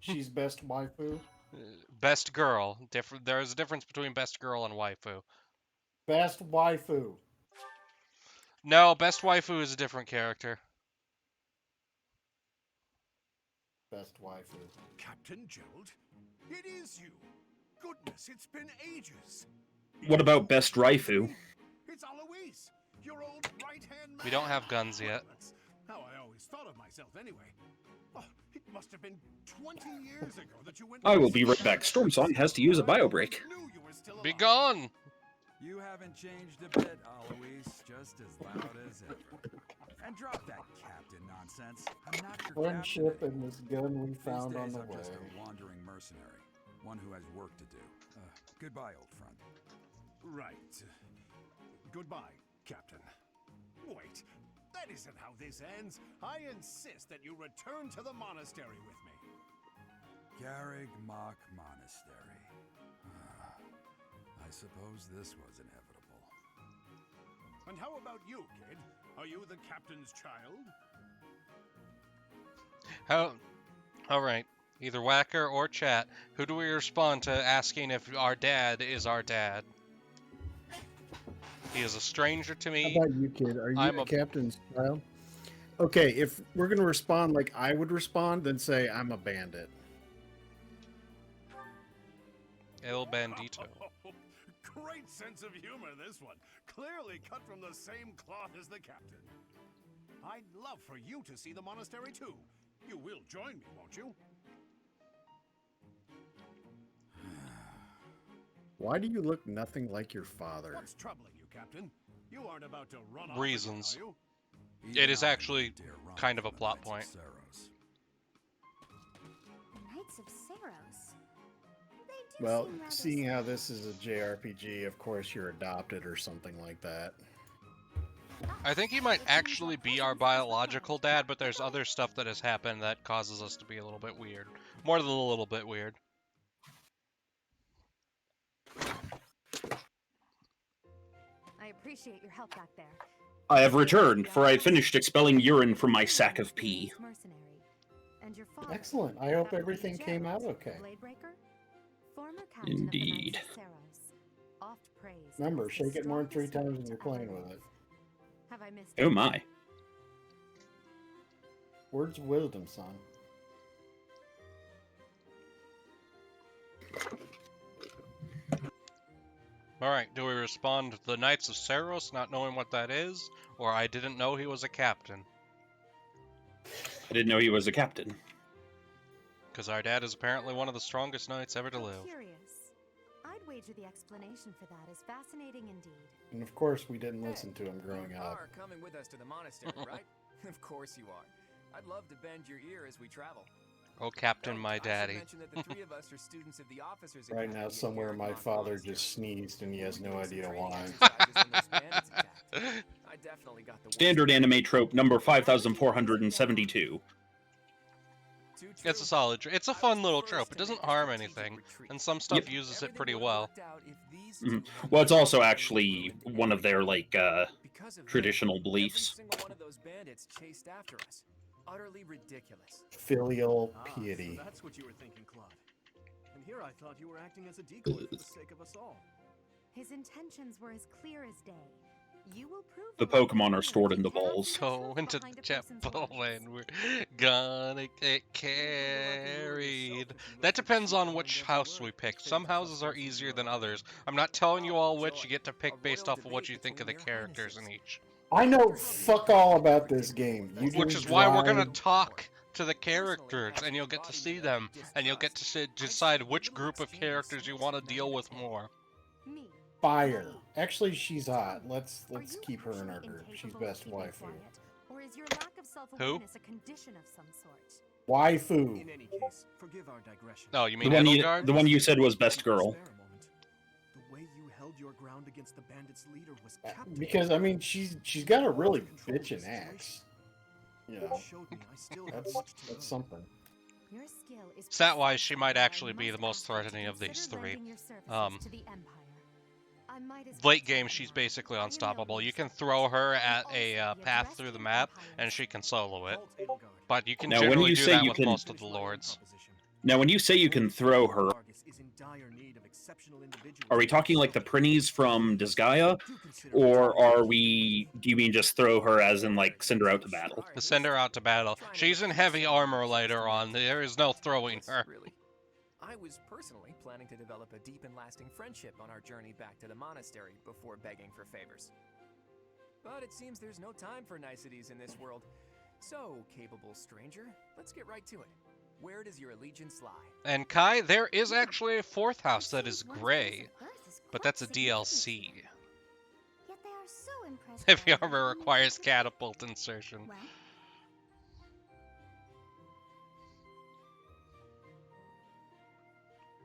She's best waifu. Best girl. There's a difference between best girl and waifu. Best waifu. No, best waifu is a different character. Best waifu. Captain Gerald, it is you. Goodness, it's been ages. What about best raifu? It's Alois, your old right-hand man. We don't have guns yet. That's how I always thought of myself anyway. Oh, it must have been 20 years ago that you went. I will be right back. Stormsong has to use a bio break. Be gone! You haven't changed a bit, Alois. Just as loud as ever. And drop that captain nonsense. I'm not your Friendship captain. and this gun we found on These days the I'm way. just a wandering mercenary. One who has work to do. Goodbye, old friend. Right. Goodbye, Captain. Wait, that isn't how this ends. I insist that you return to the monastery with me. Garrig Mach Monastery. I suppose this was inevitable. And how about you, kid? Are you the captain's child? All right. Either Whacker or chat. Who do we respond to asking if our dad is our dad? He is a stranger to me. How about you, kid? Are you a captain's child? Okay, if we're going to respond like I would respond, then say I'm a bandit. El Bandito. Great sense of humor, this one. Clearly cut from the same cloth as the captain. I'd love for you to see the monastery too. You will join me, won't you? Why do you look nothing like your father? What's troubling you, Captain? You aren't about to run off, Reasons. are you? It is actually kind of a plot point. Knights of Saros. Well, seeing how this is a JRPG, of course you're adopted or something like that. I think he might actually be our biological dad, but there's other stuff that has happened that causes us to be a little bit weird. More than a little bit weird. I appreciate your help back there. I have returned, for I finished expelling urine from my sack of pee. Excellent. I hope everything came out okay. Indeed. Remember, shake it more than 3 times when you're playing with it. Have I missed Oh my. Words of wisdom, son. Alright, do we respond to the Knights of Saros, not knowing what that is? Or I didn't know he was a captain? I didn't know he was a captain. Because our dad is apparently one of the strongest knights ever to live. Curious. I'd wager the explanation for that is fascinating indeed. And of course, we didn't listen to him growing up. You are coming with us to the monastery, right? Of course you are. I'd love to bend your ear as we travel. Oh, Captain, my daddy. Right now, somewhere my father just sneezed and he has no idea why. Standard anime trope number 5472. It's a solid. It's a fun little trope. It doesn't harm anything, and some stuff uses it pretty well. Mm-hmm. Well, it's also actually one of their like traditional beliefs. Every single one of those bandits chased after us. Utterly ridiculous. Filial Ah, piety. so that's what you were thinking, Claude. And here I thought you were acting as a decoy for the sake of us all. His intentions were as clear as day. You will prove The along Pokemon the are way stored that in you the cannot balls. see the Go truth into the behind a temple person's words. and we're gonna get carried. That depends on which house we pick. Some houses are easier than others. I'm not telling you all which. You get to pick based off of what you think of the characters in each. I know fuck all about this game. You Which just is why we're gonna drive. talk to the characters, and you'll get to see them, and you'll get to decide which group of characters you want to deal with more. Me. Fire. Actually, she's hot. Let's Are you keep her in our actually group. She's incapable of best keeping waifu. quiet? Or is your lack of self-awareness a condition of some sort? Waifu. In any case, forgive our digression. Oh, you The mean one Edelgard? you said was best girl. Spare a moment. The way you held your ground against the bandits' leader was captivating. Because I mean, she's got a really bitchin' axe. You know, Showed me I still have that's much to learn. that's something. Your skill is Stat-wise, she precisely might why I actually be the must most ask you to threatening of these consider three. lending your services to the Empire. I might as well Late tell game, you she's now. basically I am no unstoppable. You can researcher. throw her And at also a the path addressed through the in map, empires. and she can solo it. Halt, Edelgard. But you can Now, when generally you do say that you with can- most of Finish the my own lords. proposition. Now, when you say you can throw her, Argus is in dire need of exceptional individuals. are we talking like the Prinnies from Disgaea, Do consider or returning are to we? Do you mean just throw her as in like send her out to battle? To send her out to battle. She's in heavy armor later on. There is no throwing her. Really. I was personally planning to develop a deep and lasting friendship on our journey back to the monastery before begging for favors. But it seems there's no time for niceties in this world. So, capable stranger, let's get right to it. Where does your allegiance lie? And Kai, there is actually a fourth house that is gray, but that's a DLC. Yet they are so impressed. Heavy by armor you. requires catapult insertion. Well,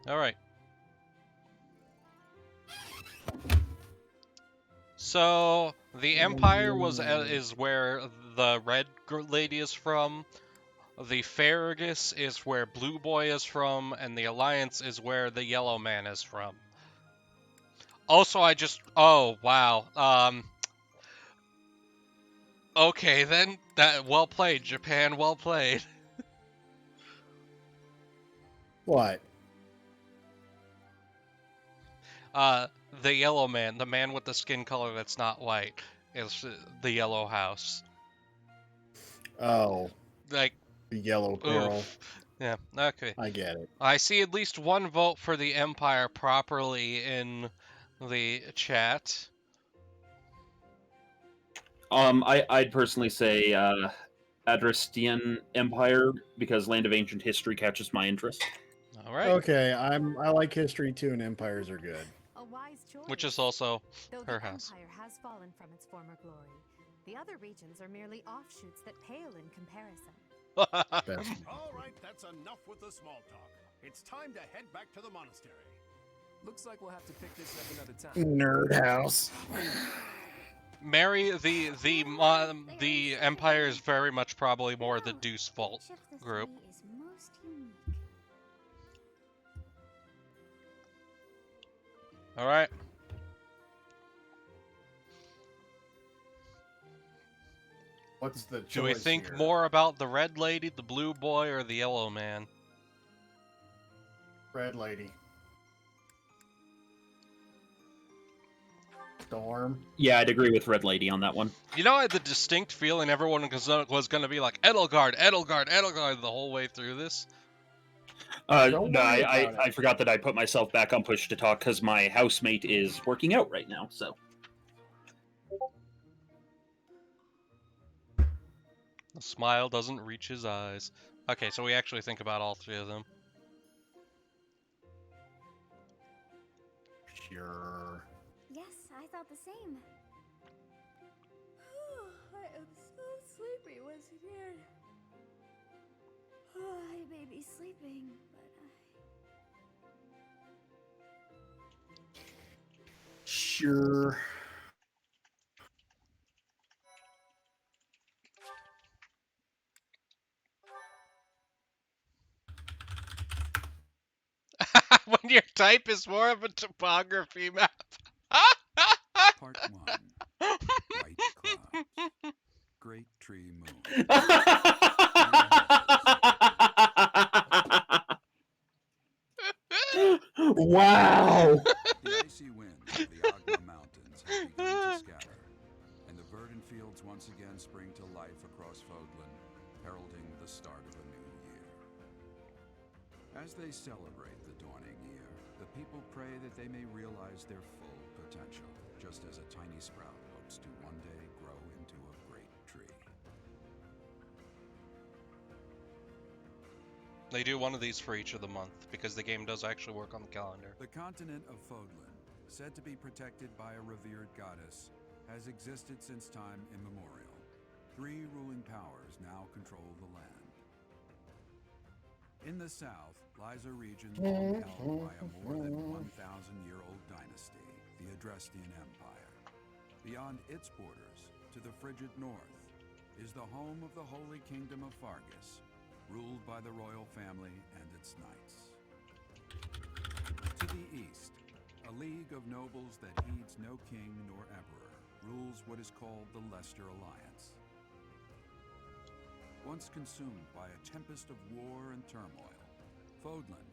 Alright. So, the Empire is where the red lady is from, the Farragus is where Blue Boy is from, and the Alliance is where the Yellow Man is from. Also, oh, wow. Okay, then, well played, Japan, well played. What? The Yellow Man, the man with the skin color that's not white, is the Yellow House. Oh, Like, the yellow peril. oof. Yeah, okay. I get it. I see at least one vote for the Empire properly in the chat. I'd personally say Adrastian Empire because Land of Ancient History catches my interest. All right. Okay, I like history too, and empires are good. A wise choice. Which is also Though her the house. Empire has fallen from its former glory, the other regions are merely offshoots that pale in comparison. All right, that's enough with the small talk. It's time to head back to the monastery. Looks like we'll have to pick this up another time. Nerd house. Mary, the Empire is very much probably more the Deuce Vault which of the group. three is most unique? All right. What's the choice Do we think here? more about the Red Lady, the Blue Boy, or the Yellow Man? Red lady. Storm. Yeah, I'd agree with Red Lady on that one. You know, I had the distinct feeling everyone was going to be like, Edelgard, Edelgard, Edelgard the whole way through this. Don't No, worry I about it. forgot that I put myself back on push to talk because my housemate is working out right now. So The smile doesn't reach his eyes. Okay, so we actually think about all three of them. Sure. Yes, I thought the same. I am so sleepy once again. I may be sleeping, but Sure. When your type is more of a topography map. Part 1. White clouds. Great tree moon. Wow! The icy winds of the Agma Mountains have begun to scatter, and the verdant fields once again spring to life across Fodlan, heralding the start of a new year. As they celebrate the dawning year, the people pray that they may realize their full potential, just as a tiny sprout hopes to one day grow into a great tree. They do one of these for each of the month, because the game does actually work on the calendar. The continent of Fodlan, said to be protected by a revered goddess, has existed since time immemorial. 3 ruling powers now control the land. In the south lies a region long held by a more than 1,000-year-old dynasty, the Adrestian Empire. Beyond its borders, to the frigid north, is the home of the Holy Kingdom of Fargus, ruled by the royal family and its knights. To the east, a league of nobles that heeds no king nor emperor rules what is called the Leicester Alliance. Once consumed by a tempest of war and turmoil, Fodlan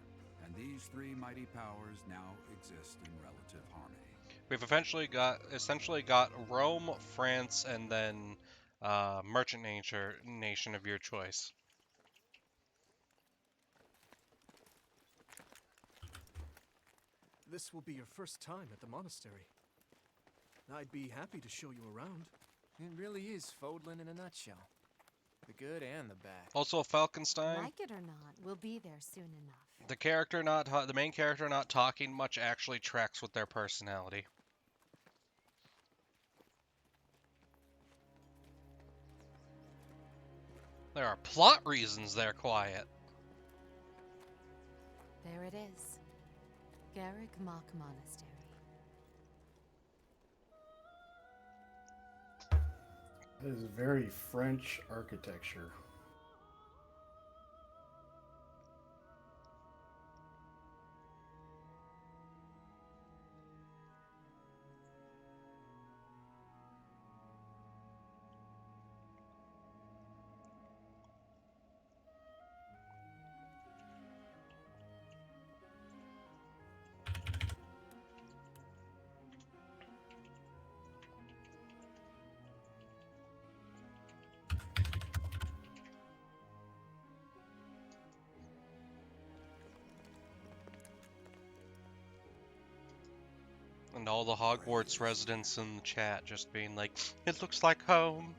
and these 3 mighty powers now exist in relative harmony. We've essentially got Rome, France, and then merchant nation of your choice. This will be your first time at the monastery. I'd be happy to show you around. It really is Fodlan in a nutshell. The good and the bad. Also, Falkenstein. Like it or not, we'll be there soon enough. The main character not talking much actually tracks with their personality. There are plot reasons they're quiet. There it is. Garrick Mock Monastery. That is very French architecture. And all the Hogwarts residents in the chat just being like, it looks like home.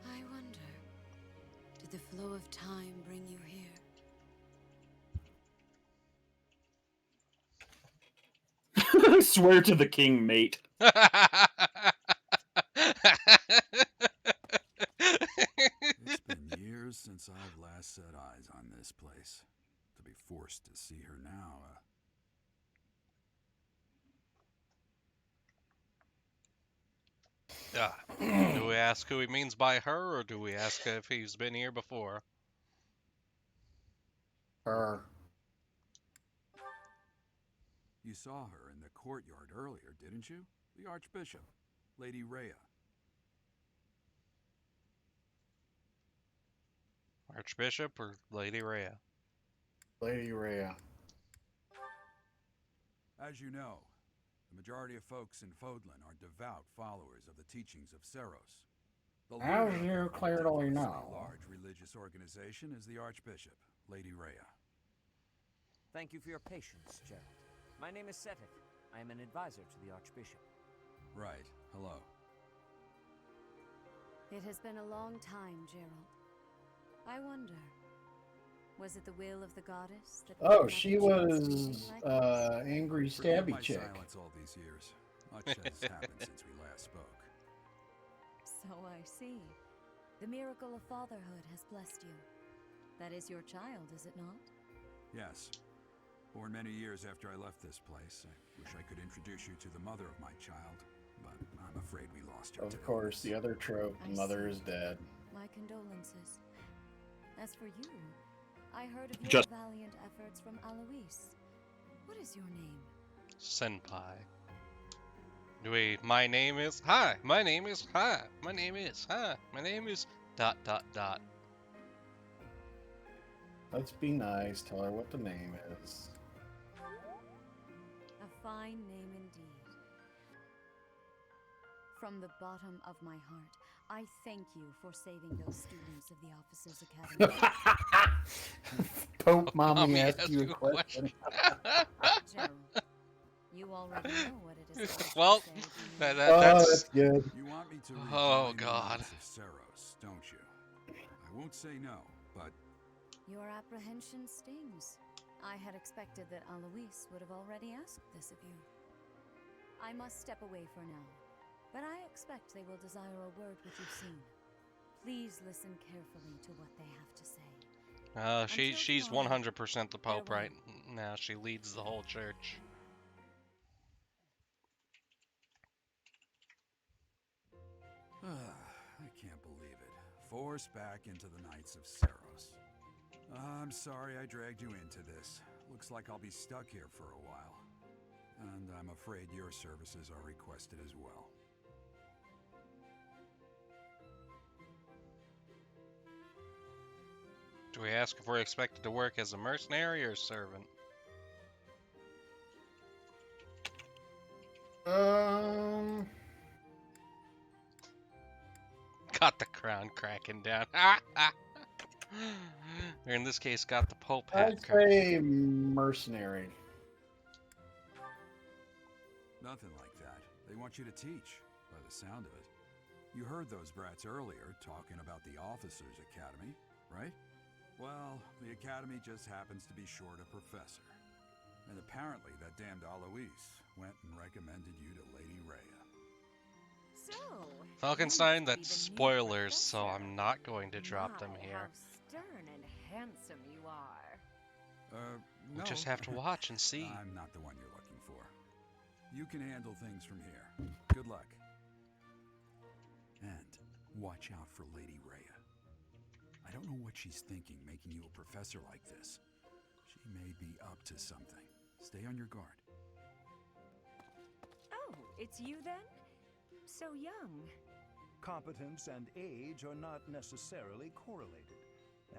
I wonder, did the flow of time bring you here? Swear to the king, mate. It's been years since I've last set eyes on this place. To be forced to see her now, Do we ask who he means by her, or do we ask if he's been here before? Her. You saw her in the courtyard earlier, didn't you? The Archbishop, Lady Rale. Archbishop or Lady Rhea? Lady Rhea. As you know, the majority of folks in Fodlan are devout followers of the teachings of Seros. The As leader you of a clearly ridiculously know. large religious organization is the Archbishop, Lady Rhea. Thank you for your patience, Gerald. My name is Setic. I am an advisor to the Archbishop. Right. Hello. It has been a long time, Gerald. I wonder, was it the will of the goddess that... Oh, she was angry Forgive stabby my chick. silence all these years. Much has happened since we last spoke. So I see. The miracle of fatherhood has blessed you. That is your child, is it not? Yes. Born many years after I left this place. I wish I could introduce you to the mother of my child, but I'm afraid we lost her. Of course, the other trope, mother is dead. My condolences. As for you, I heard of your Just- valiant efforts from Alois. What is your name? Senpai. My name is, hi, my name is, hi, my name is, hi, my name is, dot, dot, dot. Let's be nice. Tell her what the name is. A fine name indeed. From the bottom of my heart, I thank you for saving those students of the Officers Academy. Pope Mommy asked you a question. Gerald, you already know what it is like Well, to say, that's good. You want me to rejoin Oh, the God. Knights of Seros, don't you? I won't say no, but Your apprehension stings. I had expected that Alois would have already asked this of you. I must step away for now, but I expect they will desire a word with you soon. Please listen carefully to what they have to say. She's tomorrow, 100% the Pope right now. She leads the whole church. I can't believe it. Forced back into the Knights of Seros. I'm sorry I dragged you into this. Looks like I'll be stuck here for a while. And I'm afraid your services are requested as well. Do we ask if we're expected to work as a mercenary or a servant? Got the crown cracking down. Or in this case, got the Pope hat I'd say mercenary. Nothing like that. They want you to teach, by the sound of it. You heard those brats earlier talking about the Officers Academy, right? Well, the Academy just happens to be short a professor. And apparently that damned Alois went and recommended you to Lady Rale. So, Falkenstein, that's spoilers, so I'm not going to drop them here. How stern and handsome you are. No. We just have to watch and see. I'm not the one you're looking for. You can handle things from here. Good luck. And watch out for Lady Rhea. I don't know what she's thinking making you a professor like this. She may be up to something. Stay on your guard. Oh, it's you then? So young. Competence and age are not necessarily correlated,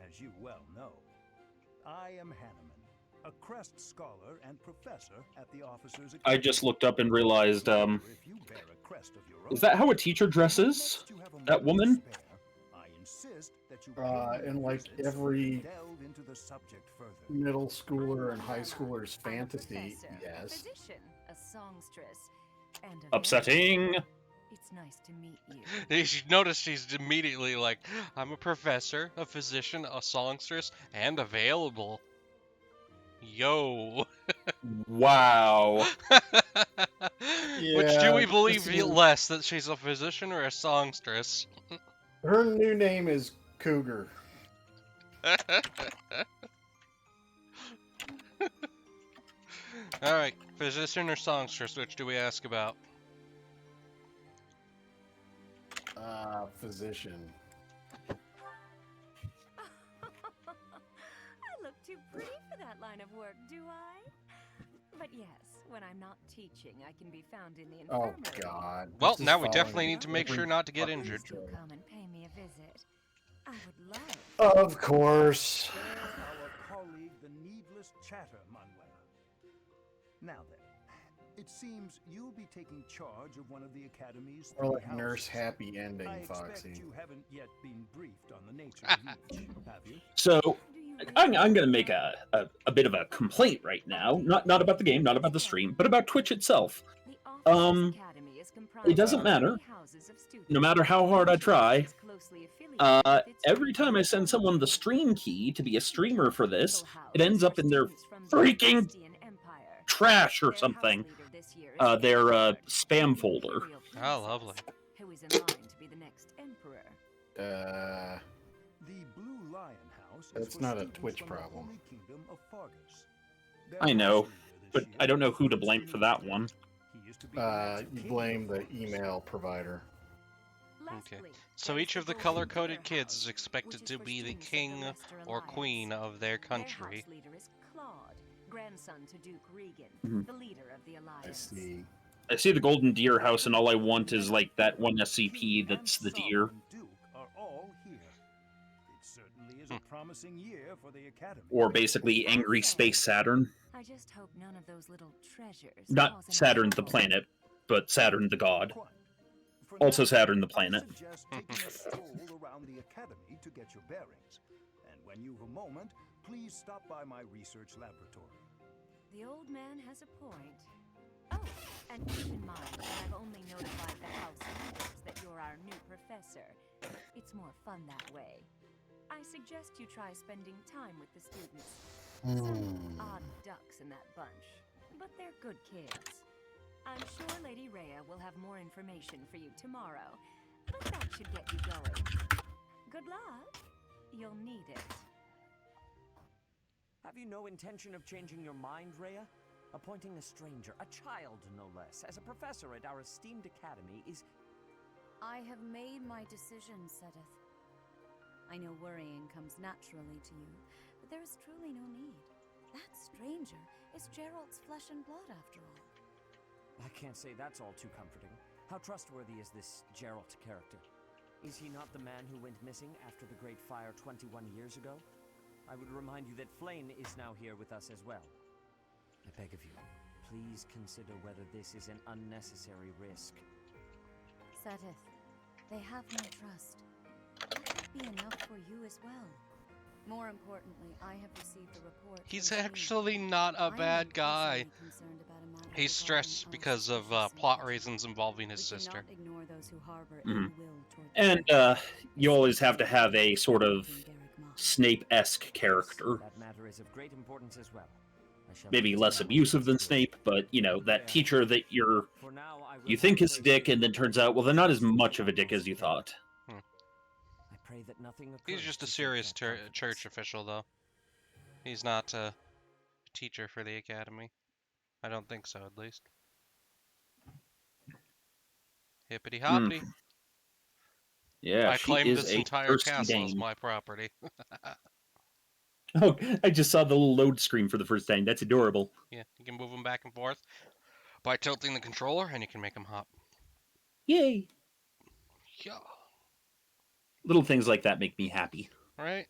as you well know. I am Hanneman, a Crest scholar and professor at the Officers Academy. I just looked up and realized, If you bear a crest of your own, is that how a teacher dresses? That woman? I insist that you And like visits every delve into the subject further. middle schooler and high schooler's fantasy, Professor, yes. physician, a songstress, and a Upsetting. It's nice to meet you. You should notice she's immediately like, I'm a professor, a physician, a songstress, and available. Yo. Wow. Which do we Yeah, believe this is- less, that she's a physician or a songstress? Her new name is Cougar. Alright, physician or songstress, which do we ask about? Physician. I look too pretty for that line of work, do I? But yes, when I'm not teaching, I can be found in the Oh infirmary. God. Well, This is now we following definitely need to make every sure not to get fucking injured. show. Come and pay me a visit. I would love. Of course. Spare our colleague the needless chatter, Manuela. Now then, it seems you'll be taking charge of one of the Academy's Or three like Nurse houses. Happy Ending, I expect Foxy. you haven't yet been briefed on the nature of each, have you? So, I'm going to make a bit of a complaint right now. Not about the game, not about the stream, but about Twitch itself. It doesn't matter. No matter how hard I try, every time I send someone the stream key to be a streamer for this, it ends up in their freaking trash or something. Their spam folder. Oh, lovely. Who is in line to be the next emperor? The Blue Lion House is That's for not a students Twitch from the problem. Holy Kingdom of Fargus. I know, but I don't know who to blame for that one. You blame the email provider. Okay. So each of the color-coded kids is expected to be the king or queen of their country. Their house leader is Claude, grandson to Duke Regan, Mhm. the leader of the I Alliance. see. I see the golden deer house, and all I want is like that one SCP that's the deer. Duke are all here. It certainly is a promising year for the Academy. Or basically Angry Space Saturn. I just hope none of those little treasures. Not cause any Saturn the trouble. planet, but Saturn the god. Also Saturn the planet. I suggest taking a stroll around the Academy to get your bearings. And when you've a moment, please stop by my research laboratory. The old man has a point. Oh, and keep in mind that I've only notified the house leaders that you're our new professor. It's more fun that way. I suggest you try spending time with the students. Some odd ducks in that bunch, but they're good kids. I'm sure Lady Rhea will have more information for you tomorrow, but that should get you going. Good luck. You'll need it. Have you no intention of changing your mind, Rhea? Appointing a stranger, a child no less, as a professor at our esteemed academy is... I have made my decision, Sedith. I know worrying comes naturally to you, but there is truly no need. That stranger is Gerald's flesh and blood, after all. I can't say that's all too comforting. How trustworthy is this Gerald character? Is he not the man who went missing after the Great Fire 21 years ago? I would remind you that Flane is now here with us as well. I beg of you, please consider whether this is an unnecessary risk. Sedith, they have my trust. That would be enough for you as well. More importantly, I have received a report. He's actually not a bad guy. He's stressed because of plot reasons involving his sister. And you always have to have a sort of Snape-esque character. That matter is of great importance as well. Maybe less abusive than Snape, but, you know, that teacher that you think is a dick, and then turns out, well, they're not as much of a dick as you thought. I pray that nothing He's just a serious church official, though. He's not a teacher for the academy. I don't think so, at least. Hippity hoppity. Yeah, I claim is this a entire thirsty castle as dame. my property. Oh, I just saw the little load screen for the first time. That's adorable. Yeah, you can move them back and forth by tilting the controller, and you can make them hop. Yay! Yeah. Little things like that make me happy. Right?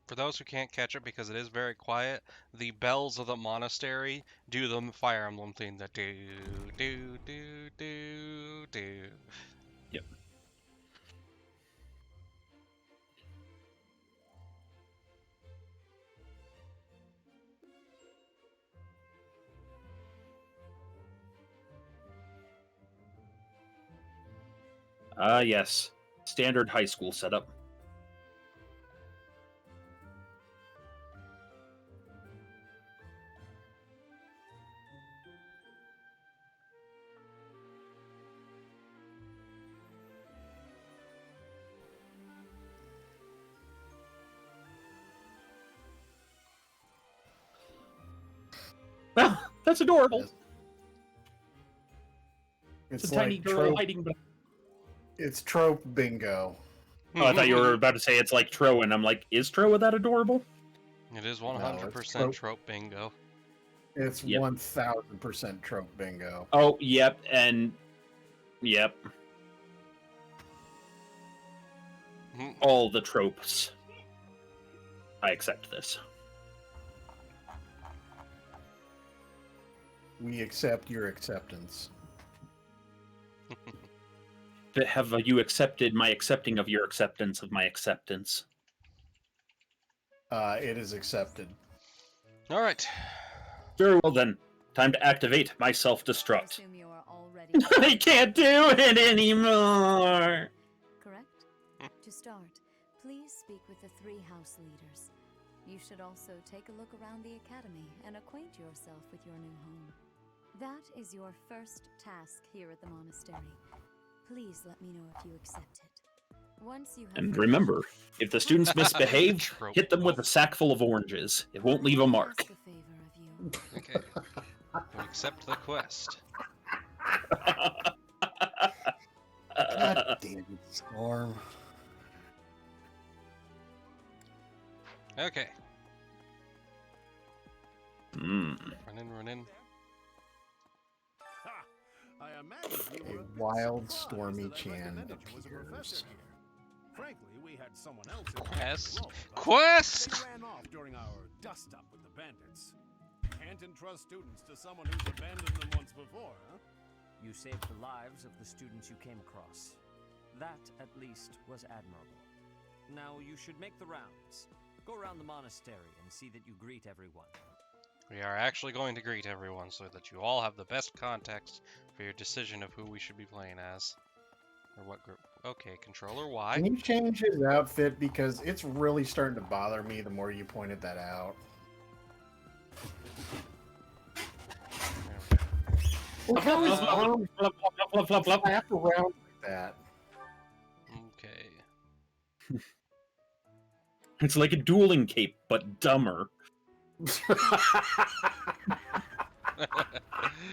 For those who can't catch it, because it is very quiet, the bells of the monastery do the Fire Emblem thing that do, do, do, do, do. Yep. Yes. Standard high school setup. Well, that's adorable. It's a like tiny girl hiding. It's trope bingo. Oh, I thought you were about to say it's like Tro, and I'm like, is Tro that adorable? It is 100% trope bingo. It's 1000% trope bingo. Oh, yep, and yep. All the tropes. I accept this. We accept your acceptance. But have you accepted my accepting of your acceptance of my acceptance? It is accepted. All right. Very well then. Time to activate my self-destruct. I can't do it anymore! Correct? To start, please speak with the 3 house leaders. You should also take a look around the academy and acquaint yourself with your new home. That is your first task here at the monastery. Please let me know if you accept it. Once you have And remember, if the students misbehave, hit them with a sack full of oranges. It won't leave a mark. Okay. We accept the quest. God damn it, Storm. Okay. Hmm. Run in. Ha! I imagine you were A a bit wild, surprised stormy that I Chan recommended you as a professor appears. here. Frankly, we had someone else in Quest. the role, but Quest! they ran off during our dust-up with the bandits. Can't entrust students to someone who's abandoned them once before, huh? You saved the lives of the students you came across. That, at least, was admirable. Now you should make the rounds. Go around the monastery and see that you greet everyone. We are actually going to greet everyone so that you all have the best context for your decision of who we should be playing as. Or what group. Okay, controller Y. Can you change his outfit? Because it's really starting to bother me the more you pointed that out. Look how his arms flap around like that. Okay. It's like a dueling cape, but dumber.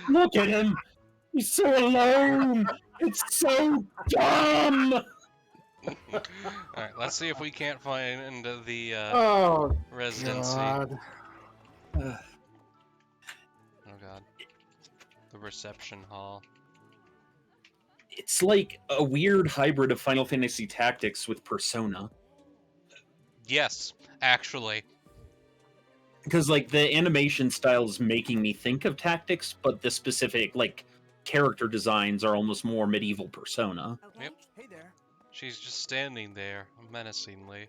Look at him! He's so alone! It's so dumb! Alright, let's see if we can't find the Oh, residency. God. Oh god. The reception hall. It's like a weird hybrid of Final Fantasy Tactics with Persona. Yes, actually. Because, like, the animation style is making me think of Tactics, but the specific, like, character designs are almost more medieval Persona. Okay. Yep. Hey there. She's just standing there, menacingly.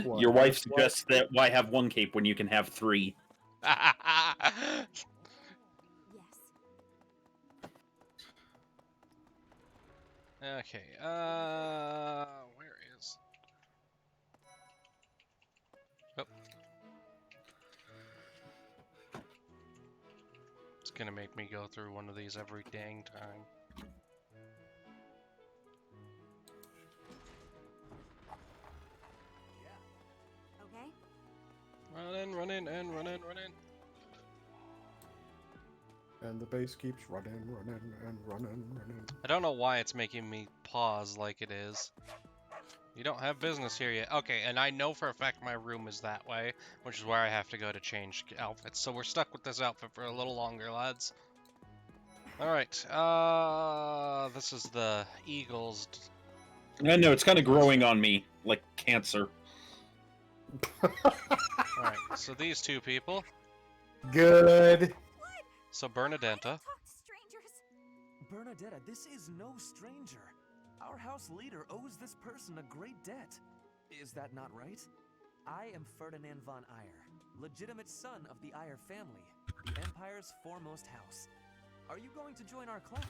What, Your wife that's suggests that why have one cape when you can have three? Yes. Okay, where is... Oh. It's gonna make me go through one of these every dang time. Okay. Run in, and run in. And the base keeps running. I don't know why it's making me pause like it is. You don't have business here yet. Okay, and I know for a fact my room is that way, which is where I have to go to change outfits. So we're stuck with this outfit for a little longer, lads. Alright, this is the Eagles. I know, it's kind of growing on me, like cancer. Alright, so these two people. Good. So Bernadetta. Bernadetta, this is no stranger. Our house leader owes this person a great debt. Is that not right? I am Ferdinand von Eyre, legitimate son of the Eyre family, the Empire's foremost house. Are you going to join our class?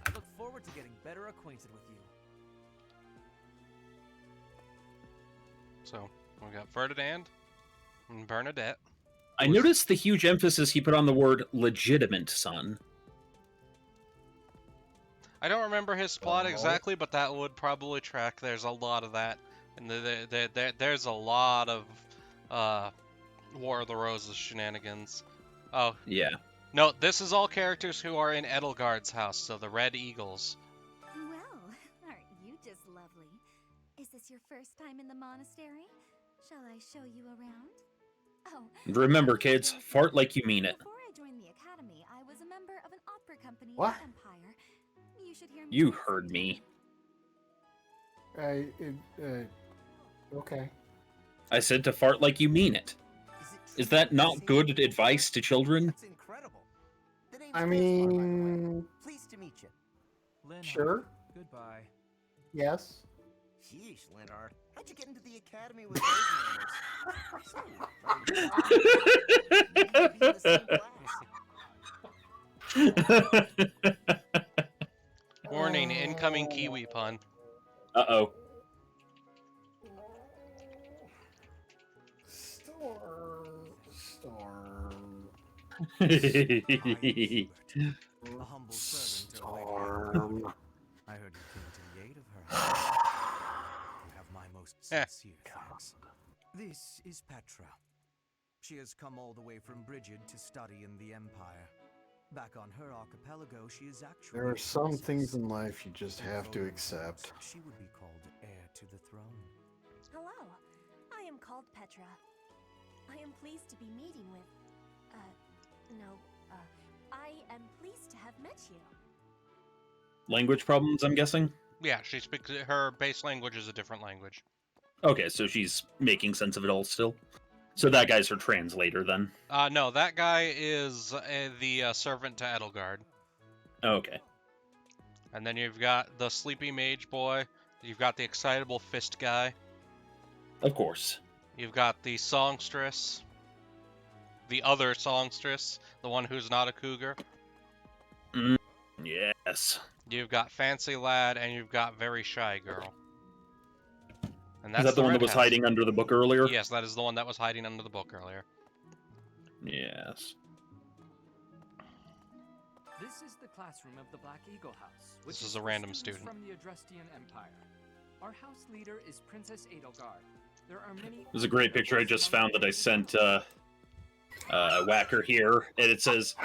I look forward to getting better acquainted with you. So, we got Ferdinand and Bernadette. I noticed the huge emphasis he put on the word legitimate son. I don't remember his plot exactly, but that would probably track. There's a lot of that. And there's a lot of War of the Roses shenanigans. Oh. Yeah. No, this is all characters who are in Edelgard's house, so the Red Eagles. Well, aren't you just lovely? Is this your first time in the monastery? Shall I show you around? Oh. Remember, kids, fart like you mean it. Before I joined the academy, I was a member of an opera company in What? the Empire. You should hear me. You say heard me. Okay. I said to fart like you mean it. Is that not good advice to children? That's incredible. The name's I Liz, by the way. mean, Pleased to meet you. Linhardt. sure. Goodbye. Yes. Sheesh, Linhardt. How'd you get into the academy with those manners? Warning, incoming Kiwi pun. Uh-oh. Storm. A humble servant of Lady Emblem. I heard you came to the aid of her. You have my most sincere thanks. This is Petra. She has come all the way from Brigid to study in the Empire. Back on her archipelago, she is actually There are a some princess. things in life you just have to Though accept. she would be called heir to the throne. Hello, I am called Petra. I am pleased to be meeting with, I am pleased to have met you. Language problems, I'm guessing? Yeah, she speaks. Her base language is a different language. Okay, so she's making sense of it all still. So that guy's her translator then. No, that guy is the servant to Edelgard. Okay. And then you've got the sleepy mage boy. You've got the excitable fist guy. Of course. You've got the songstress. The other songstress. The one who's not a cougar. Yes. You've got fancy lad, and you've got very shy girl. And that's Is that the one red that was house. hiding under the book earlier? Yes, that is the one that was hiding under the book earlier. Yes. This is the classroom of the Black Eagle House. This Which is a for random students student. from the Adrestian Empire. Our house leader is Princess Edelgard. There are many. There's a great picture I just found that I sent Whacker here, and it shows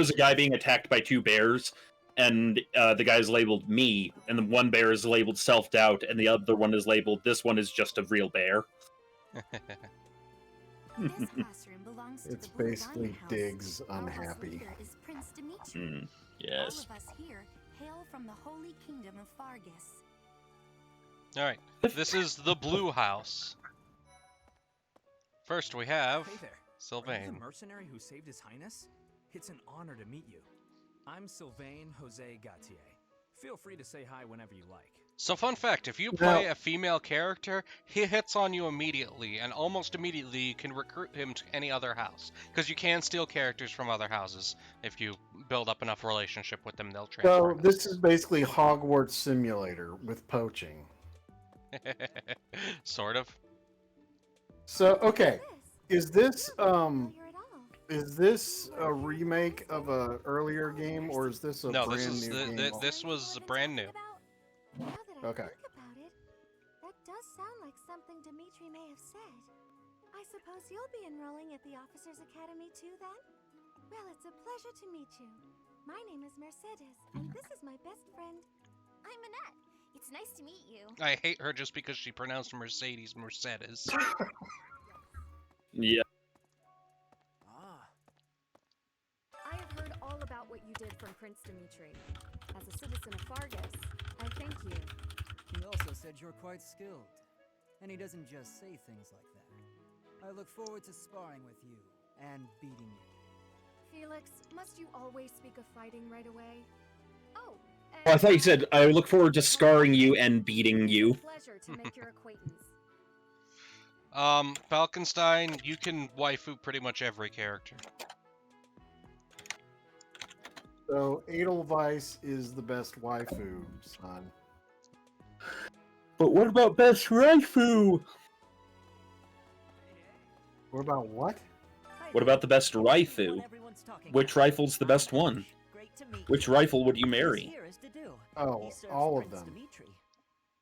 a guy being attacked by two bears, and the guy's labeled me, and the one bear is labeled self-doubt, and the other one is labeled, this one is just a real bear. This classroom belongs to It's the Blue basically Diamond House. Diggs Our house unhappy. leader is Prince Dimitri. Yes. All of us here hail from the Holy Kingdom of Fargus. Alright, this is the Blue House. First we have Hey there. Are you Sylvain. the mercenary who saved His Highness? It's an honor to meet you. I'm Sylvain Jose Gautier. Feel free to say hi whenever you like. So fun fact, if you play a female character, he hits on you immediately, and almost immediately you can recruit him to any other house. Because you can steal characters from other houses. If you build up enough relationship with them, they'll transfer. So this is basically Hogwarts Simulator with poaching. Sort of. So okay, is this a remake of a earlier game, or is this a No, brand this is new game? this was brand new. Okay. That does sound like something Dimitri may have said. I suppose you'll be enrolling at the Officers Academy too, then? Well, it's a pleasure to meet you. My name is Mercedes, and this is my best friend. I'm Annette. It's nice to meet you. I hate her just because she pronounced Mercedes. Yeah. I have heard all about what you did from Prince Dimitri. As a citizen of Fargus, I thank you. He also said you're quite skilled. And he doesn't just say things like that. I look forward to sparring with you and beating you. Felix, must you always speak of fighting right away? Oh, I thought you said, I look forward to scarring you and beating you. Pleasure to make your acquaintance. Falkenstein, you can waifu pretty much every character. So Edelweiss is the best waifu, son. But what about best waifu? What about what? What about the best waifu? Which rifle's the best one? Which rifle would you marry? Oh, all of them.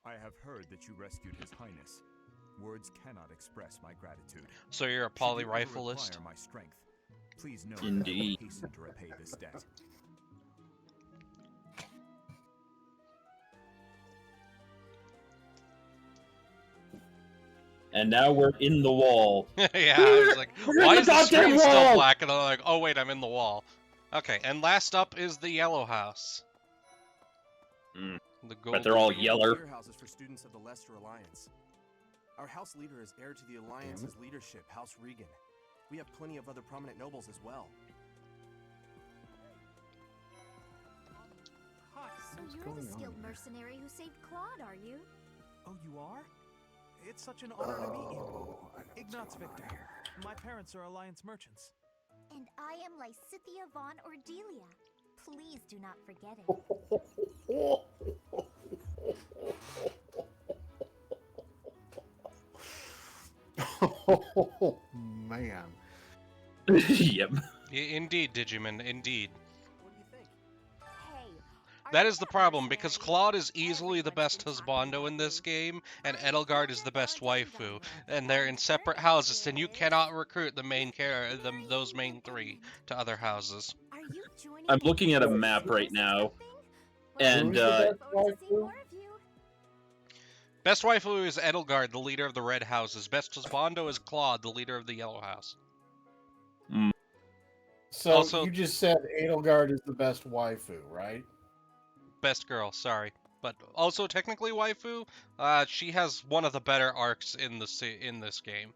I have heard that you rescued His Highness. Words cannot express my gratitude. So you're a poly rifleist? My strength. Please know Indeed. that I will hasten to repay this debt. And now we're in the wall. Yeah, I was like, We're why in is the the screen goddamn still wall! black? And I'm like, oh wait, I'm in the wall. Okay, and last up is the Yellow House. The gold. But they're all yeller. Beer houses for students of the Leicester Alliance. Our house leader is heir to the Alliance's leadership, House Regan. We have plenty of other prominent nobles as well. So you're the skilled mercenary who saved Claude, are you? Oh, you are? It's such an honor to meet you. Ignatz Victor. My parents are Alliance merchants. And I am Lysithia von Ordelia. Please do not forget it. Oh, man. Yep. Indeed, Digimon, indeed. Hey, That is the problem, because Claude is easily the best husbando in this game, and Edelgard is the best waifu, and they're in separate houses, and you cannot recruit the main those main three to other houses. I'm looking at a map right now, and Best waifu is Edelgard, the leader of the Red Houses. Best husbando is Claude, the leader of the Yellow House. So Also- you just said Edelgard is the best waifu, right? Best girl, sorry. But also technically waifu, she has one of the better arcs in this game.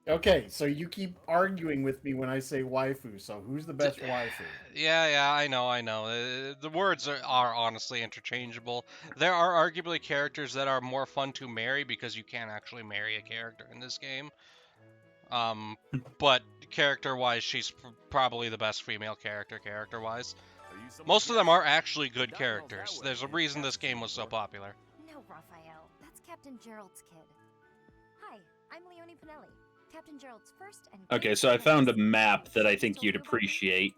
Okay, so you keep arguing with me when I say waifu. So who's the best waifu? Yeah, I know. The words are honestly interchangeable. There are arguably characters that are more fun to marry because you can't actually marry a character in this game. But character-wise, she's probably the best female character-wise. Most of them are actually good characters. There's a reason this game was so popular. No, Raphael. That's Captain Gerald's kid. Hi, I'm Leonie Pinelli. Captain Gerald's first and... Okay, so I found a map that I think you'd appreciate,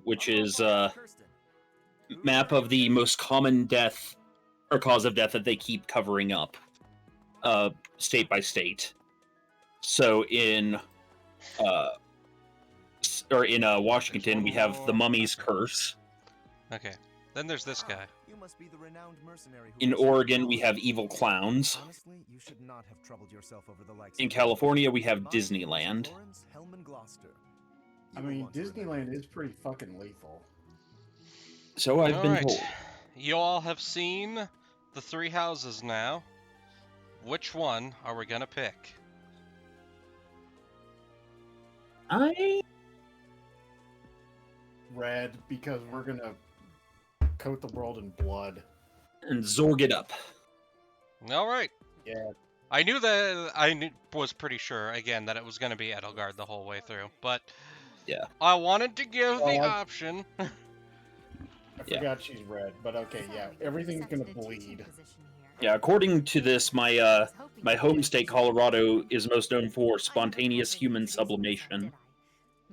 which is a map of the most common death or cause of death that they keep covering up, state by state. So in Washington, we have the Mummy's Curse. Okay, then there's this guy. You must be the renowned mercenary who In rescued Oregon, we Raleigh. have Evil Clowns. Honestly, you should not have troubled yourself over the likes In of California, we have My name is Disneyland. Lawrence Hellman Gloucester. I mean, Disneyland is pretty fucking lethal. So I've been Alright. told. You all have seen the three houses now. Which one are we gonna pick? Red, because we're gonna coat the world in blood. And Zorg it up. Alright. Yeah. I was pretty sure, again, that it was gonna be Edelgard the whole way through, but yeah, I wanted to give the Well, option. I forgot she's red, but okay, yeah, everything's gonna bleed. Yeah, according to this, my home state, Colorado, is most known for spontaneous human sublimation.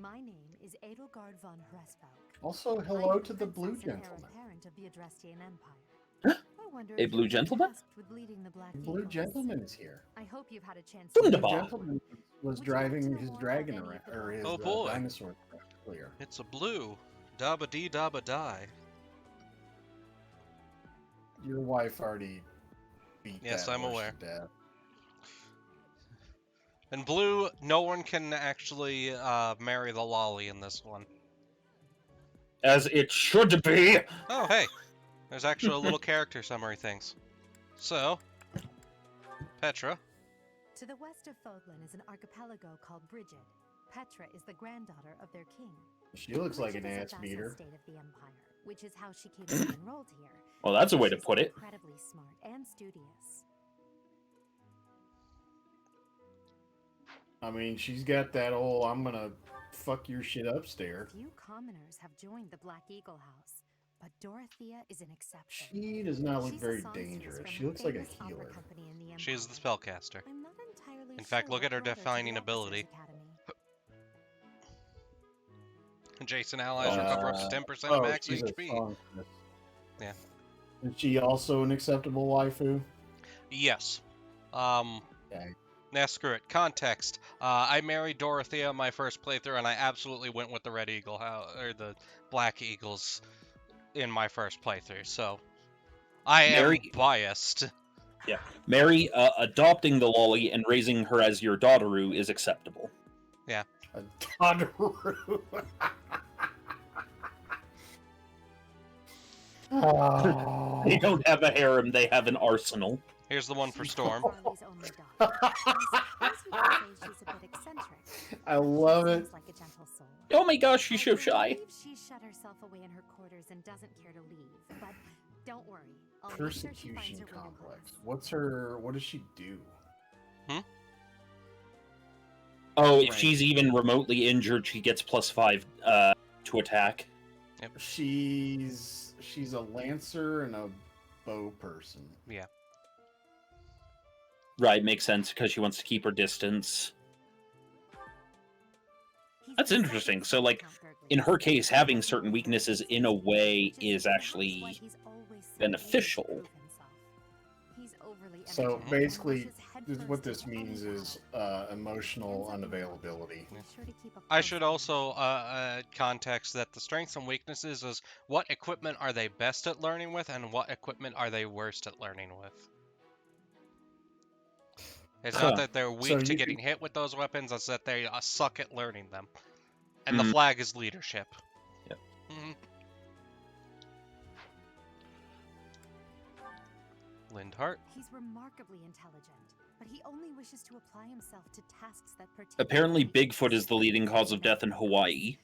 My name is Edelgard von Hresvelg. Also, hello to the blue gentleman. Of the Adrestian Empire. I wonder A if blue you've been gentleman? tasked with leading the Black The blue Eagles. gentleman is here. I hope you've had a chance The to blue gentleman was driving his dragon around, or his Oh boy. dinosaur earlier. It's a blue. Dabba dee dabba die. Your wife already beat Yes, that I'm horse aware. to death. In blue, no one can actually marry the lolly in this one. As it should be! Oh, hey! There's actually a little character summary things. So, Petra. To the west of Fodlan is an archipelago called Brigid. Petra is the granddaughter of their king. She looks like an Brigid is a ass vassal beater. state of the empire, which is how she came to be enrolled here. Well, that's a way to put it. Incredibly smart and studious. I mean, she's got that old "I'm gonna fuck your shit up" stare. Few commoners have joined the Black Eagle House, but Dorothea is an exception. She does not look She's a very songstress dangerous. from She a looks like a famous opera healer. company in the She's the Empire. spellcaster. I'm not entirely In fact, sure look at her what brought to defining the ability. Officers Academy. Jason allies recover up to 10% of max she's a HP. songstress. Yeah. Is she also an acceptable waifu? Yes. Okay. Nah, screw it. Context. I married Dorothea in my first playthrough, and I absolutely went with the Red Eagle or the Black Eagles in my first playthrough. So I am biased. Yeah, Mary, adopting the lolly and raising her as your daughteru is acceptable. Yeah. A daughteru. Oh. They don't have a harem; they have an arsenal. Here's the one for Storm. I love it. Like a gentle soul. Oh my gosh, she's so shy. I believe she shut herself away in her quarters and doesn't care to leave. But don't worry. I'll make sure she finds Persecution her way to complex. What's her? What does she do? Oh, if she's even remotely injured, she gets +5 to attack. Yep. She's a lancer and a bow person. Yeah. Right, makes sense because she wants to keep her distance. That's interesting. So, like, in her case, having certain weaknesses in a way is actually beneficial. So basically, what this means is emotional unavailability. I should also context that the strengths and weaknesses is what equipment are they best at learning with and what equipment are they worst at learning with. It's not that they're weak to you getting can- hit with those weapons, it's that they suck at learning them. And the flag is leadership. Yep. Mhm. Lindhart. He's remarkably intelligent, but he only wishes to apply himself to tasks that pertain. Apparently, Bigfoot is the leading cause of death in Hawaii.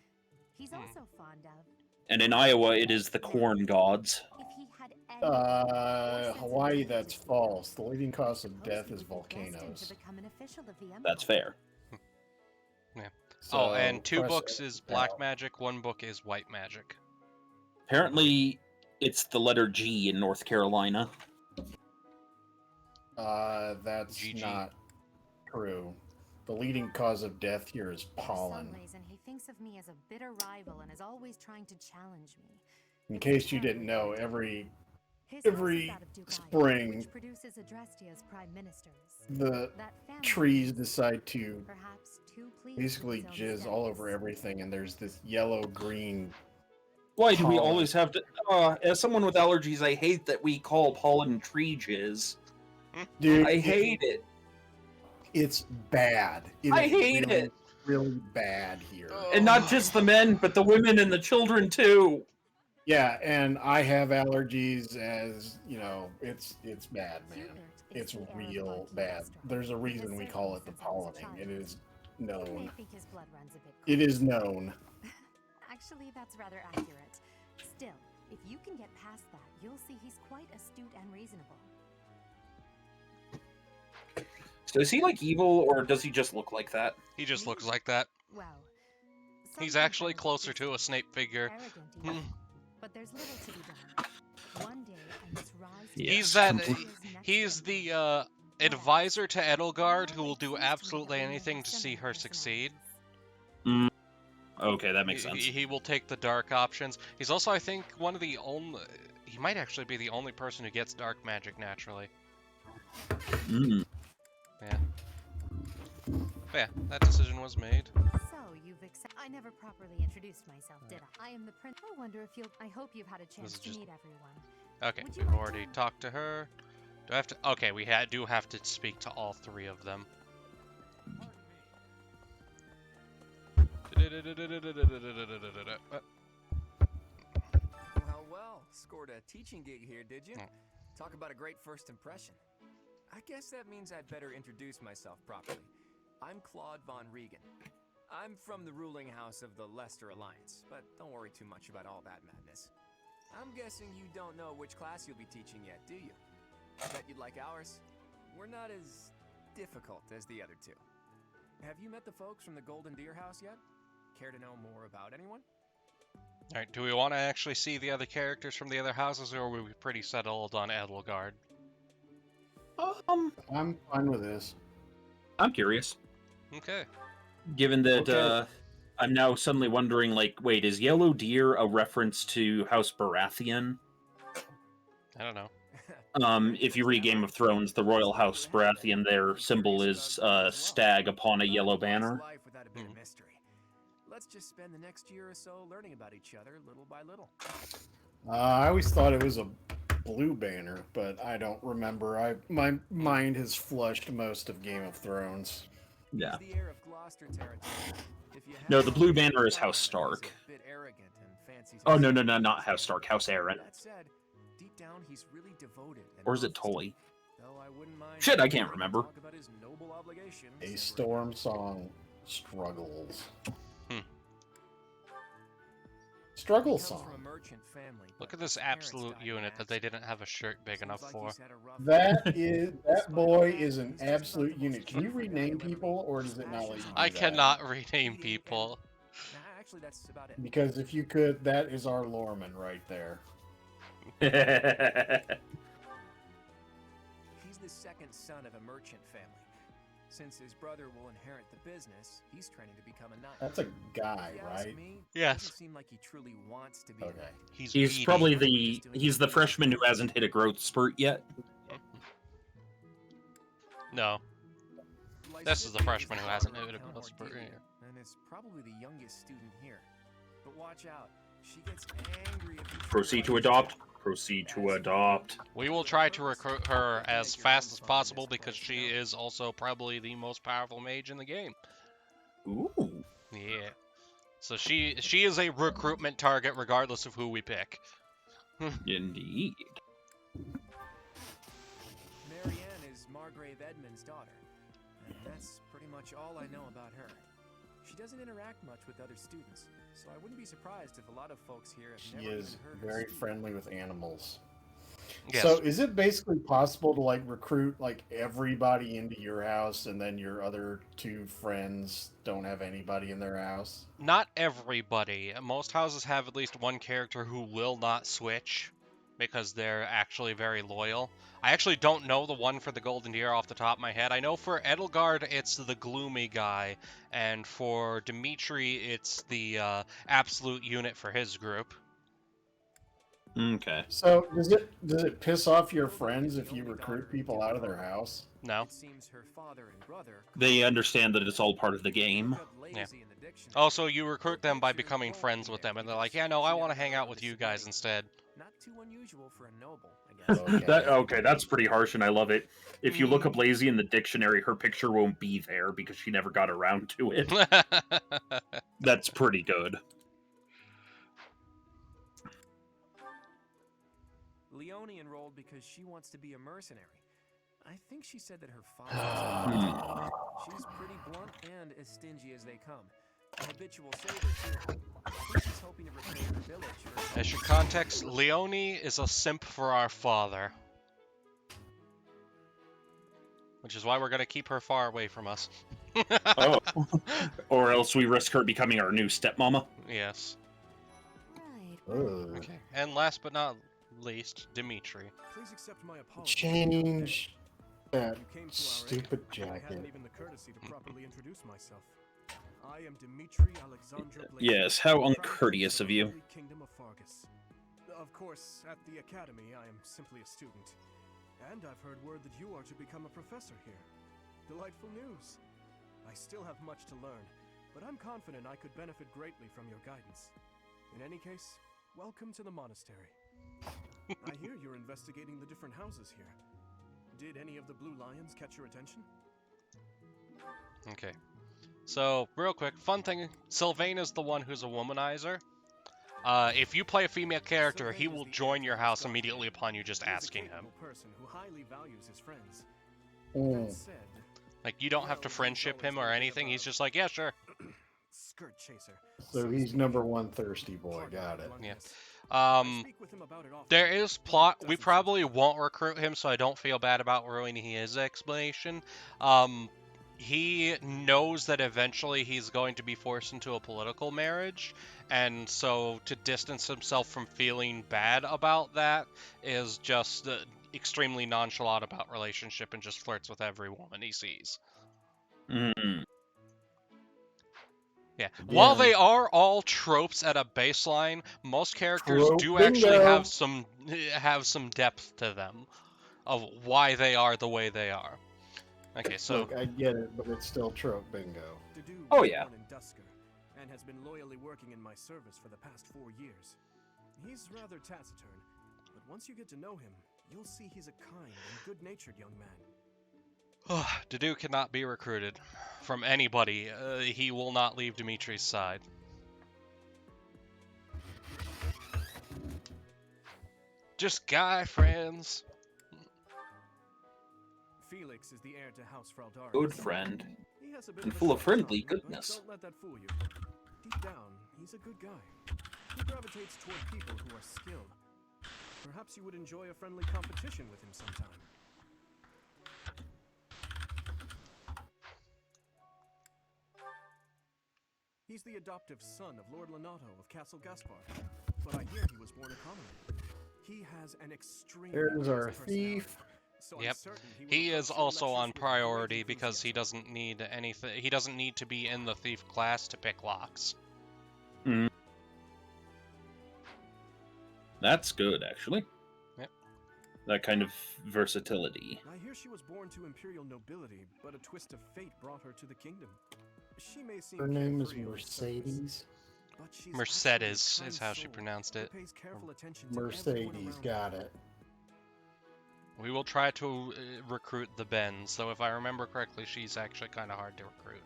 He's also fond of. And in Iowa, it is the corn gods. If he had any Hawaii, that's false. The leading cause of death is volcanoes. to become an official of the That's fair. Yeah. So, and 2 press books it is black out. magic, 1 book is white magic. Apparently, it's the letter G in North Carolina. That's GG. not true. The leading cause of death here is For pollen. some reason, he thinks of me as a bitter rival and is always trying to challenge me. In case you didn't know, every His house is every out of Dubai, spring, which produces Adrestia's prime ministers. the That family trees decide to perhaps too pleased basically with his own jizz all over everything, and there's this yellow-green. Why do we pollen. always have to... as someone with allergies, I hate that we call pollen tree jizz. Dude, I hate it. It's bad. I hate it. Really bad here. And not just the men, but the women and the children, too. Yeah, and I have allergies, as you know. It's bad, man. It's real bad. There's a reason we call it the pollening. It is You may known. think his blood runs a bit It is known. Actually, that's rather accurate. Still, if you can get past that, you'll see he's quite astute and reasonable. So is he, like, evil, or does he just look like that? He just looks like that. Well, He's actually closer to a Snape figure. Hmm. but there's little to be done. One day I must rise to He's the that. next He's the advisor to Edelgard who will do absolutely anything to see her succeed. Okay, that makes sense. He will take the dark options. He's also, I think, one of the only. He might actually be the only person who gets dark magic naturally. Yeah. But yeah, that decision was made. So you've I never properly introduced myself, did I? I am the prince. I wonder if you'll. I hope you've had a chance is to just- meet everyone. Okay, Would you we've like already talked to her. Do I have to? Okay, we do have to speak to all 3 of them. Well, well, scored a teaching gig here, did you? Talk about a great first impression. I guess that means I'd better introduce myself properly. I'm Claude von Regan. I'm from the ruling house of the Leicester Alliance, but don't worry too much about all that madness. I'm guessing you don't know which class you'll be teaching yet, do you? I bet you'd like ours. We're not as difficult as the other 2. Have you met the folks from the Golden Deer House yet? Care to know more about anyone? Alright, do we want to actually see the other characters from the other houses, or are we pretty settled on Edelgard? I'm fine with this. I'm curious. Okay. Given that Okay. I'm now suddenly wondering, like, wait, is Yellow Deer a reference to House Baratheon? I don't know. If you read Game of Thrones, the Royal House Baratheon, their symbol is a stag upon a yellow banner. Life without a bit of mystery. Let's just spend the next year or so learning about each other little by little. I always thought it was a blue banner, but I don't remember. My mind has flushed most of Game of Thrones. Yeah. The heir of Gloucester territory. If you No, have the blue banner is House Stark. a bit arrogant and fancies Oh, no, himself. not House Stark, House Aaron. That said, deep down he's really devoted and Or is it loves Tully? Though I wouldn't mind Shit, I hearing can't him remember. talk about his noble obligations A every Storm Song struggles. Struggle He comes song. from a merchant family, Look but at this his parents absolute died in unit that they didn't have a shirt big enough like for. he's had a rough That boy is an absolute unit. Can you rename people, or does it not let you do I that? cannot rename people. Nah, actually, that's about it. Because if you could, that is our Lorman right there. He's the second son of a merchant family. Since his brother will inherit the business, he's training to become a knight. That's a guy, If you ask right? me, Yes. Doesn't seem like he truly wants to be a knight. He's He's probably he's the freshman who hasn't hit a growth spurt yet. No. This is the freshman who hasn't hit a growth spurt ordeal, here. and is probably the youngest student here. But watch out, She gets angry if you Proceed to adopt. Proceed to adopt. We will try to recruit her as fast as possible because she is also probably the most powerful mage in the game. Ooh. Yeah. So she is a recruitment target regardless of who we pick. Indeed. Marianne is Margrave Edmund's daughter, and that's pretty much all I know about her. She doesn't interact much with other students, so I wouldn't be surprised if a lot of folks here have She never is even heard her very speak. friendly with animals. Yes. So is it basically possible to like recruit like everybody into your house and then your other two friends don't have anybody in their house? Not everybody. Most houses have at least one character who will not switch because they're actually very loyal. I actually don't know the one for the Golden Deer off the top of my head. I know for Edelgard it's the gloomy guy, and for Dimitri it's the absolute unit for his group. Okay. So does it piss off your friends if you recruit people out of their house? No. It seems her father and brother They understand that it's all part of the game. Yeah. Also, you recruit them by becoming friends with them, and they're like, yeah, no, I want to hang out with you guys instead. Not too unusual for a noble, I guess. Okay, that's pretty harsh, and I love it. If you look up lazy in the dictionary, her picture won't be there because she never got around to it. That's pretty good. Leone enrolled because she wants to be a mercenary. I think she said that her father. She's pretty blunt and as stingy as they come. A habitual saver too. I think she's hoping to repay her village for. As your context, Leone is a simp for our father. Which is why we're going to keep her far away from us. Oh. Or else we risk her becoming our new stepmama. Yes. Right. Okay. And last but not least, Dimitri. Please accept my apologies. Change that You came to our stupid aid. I hadn't jacket. even the courtesy to properly introduce myself. I am Dimitri Alexandra Blake. Yes, how uncourteous of you. Kingdom of Fargus. Of course, at the academy, I am simply a student. And I've heard word that you are to become a professor here. Delightful news. I still have much to learn, but I'm confident I could benefit greatly from your guidance. In any case, welcome to the monastery. I hear you're investigating the different houses here. Did any of the blue lions catch your attention? Okay. So, real quick, fun thing, Sylvain is the one who's a womanizer. If you play a female character, he will join your house immediately upon you just asking him. Person who highly values his friends. Mm. That said, Like, you don't have to friendship him or anything, he's just like, yeah, sure. skirt chaser. So he's number one thirsty boy. Got it. Yeah. There is plot. We probably won't recruit him, so I don't feel bad about ruining his explanation. He knows that eventually he's going to be forced into a political marriage, and so to distance himself from feeling bad about that is just extremely nonchalant about relationship and just flirts with every woman he sees. Mm. Yeah. While they are all tropes at a baseline, most characters Trope do actually bingo. have some depth to them of why they are the way they are. Okay, so Look, I get it, but it's still trope bingo. Oh, yeah. Born in Dusker, and has been loyally working in my service for the past 4 years. He's rather taciturn, but once you get to know him, you'll see he's a kind and good-natured young man. Dedu cannot be recruited from anybody. He will not leave Dimitri's side. Just guy friends. Felix is the heir to House Fraldar. Good friend. He has a bit And of a full of short friendly tongue, but goodness. Don't let that fool you. Deep down, he's a good guy. He gravitates toward people who are skilled. Perhaps you would enjoy a friendly competition with him sometime. He's the adoptive son of Lord Lenato of Castle Gaspar, but I hear he was born a commoner. He has an extreme. There's our thief. So Yep. He is also on priority because he doesn't need anything. He doesn't need to be in the thief class to pick locks. Mm. That's good, actually. Yep. That kind of versatility. I hear she was born to imperial nobility, but a twist of fate brought her to the kingdom. She may seem Her name is carefree on the surface. Mercedes. but she's Mercedes actually a is kind how she soul pronounced who it. pays careful attention to everyone Mercedes, around got her. it. We will try to recruit the Bens, though if I remember correctly, she's actually kind of hard to recruit.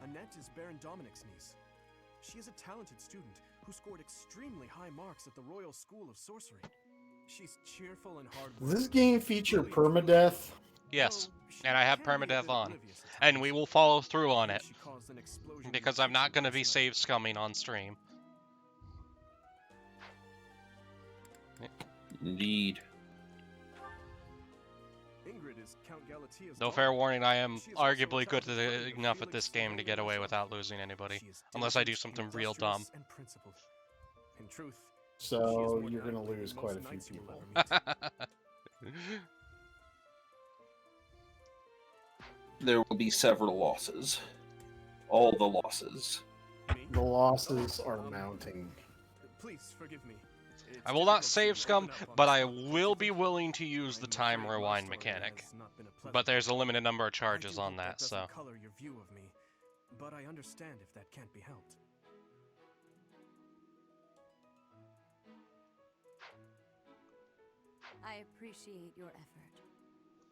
Annette is Baron Dominic's niece. She is a talented student who scored extremely high marks at the Royal School of Sorcery. She's cheerful and Does hardworking. this game feature permadeath? Yes, and I have can be a permadeath bit on, oblivious at and times. we will follow through I on hear it, she caused an explosion in the because I'm not kitchen going to be last night. save scumming on stream. Indeed. Ingrid is Count Galatia's Though daughter. fair warning, I am She is also a arguably good talented fighter, enough at this Felix game to Rale get away herself. without losing anybody, She is unless I do diligent, something real dumb. industrious, and principled. In truth, she is So more you're gonna knightly lose than quite most a few knights you will people. ever meet. There will be several losses. All the losses. The losses are mounting. Please forgive me. It's I will not difficult save to scum, open up on but the I spot, don't will you be think? willing to use the I'm time afraid my rewind story mechanic. has not been a pleasant But there's a one. limited number of I charges do on hope that, doesn't so. color your view of me, but I understand if that can't be helped. I appreciate your effort.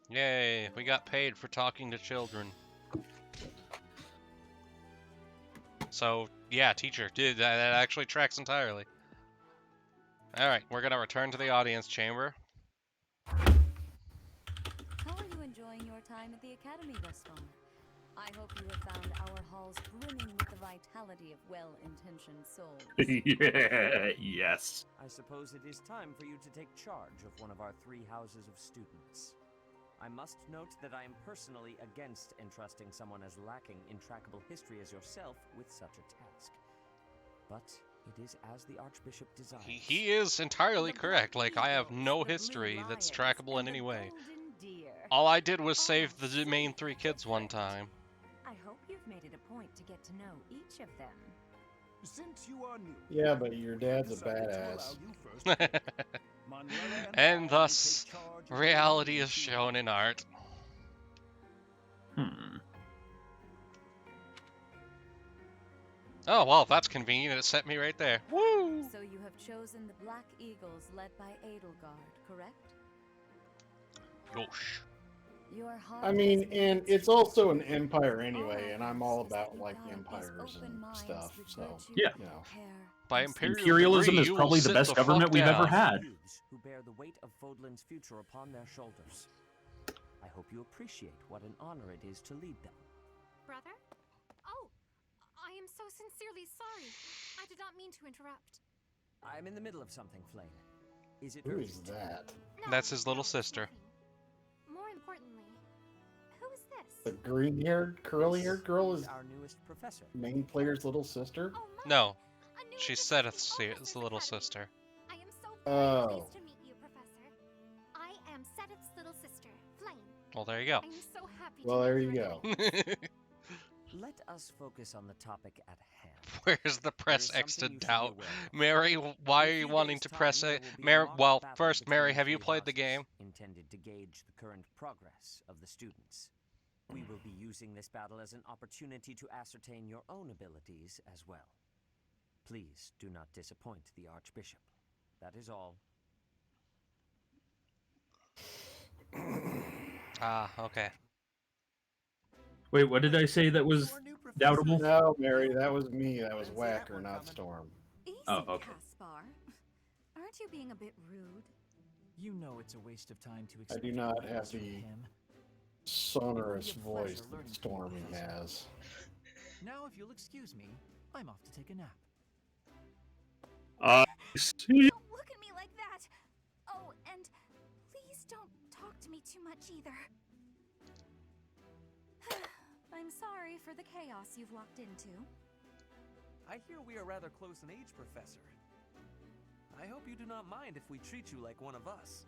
Yay, we got paid for talking to children. So, yeah, teacher, dude, that actually tracks entirely. Alright, we're gonna return to the audience chamber. How are you enjoying your time at the Academy thus far? I hope you have found our halls brimming with the vitality of well-intentioned souls. Yeah, yes. I suppose it is time for you to take charge of one of our 3 houses of students. I must note that I am personally against entrusting someone as lacking in trackable history as yourself with such a task. But it is as the Archbishop desires. He is entirely correct. Like, I have no history that's trackable in any way. All I did was save the main 3 kids one time. I hope you've made it a point to get to know each of them. Since you are new, Yeah, but your dad's a decided to badass. allow you first. Manuela and I And will thus, take charge of reality the is shown in art. Oh, well, that's convenient. It set me right there. Woo! So you have chosen the Black Eagles led by Edelgard, correct? Yosh. Your heart I mean, has been and its it's also an all empire I anyway, and I'm ask all is that about you like guide these empires open and minds stuff. with So virtue Yeah. and you know. care. By And Imperialism degree, is you probably will the sit best the government fuck we've ever down. had. Youths who bear the weight of Fodlan's future upon their shoulders. I hope you appreciate what an honor it is to lead them. Brother? Oh, I am so sincerely sorry. I did not mean to interrupt. I'm in the middle of something, Flame. Is it Who urgent? is that? No, That's his little no, sister. nothing. More importantly, who is this? The green-haired, curly-haired girl is Our newest professor. main player's little sister. Oh, my. No, A new she's addition to Seth's the Officers' little Academy. sister. I am so very Oh. pleased to meet you, Professor. I am Sedith's little sister, Flame. Well, there you go. I'm so happy Well, to there meet you you go. again. Let us focus on the topic at hand. Where's the press There is X to something you should be doubt? aware of. Mary, why In are a you few wanting days' to time, press there it? will be a Mary, mock well, battle first, between Mary, the have you 3 played the houses, game? intended to gauge the current progress of the students. We will be using this battle as an opportunity to ascertain your own abilities as well. Please do not disappoint the Archbishop. That is all. Ah, okay. Wait, what did I say that was doubtable? No, Mary, that was me. That was Whacker, not Storm. Easy, Oh, okay. Caspar. Aren't you being a bit rude? You know it's a waste of time to I explain do not things have to the him. sonorous It will be a voice pleasure that learning Stormy from you, Professor. has. Now, if you'll excuse me, I'm off to take a nap. See? Don't look at me like that. Oh, and please don't talk to me too much either. I'm sorry for the chaos you've walked into. I hear we are rather close in age, Professor. I hope you do not mind if we treat you like one of us.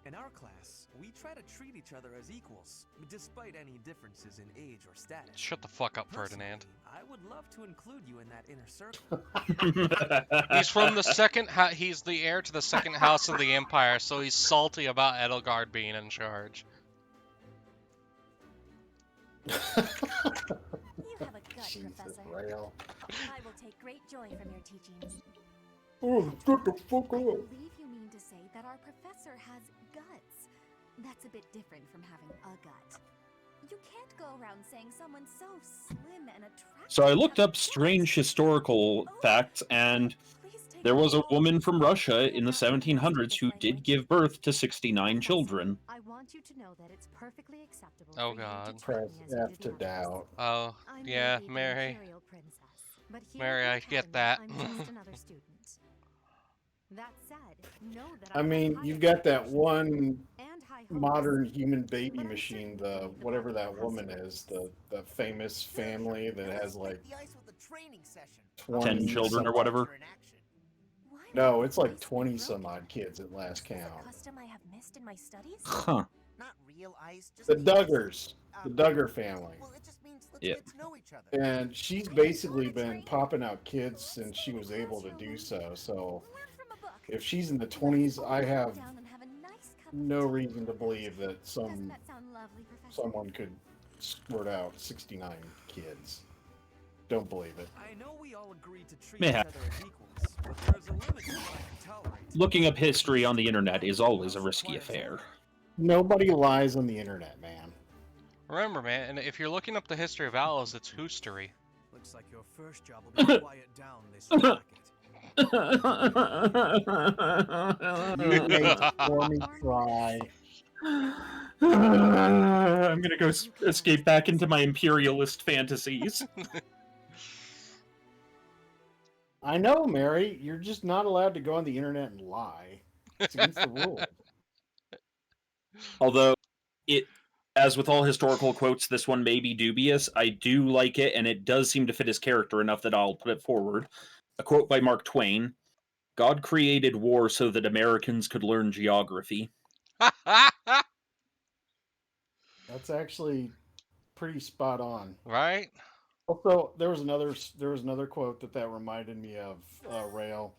In our class, we try to treat each other as equals, despite any differences in age or status. Shut the fuck up, Personally, Ferdinand. I would love to include you in that inner circle. He's from the he's the heir to the second house of the Empire, so he's salty about Edelgard being in charge. You have a gut, Jesus. Professor. Rale. I will take great joy from your teachings. Oh, shut the fuck I up. believe you mean to say that our professor has guts. That's a bit different from having a gut. You can't go around saying someone so slim and attractive. So I looked up strange historical facts, and there was a woman from Russia in the 1700s who did give birth to 69 children. I want you to know that it's perfectly acceptable Oh for God. you to treat Press me as you F did to the others. doubt. Oh, I may yeah, be the Mary. imperial princess, but here Mary, at I the get academy, that. I'm just another student. That said, know that I have mean, high you've got that expectations one and high hopes. modern human baby But I'm machine, certain the believe that whatever Rale that has woman your is, the famous family that has like The ice with the training session. 10 20 children or some whatever. In action. No, it's like 20 some odd kids at last Is count. a custom I have missed in my studies? Huh. Not real ice, just The ice. Duggars, the Duggar family. Well, it just means let's Yeah. get to know each other. And she's basically been popping out kids since she was able to do so. So if she's in the 20s, I have no reason to believe that Doesn't that sound lovely, Professor? someone could squirt out 69 kids. Don't believe it. I know we all agree to treat Yeah. each other as equals, but there's a limit to what I can tolerate. Looking up history on the internet is always a risky affair. Nobody lies on the internet, man. Remember, man, and if you're looking up the history of owls, it's hoostery. Looks like your first job will be to quiet down this racket. You made Stormy cry. I'm gonna go escape back into my imperialist fantasies. I know, Mary. You're just not allowed to go on the internet and lie. It's against the rules. Although, as with all historical quotes, this one may be dubious. I do like it, and it does seem to fit his character enough that I'll put it forward. A quote by Mark Twain: "God created war so that Americans could learn geography." That's actually pretty spot on. Right? Also, there was another quote that reminded me of Rale,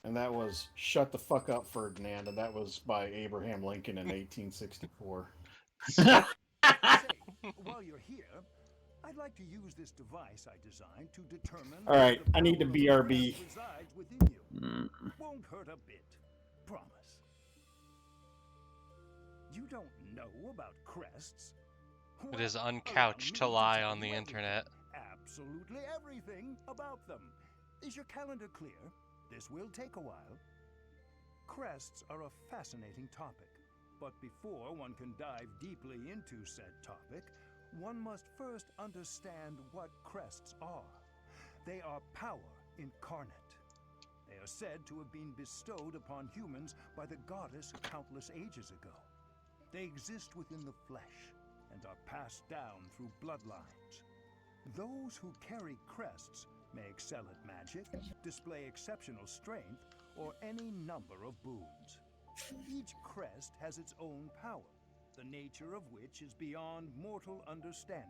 and that was "Shut the fuck up, Ferdinand," and that was by Abraham Lincoln in 1864. While you're here, I'd like to use this device I designed to determine. All right, if the I need to power of BRB. crest resides within you. Won't hurt a bit, promise. You don't know about crests? It is uncouched to lie on the internet. Absolutely everything about them. Is your calendar clear? This will take a while. Crests are a fascinating topic, but before one can dive deeply into said topic, one must first understand what crests are. They are power incarnate. They are said to have been bestowed upon humans by the goddess countless ages ago. They exist within the flesh and are passed down through bloodlines. Those who carry crests may excel at magic, display exceptional strength, or any number of boons. Each crest has its own power, the nature of which is beyond mortal understanding.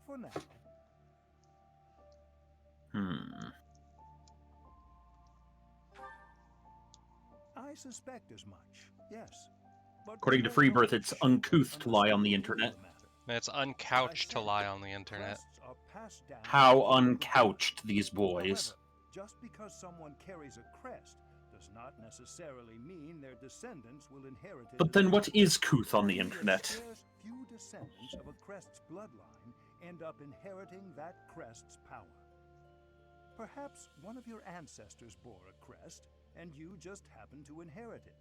For now. I suspect as much, yes. But According to Freebirth, it's uncouth to lie on the internet. It's uncouched to lie on the internet. How uncouched these boys. Just because someone carries a crest does not necessarily mean their descendants will inherit it. But then what is couth on the internet? Few descendants of a crest's bloodline end up inheriting that crest's power. Perhaps one of your ancestors bore a crest, and you just happen to inherit it.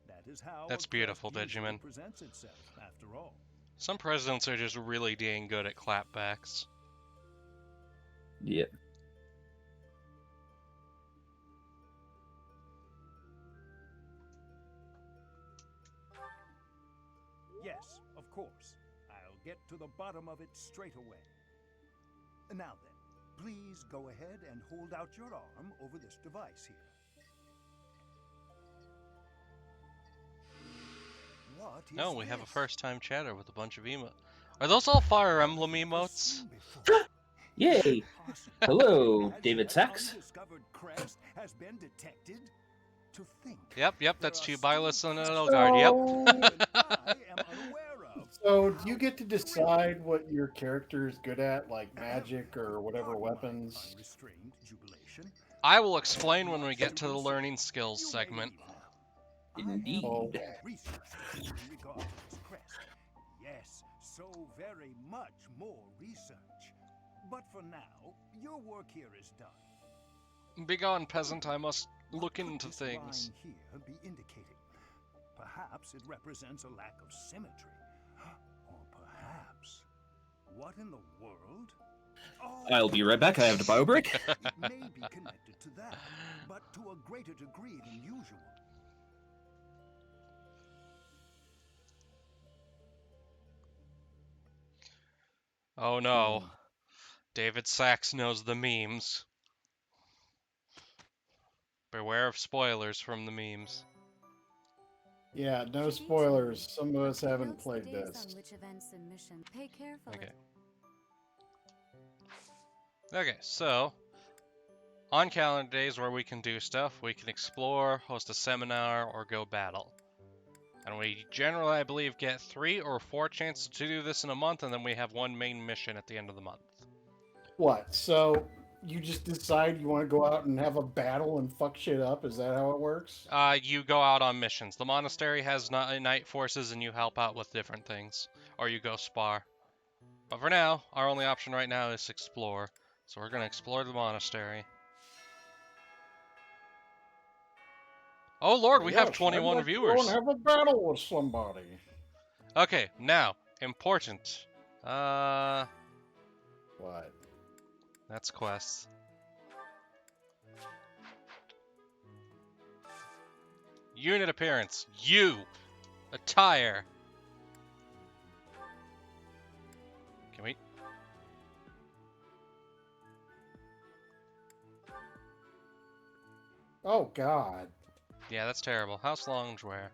That is how That's a beautiful, crest usually Digimon. presents itself, after all. Some presidents are just really dang good at clapbacks. Yeah. Yes, of course. I'll get to the bottom of it straight away. Now then, please go ahead and hold out your arm over this device here. What is No, we have a this? first-time chatter with a bunch of emotes. Are those all Fire Emblem emotes? Yay! Hello, David Sachs. Undiscovered crest has been detected. To think Yep, that's Chubylus and Edelgard, yep. I am unaware of. So, do you get to decide what your character is good at, like magic or whatever weapons? Unrestrained jubilation. I will explain when we get to the learning skills segment. Indeed. Researchers in regard to this crest. Yes, so very much more research. But for now, your work here is done. Begone, peasant, I must look into This things. line here be indicating? Perhaps it represents a lack of symmetry. Or perhaps, what in the world? Oh, I'll be right back. I have to buy a brick. it may be connected to that, but to a greater degree than usual. Oh no. David Sachs knows the memes. Beware of spoilers from the memes. Yeah, no spoilers. Some of us haven't played this. On which events and mission. Pay carefully. Okay. Okay, so on calendar days where we can do stuff, we can explore, host a seminar, or go battle. And we generally, I believe, get 3 or 4 chances to do this in a month, and then we have one main mission at the end of the month. What? So you just decide you want to go out and have a battle and fuck shit up? Is that how it works? You go out on missions. The monastery has night forces, and you help out with different things, or you go spar. But for now, our only option right now is explore. So we're gonna explore the monastery. Oh lord, we have 21 viewers. Go and have a battle with somebody. Okay, now important. What? That's quests. Unit appearance. You. Attire. Can we? Oh God. Yeah, that's terrible. House loungewear.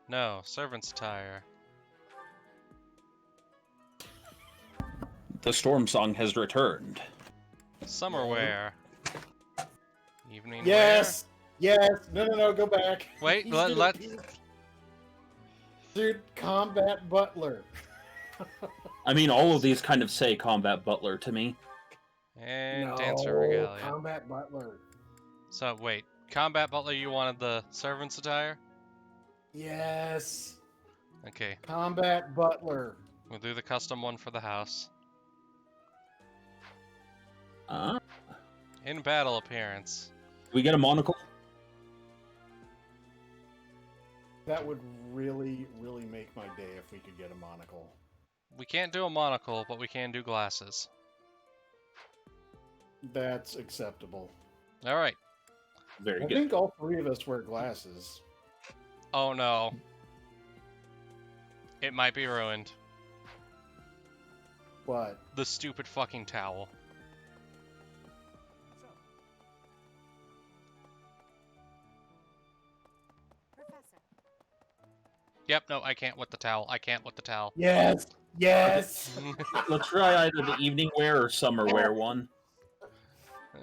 No, servant's attire. The storm song has returned. Summer wear. Evening Yes. Yes. No. Go back. Wait, He's let. Dude, combat butler. I mean, all of these kind of say combat butler to me. And No, dancer regalia. combat butler. So wait, combat butler, you wanted the servant's attire? Yes. Okay, Combat butler. we'll do the custom one for the house. In battle appearance. Do we get a monocle? That would really, really make my day if we could get a monocle. We can't do a monocle, but we can do glasses. That's acceptable. All right. Very I good. think all 3 of us wear glasses. Oh no. It might be ruined. What? The stupid fucking towel. Yep, no, I can't with the towel. I can't with the towel. Yes. Yes. Let's try either the evening wear or summer wear one.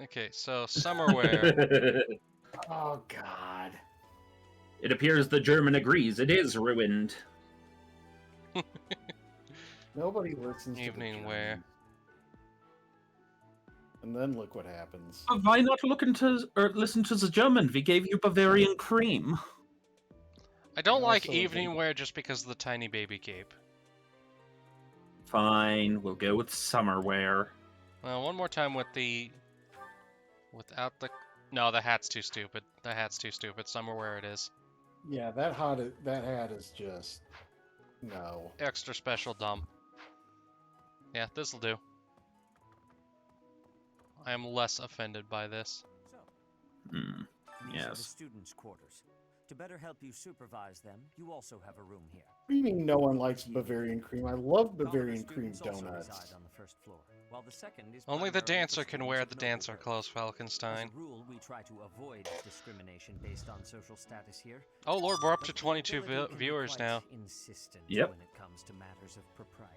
Okay, so summer wear. Oh God. It appears the German agrees. It is ruined. Nobody listens Evening to the wear. Germans. And then look what happens. Why not listen to the German? We gave you Bavarian cream. I don't I like also evening think- wear just because of the tiny baby cape. Fine, we'll go with summer wear. Well, one more time with the... Without the... No, the hat's too stupid. The hat's too stupid. Summer wear it is. Yeah, that hat is just no. Extra special dumb. Yeah, this'll do. I am less offended by this. These are the Yes. students' quarters. To better help you supervise them, you also have a room here. What do you mean no one likes Bavarian cream? I love Bavarian College cream students also donuts. reside on the first floor, while the second is Only the primarily for dancer can students wear of the noble dancer birth. clothes, As Falkenstein. a rule, we try to avoid discrimination based on social status here. Oh lord, we're up to But 22 nobility can be viewers quite now. insistent Yep. when it comes to matters of propriety.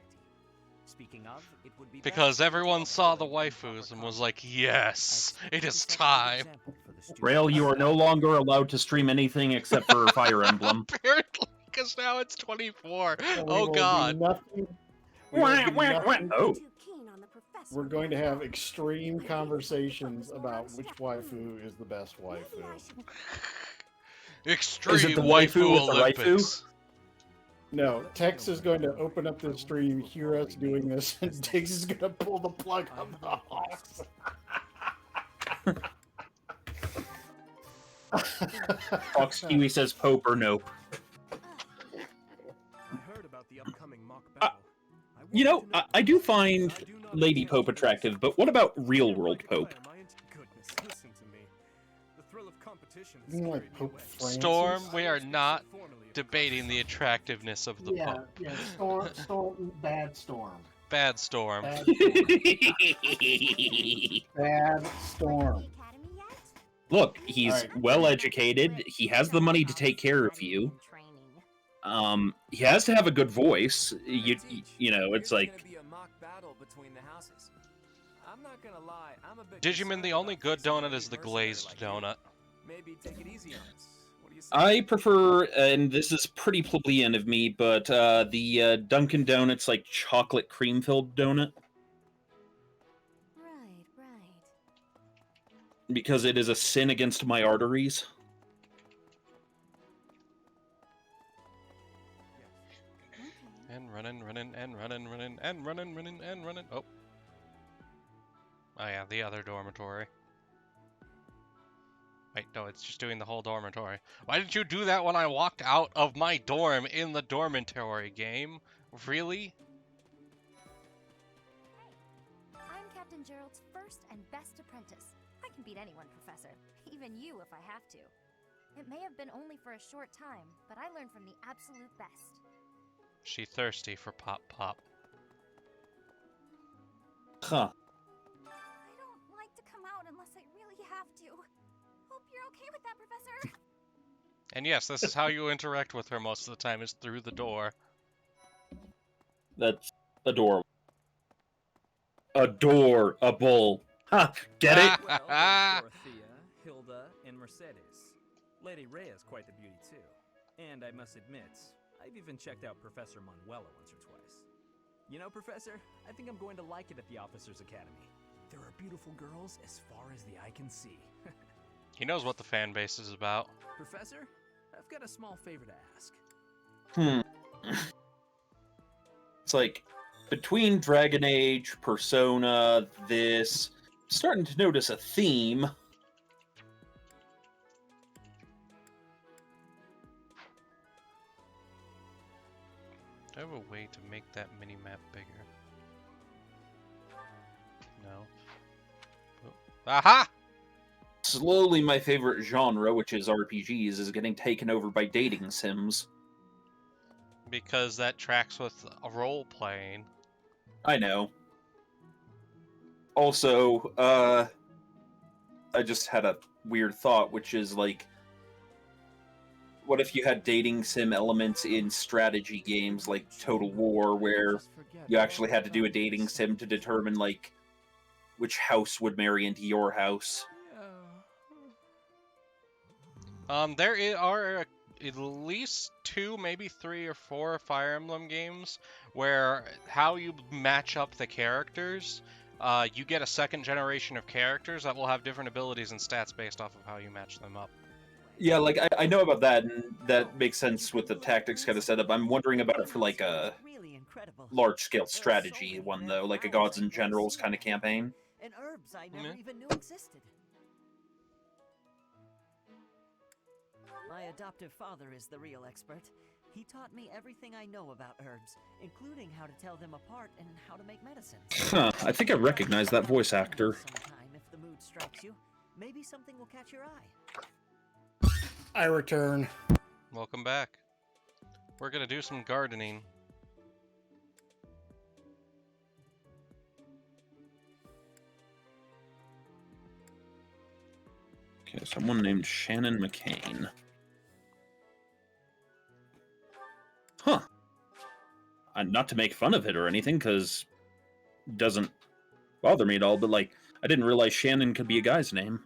Speaking of, it would be Because best everyone to saw the avoid improper waifus and was conduct. like, yes, I expect it you is set a good time. example for the students. Rail, you are no longer allowed to stream anything except for Fire Emblem. Apparently. because now it's 24. So we Oh will God. do nothing. We will do nothing. Oh. We're going to have extreme conversations about which waifu is the best waifu. Extreme Is it the waifu with the Olympics. No, Tex is going to open up the stream, hear us doing this, and Diggs is going to pull the plug on the Hawks. Fox Kiwi says Pope or nope. I heard about the upcoming mock battle. You know, I do find Lady Pope attractive, but what about real world Pope? Goodness, listen to me. The thrill of competition You mean like Pope Francis? Storm, we are not debating the attractiveness of the Pope. Yeah, Storm, bad Storm. Bad Storm. Bad Bad Storm. Look, he's Alright. well educated. He has the money to take care of you. He has to have a good voice. You know, it's like. Digimon, the only good donut is the glazed donut. Maybe take it easy on us. What do you say? I prefer, and this is pretty plebeian of me, but the Dunkin' Donuts like chocolate cream filled donut. Right. Because it is a sin against my arteries. And running. Oh. Oh yeah, the other dormitory. Wait, no, it's just doing the whole dormitory. Why did you do that when I walked out of my dorm in the dormitory game? Really? I'm Captain Gerald's first and best apprentice. I can beat anyone, Professor. Even you if I have to. It may have been only for a short time, but I learned from the absolute best. She thirsty for pop. Huh. I don't like to come out unless I really have to. Hope you're okay with that, Professor. And yes, this is how you interact with her most of the time, is through the door. That's adorable. Adorable. Ha! Get it? Well, there's Dorothea, Hilda, and Mercedes. Lady Rhea is quite the beauty too. And I must admit, I've even checked out Professor Manuela once or twice. You know, Professor, I think I'm going to like it at the Officers Academy. There are beautiful girls as far as the eye can see. He knows what the fan base is about. Professor, I've got a small favor to ask. It's like, between Dragon Age, Persona, this, I'm starting to notice a theme. Do I have a way to make that mini-map bigger? No. Oh. Aha! Slowly, my favorite genre, which is RPGs, is getting taken over by dating sims. Because that tracks with a role-playing. I know. Also, I just had a weird thought, which is like, what if you had dating sim elements in strategy games like Total War, where you actually had to do a dating sim to determine, like, which house would marry into your house? There are at least 2, maybe 3 or 4 Fire Emblem games where how you match up the characters, you get a second generation of characters that will have different abilities and stats based off of how you match them up. Yeah, like, I know about that, and that makes sense with the tactics kind of setup. I'm wondering about it for, like, a large-scale strategy one, though, like a Gods and Generals kind of campaign. And herbs I never even knew existed. My adoptive father is the real expert. He taught me everything I know about herbs, including how to tell them apart and how to make medicines. Huh, I think I recognize that voice actor. Sometime, if the mood strikes you, maybe something will catch your eye. I return. Welcome back. We're gonna do some gardening. Okay, someone named Shannon McCain. Huh. Not to make fun of it or anything, because it doesn't bother me at all, but, like, I didn't realize Shannon could be a guy's name.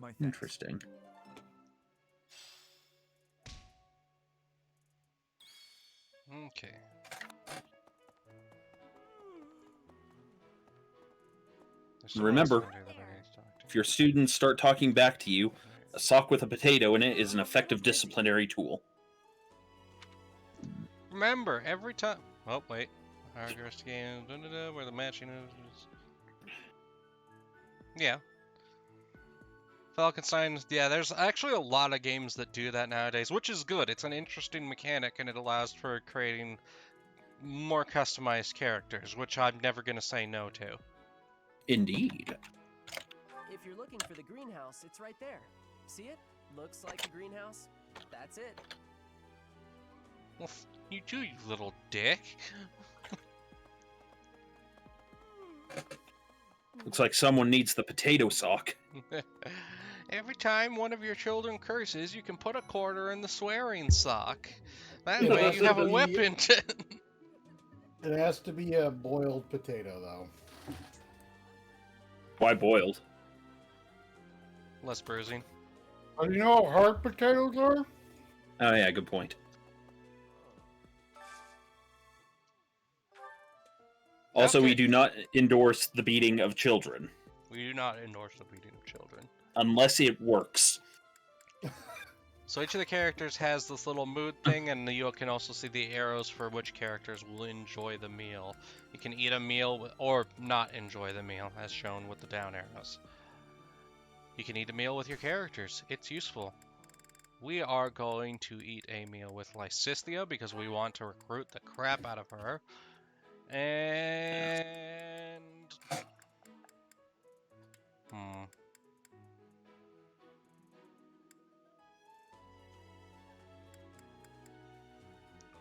My thanks. Interesting. Okay. There's someone else Remember, down there that I need to talk to. if your students start talking back to you, a sock with a potato in it is an effective disciplinary tool. Remember, every time. Oh, wait. Progress game. Where the matching is. Yeah. Falkenstein, yeah, there's actually a lot of games that do that nowadays, which is good. It's an interesting mechanic, and it allows for creating more customized characters, which I'm never going to say no to. Indeed. If you're looking for the greenhouse, it's right there. See it? Looks like a greenhouse. That's it. Well, you too, you little dick. Looks like someone needs the potato sock. Every time one of your children curses, you can put a quarter in the swearing sock. That It way has you to have a be- weapon to... It has to be a boiled potato, though. Why boiled? Less bruising. Do you know how hard potatoes are? Oh yeah, good point. Also, we do not endorse the beating of children. We do not endorse the beating of children. Unless it works. So each of the characters has this little mood thing, and you can also see the arrows for which characters will enjoy the meal. You can eat a meal or not enjoy the meal, as shown with the down arrows. You can eat a meal with your characters. It's useful. We are going to eat a meal with Lysithia because we want to recruit the crap out of her. And...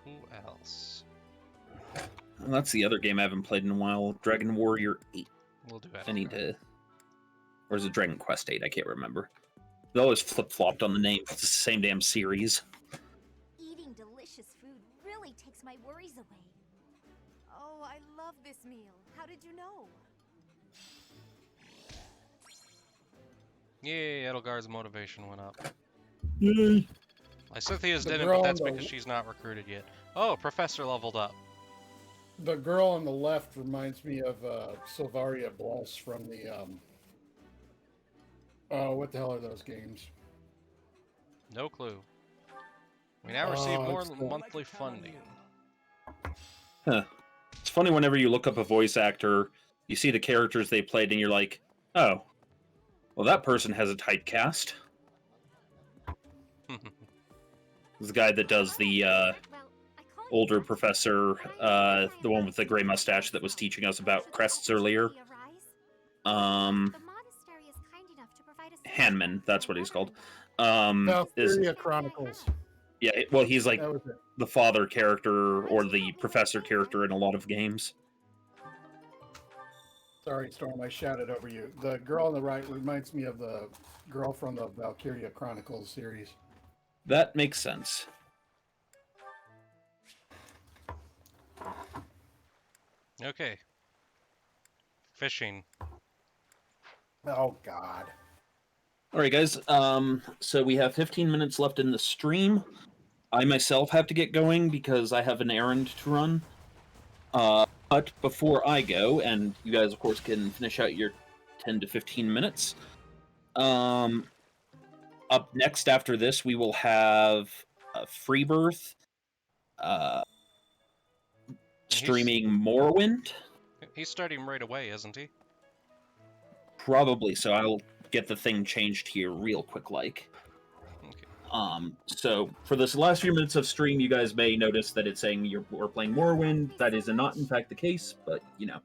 Who else? Well, that's the other game I haven't played in a while. Dragon Warrior 8. We'll do that. I need to... Or is it Dragon Quest 8? I can't remember. They always flip-flopped on the name. It's the same damn series. Eating delicious food really takes my worries away. Oh, I love this meal. How did you know? Yay, Edelgard's motivation went up. Yay! Lysithia's The didn't, girl but that's on the- because she's not recruited yet. Oh, Professor leveled up. The girl on the left reminds me of Sylvaria Bloss from the what the hell are those games? No clue. We now receive more it's the- monthly funding. Huh. It's funny whenever you look up a voice actor, you see the characters they played, and you're like, oh, well, that person has a typecast. The guy that does the older professor, the one with the gray mustache that was teaching us about crests earlier. Hanman, that's what he's called. Valkyria Chronicles. Yeah, well, he's like That was it. the father character or the professor character in a lot of games. Sorry, Storm, I shouted over you. The girl on the right reminds me of the girl from the Valkyria Chronicles series. That makes sense. Okay. Fishing. Oh, God. All right, guys. So we have 15 minutes left in the stream. I myself have to get going because I have an errand to run. But before I go, and you guys, of course, can finish out your 10 to 15 minutes. Up next after this, we will have Freebirth streaming Morrowind. He's starting right away, isn't he? Probably, so I'll get the thing changed here real quick, like. So for this last few minutes of stream, you guys may notice that it's saying we're playing Morrowind. That is not, in fact, the case, but, you know.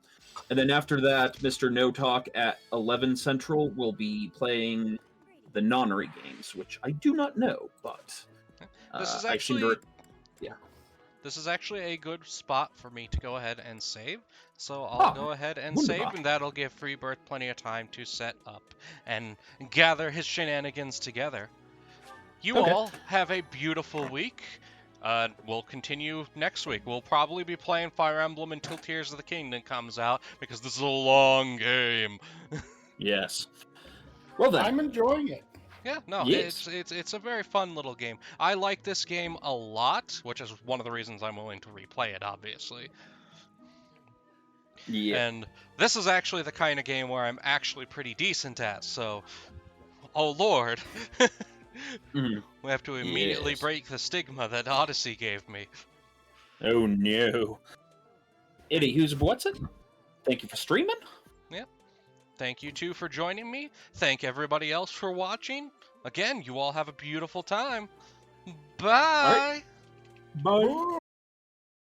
And then after that, Mr. No Talk at 11 Central will be playing the Nonary games, which I do not know, but This is I seem actually... to... Yeah. This is actually a good spot for me to go ahead and save. So I'll go ahead and save, and that'll give Freebirth plenty of time to set up and gather his shenanigans together. You all have a beautiful week. We'll continue next week. We'll probably be playing Fire Emblem until Tears of the Kingdom comes out, because this is a long game. Yes. Well then. I'm enjoying it. Yeah, no, Yes. it's a very fun little game. I like this game a lot, which is one of the reasons I'm willing to replay it, obviously. Yeah. And this is actually the kind of game where I'm actually pretty decent at, so oh lord. Mhm. We have to immediately Yes. break the stigma that Odyssey gave me. Oh no. Eddie, who's Watson? Thank you for streaming. Yep. Thank you too for joining me. Thank everybody else for watching. Again, you all have a beautiful time. Bye. Bye.